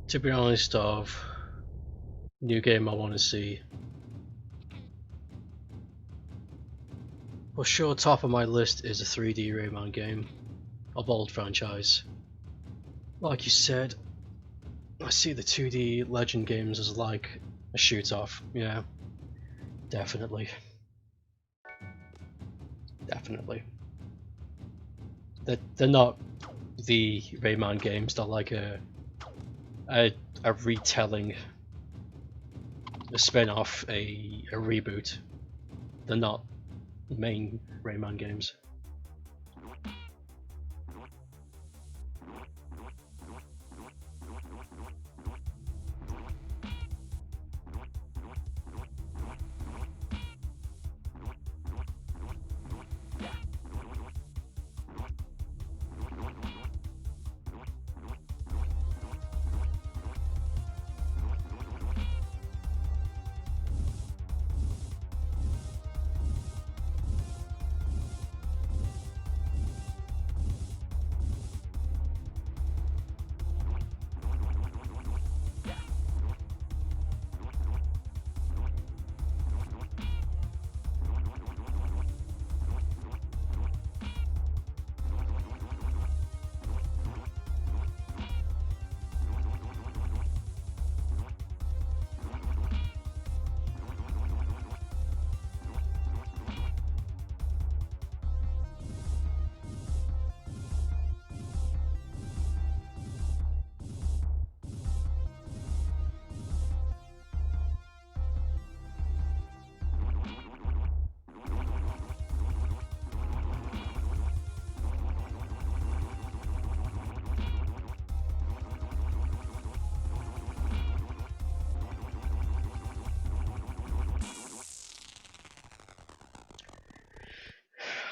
to be honest, of new game I want to see. For sure, top of my list is a 3D Rayman game of old franchise. Like you said, I see the 2D Legend games as like a shoot-off. Yeah, definitely. Definitely. They're not the Rayman games, they're like a retelling, a spin-off, a reboot. They're not main Rayman games.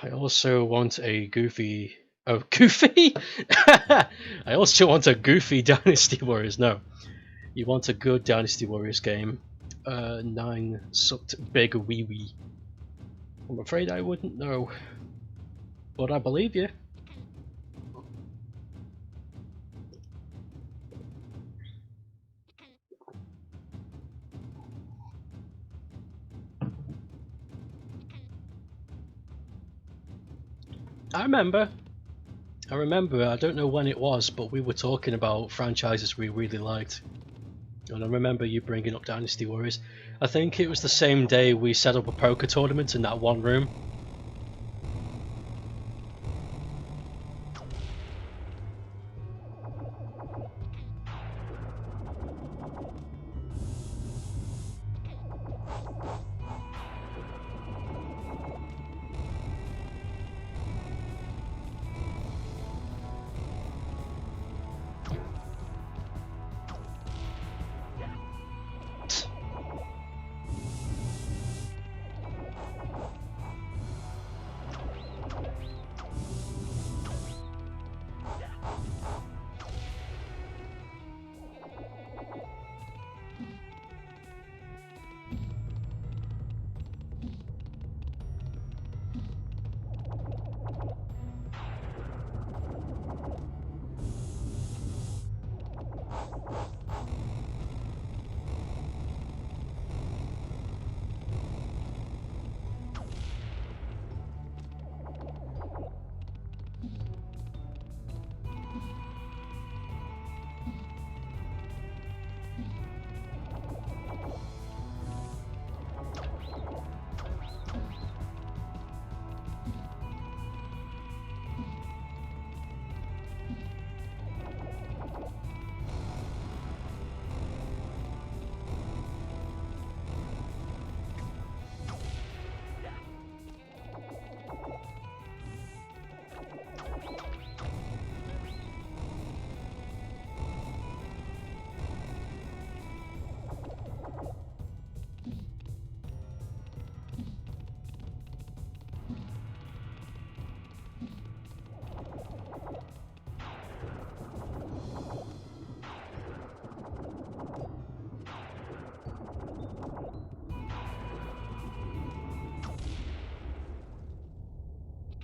I also want a goofy. Oh, goofy! I also want a goofy Dynasty Warriors. No, you want a good Dynasty Warriors game. 9 sucked big wee wee. I'm afraid I wouldn't know, but I believe you. I remember. I don't know when it was, but we were talking about franchises we really liked. And I remember you bringing up Dynasty Warriors. I think it was the same day we set up a poker tournament in that one room.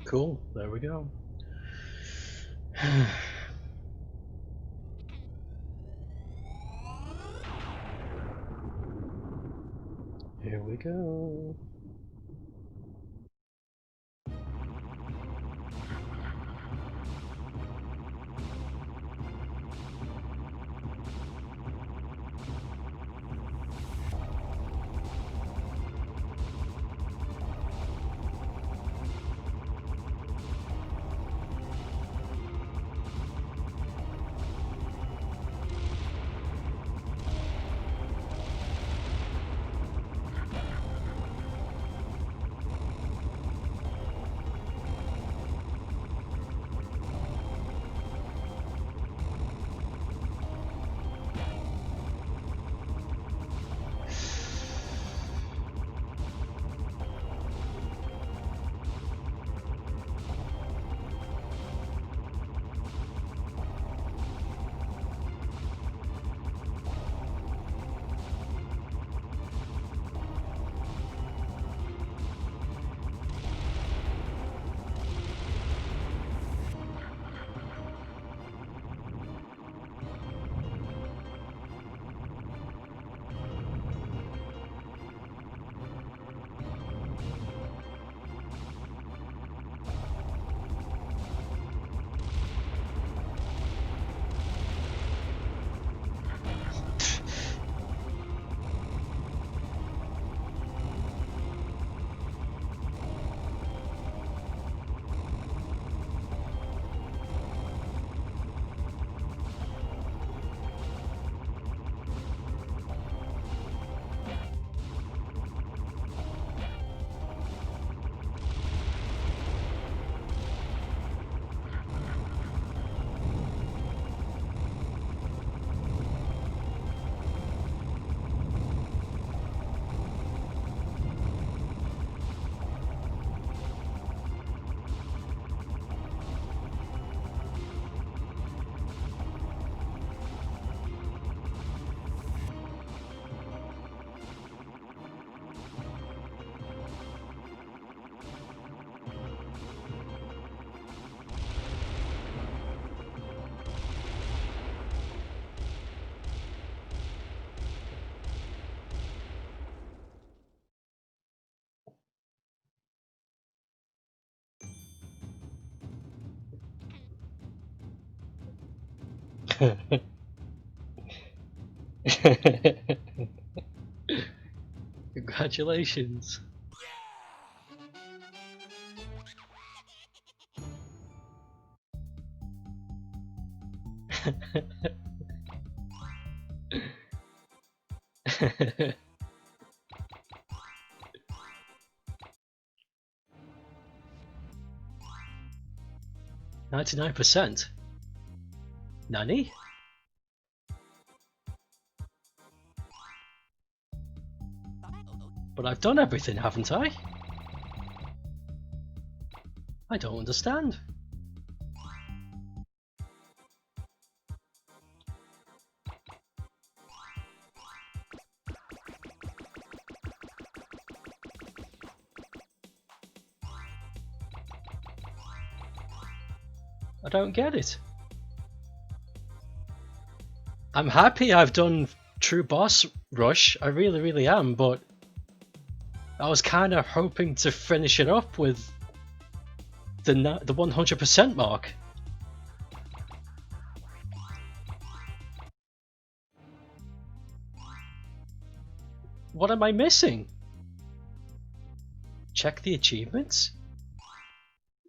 Cool, there we go. Here we go. Congratulations. $99%? Nani? But I've done everything, haven't I? I don't understand. I don't get it. I'm happy I've done True Boss Rush, I really am, but I was kind of hoping to finish it up with the 100% mark. What am I missing? Check the achievements?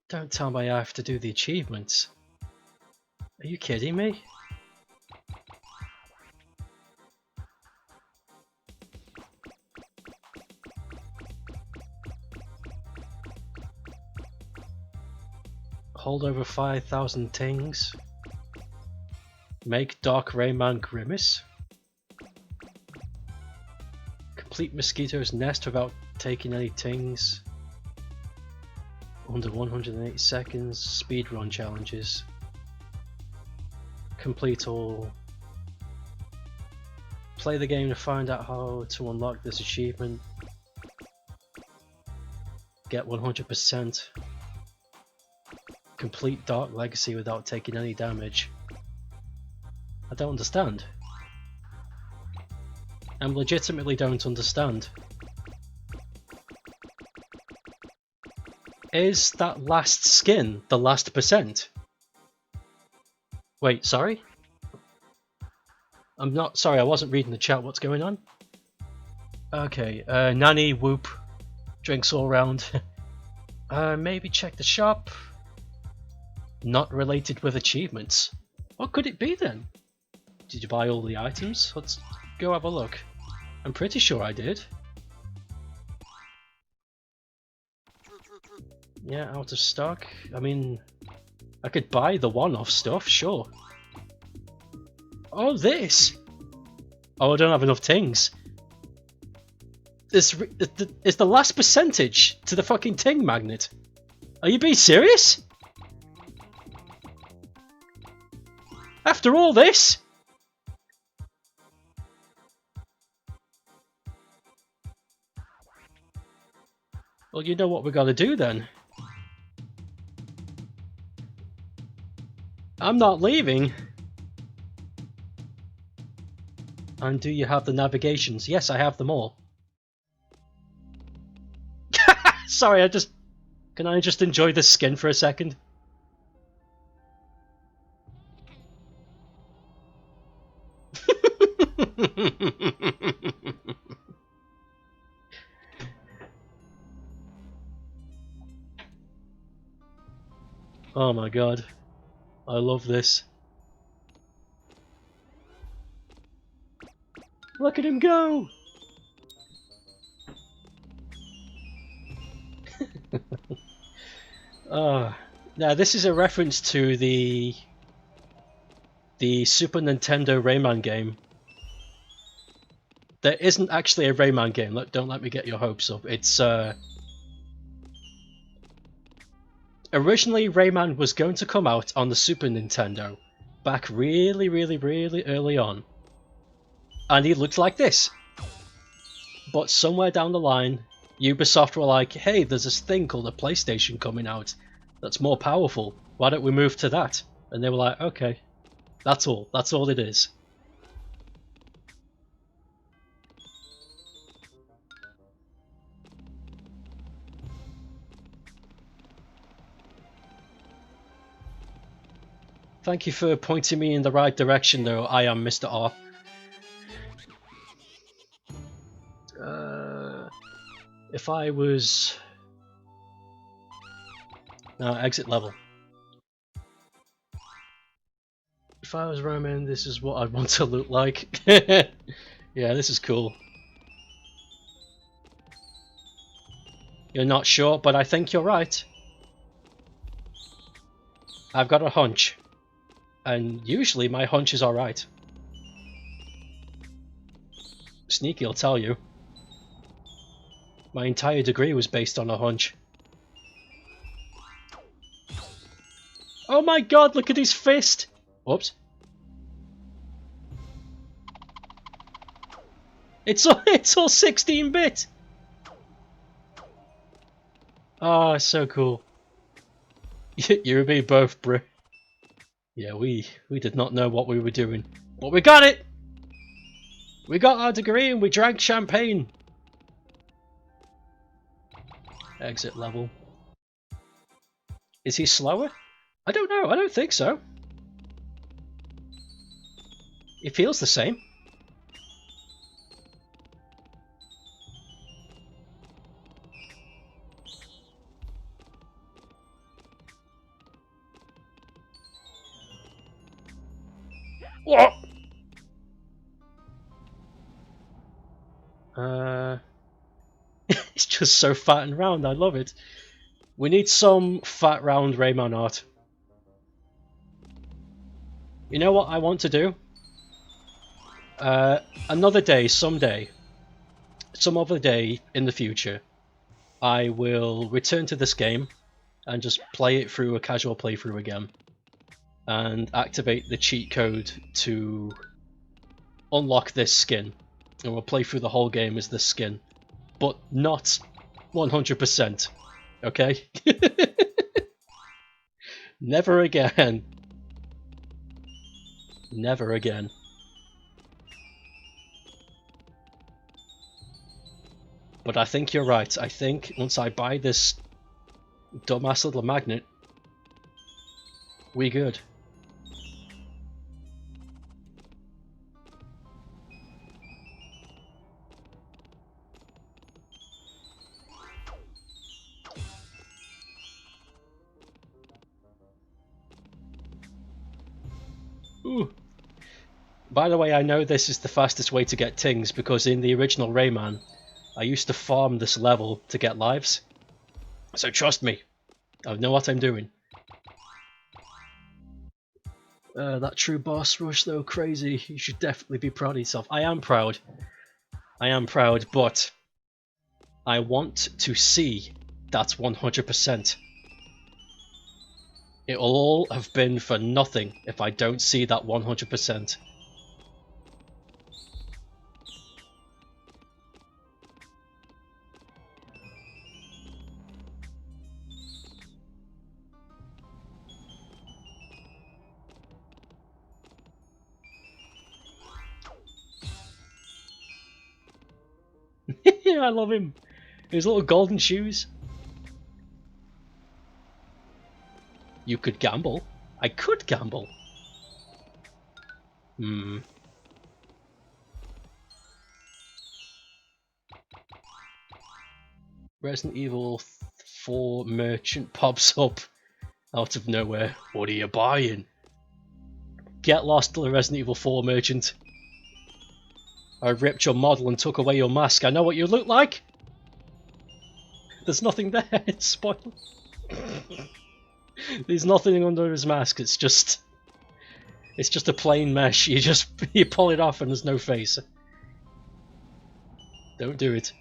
Don't tell me I have to do the achievements. Are you kidding me? Hold over 5,000 tings. Make Dark Rayman Grimace. Complete Mosquito's Nest without taking any tings. Under 108 seconds. Speedrun challenges. Complete all. Play the game to find out how to unlock this achievement. Get 100%. Complete Dark Legacy without taking any damage. I don't understand. I legitimately don't understand. Is that last skin the last percent? Wait, sorry? I'm not sorry, I wasn't reading the chat. What's going on? Okay, nanny, whoop, drinks all round. Maybe check the shop. Not related with achievements. What could it be then? Did you buy all the items? Let's go have a look. I'm pretty sure I did. Yeah, out of stock. I mean, I could buy the one-off stuff, sure. Oh, this! Oh, I don't have enough things. It's the last percentage to the fucking ting magnet. Are you being serious? After all this? Well, you know what we gotta do then. I'm not leaving. And do you have the navigations? Yes, I have them all. Sorry, can I just enjoy this skin for a second? Oh my god. I love this. Look at him go! Now this is a reference to the Super Nintendo Rayman game. There isn't actually a Rayman game. Don't let me get your hopes up. It's originally Rayman was going to come out on the Super Nintendo back really early on, and he looked like this. But somewhere down the line, Ubisoft were like, hey, there's this thing called a PlayStation coming out that's more powerful. Why don't we move to that? And they were like, okay, that's all it is. Thank you for pointing me in the right direction, though. I am Mr. R. If I was... No, exit level. If I was Rayman, this is what I'd want to look like. Yeah, this is cool. You're not sure, but I think you're right. I've got a hunch. And usually my hunch is alright. Sneaky, I'll tell you. My entire degree was based on a hunch. Oh my god, look at his fist! Whoops. It's all 16-bit! Oh, so cool. You and me both, bro. Yeah, we did not know what we were doing. But we got it! We got our degree and we drank champagne! Exit level. Is he slower? I don't know, I don't think so. It feels the same. What? It's just so fat and round, I love it. We need some fat round Rayman art. You know what I want to do? Another day, someday, some other day in the future, I will return to this game and just play it through a casual playthrough again and activate the cheat code to unlock this skin, and we'll play through the whole game as this skin, but not 100%, okay? Never again. Never again. But I think you're right. I think once I buy this Dumbass little magnet. We good. Ooh. By the way, I know this is the fastest way to get tings because in the original Rayman, I used to farm this level to get lives. So trust me, I know what I'm doing. That true boss rush though, crazy. You should definitely be proud of yourself. I am proud. I am proud, but I want to see that 100%. It'll all have been for nothing if I don't see that 100%. I love him. His little golden shoes. You could gamble. I could gamble. Resident Evil 4 merchant pops up out of nowhere. What are you buying? Get lost, the Resident Evil 4 merchant. I ripped your model and took away your mask. I know what you look like. There's nothing there. It's spoiled. There's nothing under his mask. It's just a plain mesh. You pull it off and there's no face. Don't do it.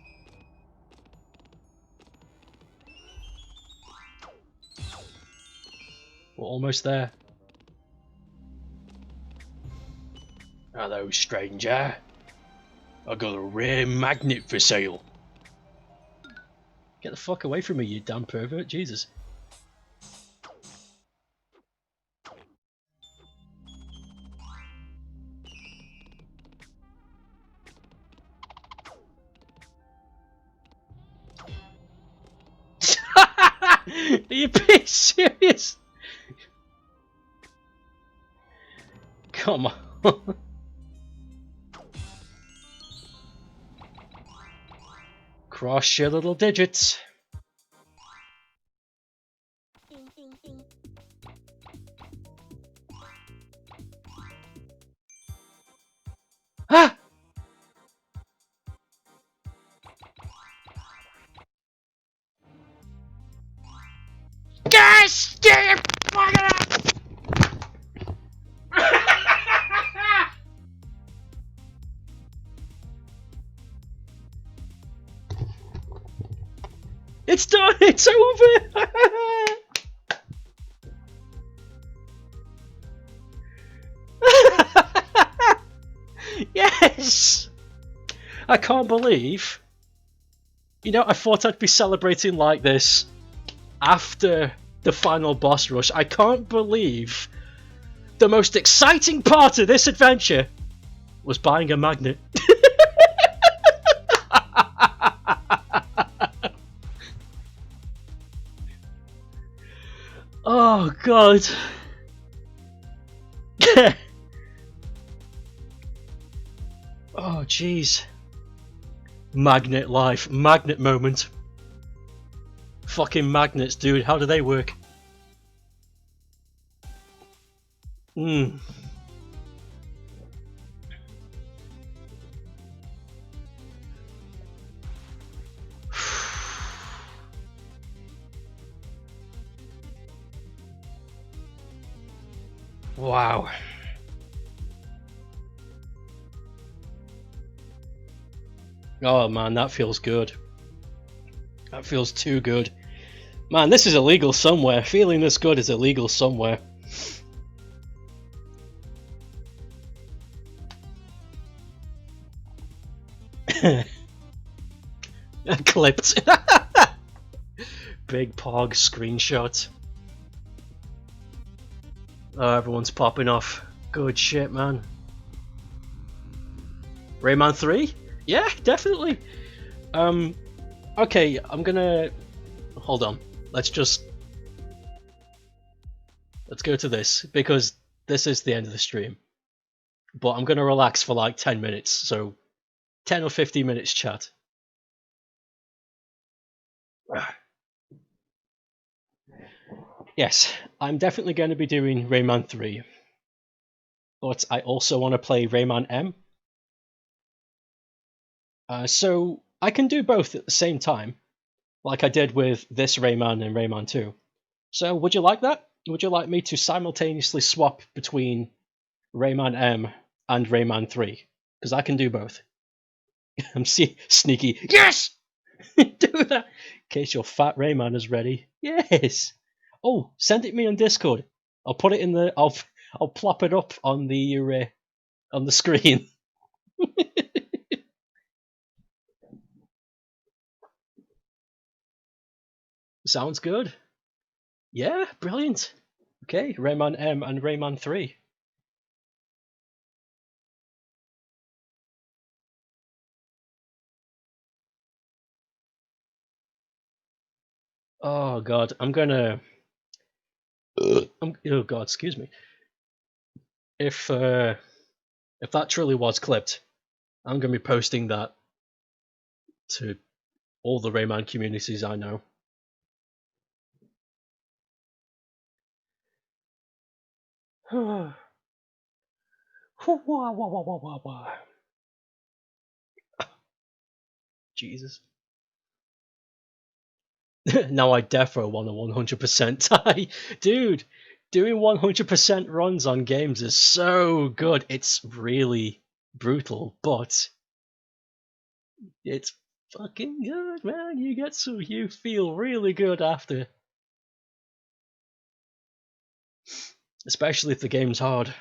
We're almost there. Hello, stranger. I got a rare magnet for sale. Get the fuck away from me, you damn pervert. Jesus. Are you being serious? Come on. Cross your little digits. Ah! Guys, get your fucking ass! It's done! It's over! Yes! I can't believe... You know, I thought I'd be celebrating like this after the final boss rush. I can't believe the most exciting part of this adventure was buying a magnet. Oh god. Oh jeez. Magnet life, magnet moment. Fucking magnets, dude, how do they work? Wow. Oh man, that feels good. That feels too good. Man, this is illegal somewhere. Feeling this good is illegal somewhere. Clipped. Big Pog screenshot. Oh, everyone's popping off. Good shit, man. Rayman 3? Yeah, definitely. Okay, I'm gonna... Hold on. Let's just let's go to this, because this is the end of the stream. But I'm gonna relax for like 10 minutes, so 10 or 15 minutes chat. Yes, I'm definitely going to be doing Rayman 3, but I also want to play Rayman M. So I can do both at the same time, like I did with this Rayman and Rayman 2. So would you like that? Would you like me to simultaneously swap between Rayman M and Rayman 3? Because I can do both. I'm sneaky. Yes! Do that! In case your fat Rayman is ready. Yes! Oh, send it me on Discord. I'll put it in the... I'll plop it up on the screen. Sounds good. Yeah, brilliant. Okay, Rayman M and Rayman 3. Oh god, I'm gonna... oh god, excuse me. If that truly was clipped, I'm gonna be posting that to all the Rayman communities I know. Jesus. Now I defo want a 100% tie. Dude, doing 100% runs on games is so good. It's really brutal, but it's fucking good, man. You feel really good after. Especially if the game's hard.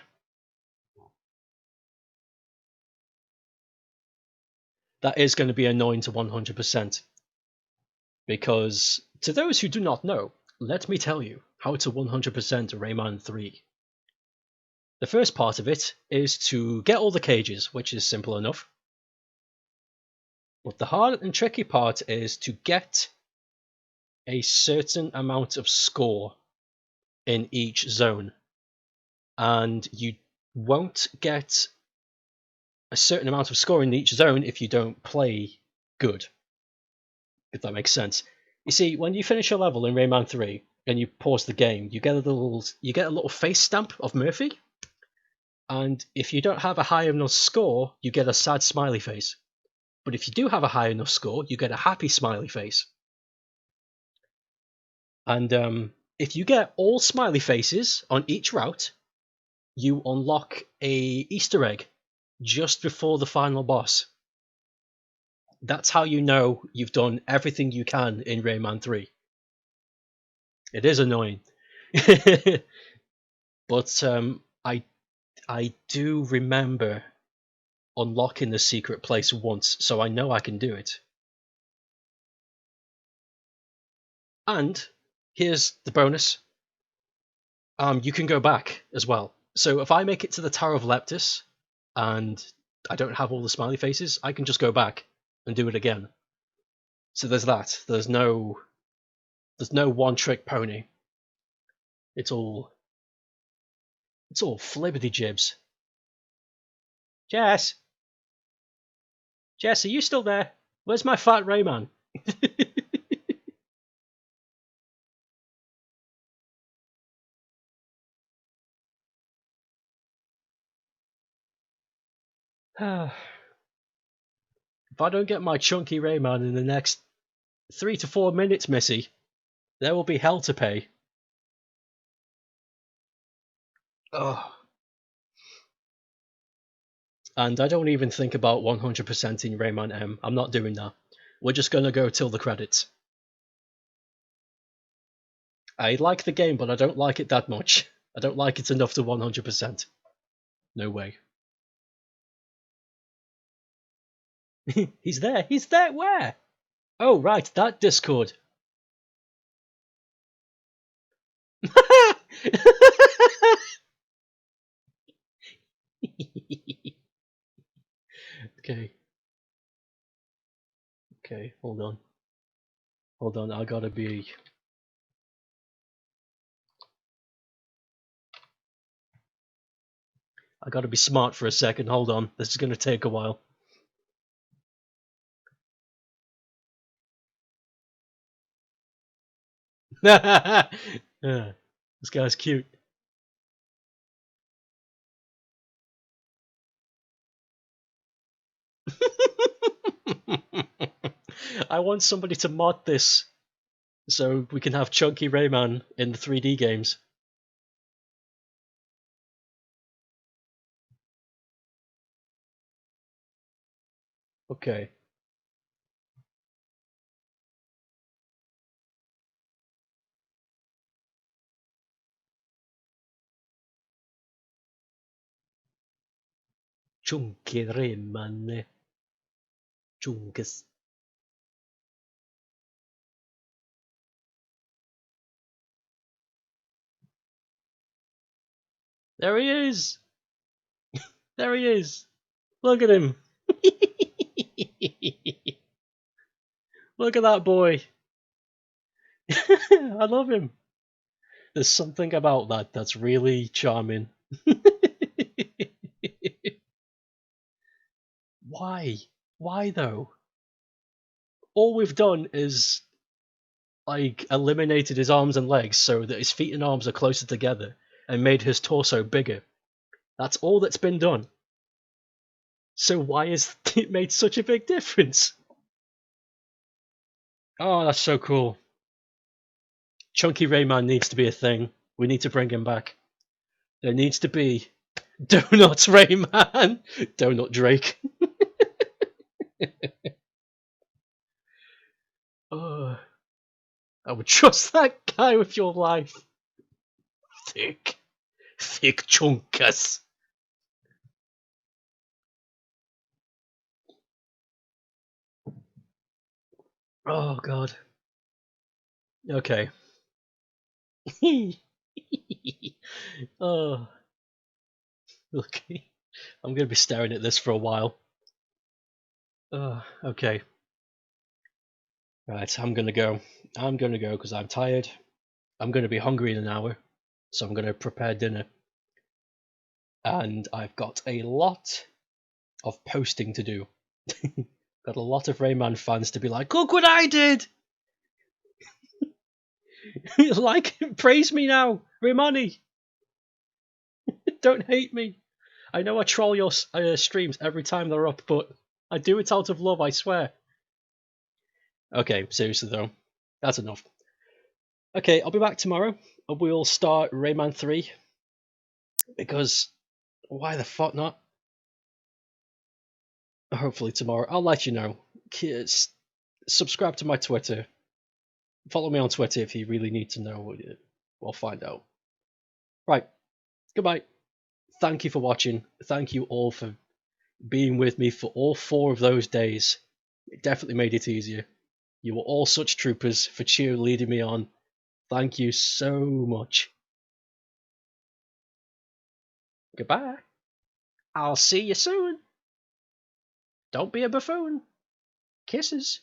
That is going to be annoying to 100%. Because, to those who do not know, let me tell you how to 100% Rayman 3. The first part of it is to get all the cages, which is simple enough. But the hard and tricky part is to get a certain amount of score in each zone. And you won't get a certain amount of score in each zone if you don't play good. If that makes sense. You see, when you finish a level in Rayman 3 and you pause the game, you get a little face stamp of Murphy. And if you don't have a high enough score, you get a sad smiley face. But if you do have a high enough score, you get a happy smiley face. And if you get all smiley faces on each route, you unlock a Easter egg just before the final boss. That's how you know you've done everything you can in Rayman 3. It is annoying. But I do remember unlocking the secret place once, so I know I can do it. And here's the bonus. You can go back as well. So if I make it to the Tower of Leptis and I don't have all the smiley faces, I can just go back and do it again. So there's that. There's no one trick pony. It's all flibbity jibs. Jess, are you still there? Where's my fat Rayman? If I don't get my chunky Rayman in the next 3 to 4 minutes, Missy, there will be hell to pay. Oh. And I don't even think about 100%ing Rayman M. I'm not doing that. We're just gonna go till the credits. I like the game, but I don't like it that much. I don't like it enough to 100%. No way. He's there. He's there. Where? Oh, right. That Discord. Okay. Okay. Hold on. Hold on. I gotta be. I gotta be smart for a second. Hold on. This is gonna take a while. Yeah, this guy's cute. I want somebody to mod this so we can have Chunky Rayman in the 3D games. Okay. Chunky Rayman. Chunkus. There he is! There he is! Look at him! Look at that boy! I love him. There's something about that that's really charming. Why? Why though? All we've done is like eliminated his arms and legs so that his feet and arms are closer together and made his torso bigger. That's all that's been done. So why is it made such a big difference? Oh, that's so cool. Chunky Rayman needs to be a thing. We need to bring him back. There needs to be Donut Rayman! Donut Drake. Oh, I would trust that guy with your life. Thick. Thick chunkus. Oh, God. Okay. Oh, look. I'm going to be staring at this for a while. Okay. Right, I'm going to go. I'm going to go because I'm tired. I'm going to be hungry in an hour. So I'm going to prepare dinner. And I've got a lot of posting to do. Got a lot of Rayman fans to be like, look what I did! Like, praise me now, Raymani! Don't hate me. I know I troll your streams every time they're up, but I do it out of love, I swear. Okay, seriously though, that's enough. Okay, I'll be back tomorrow. We'll start Rayman 3. Because, why the fuck not? Hopefully tomorrow. I'll let you know. Kids, subscribe to my Twitter. Follow me on Twitter if you really need to know. We'll find out. Right, goodbye. Thank you for watching. Thank you all for being with me for all 4 of those days. It definitely made it easier. You were all such troopers for cheerleading me on. Thank you so much. Goodbye. I'll see you soon. Don't be a buffoon. Kisses.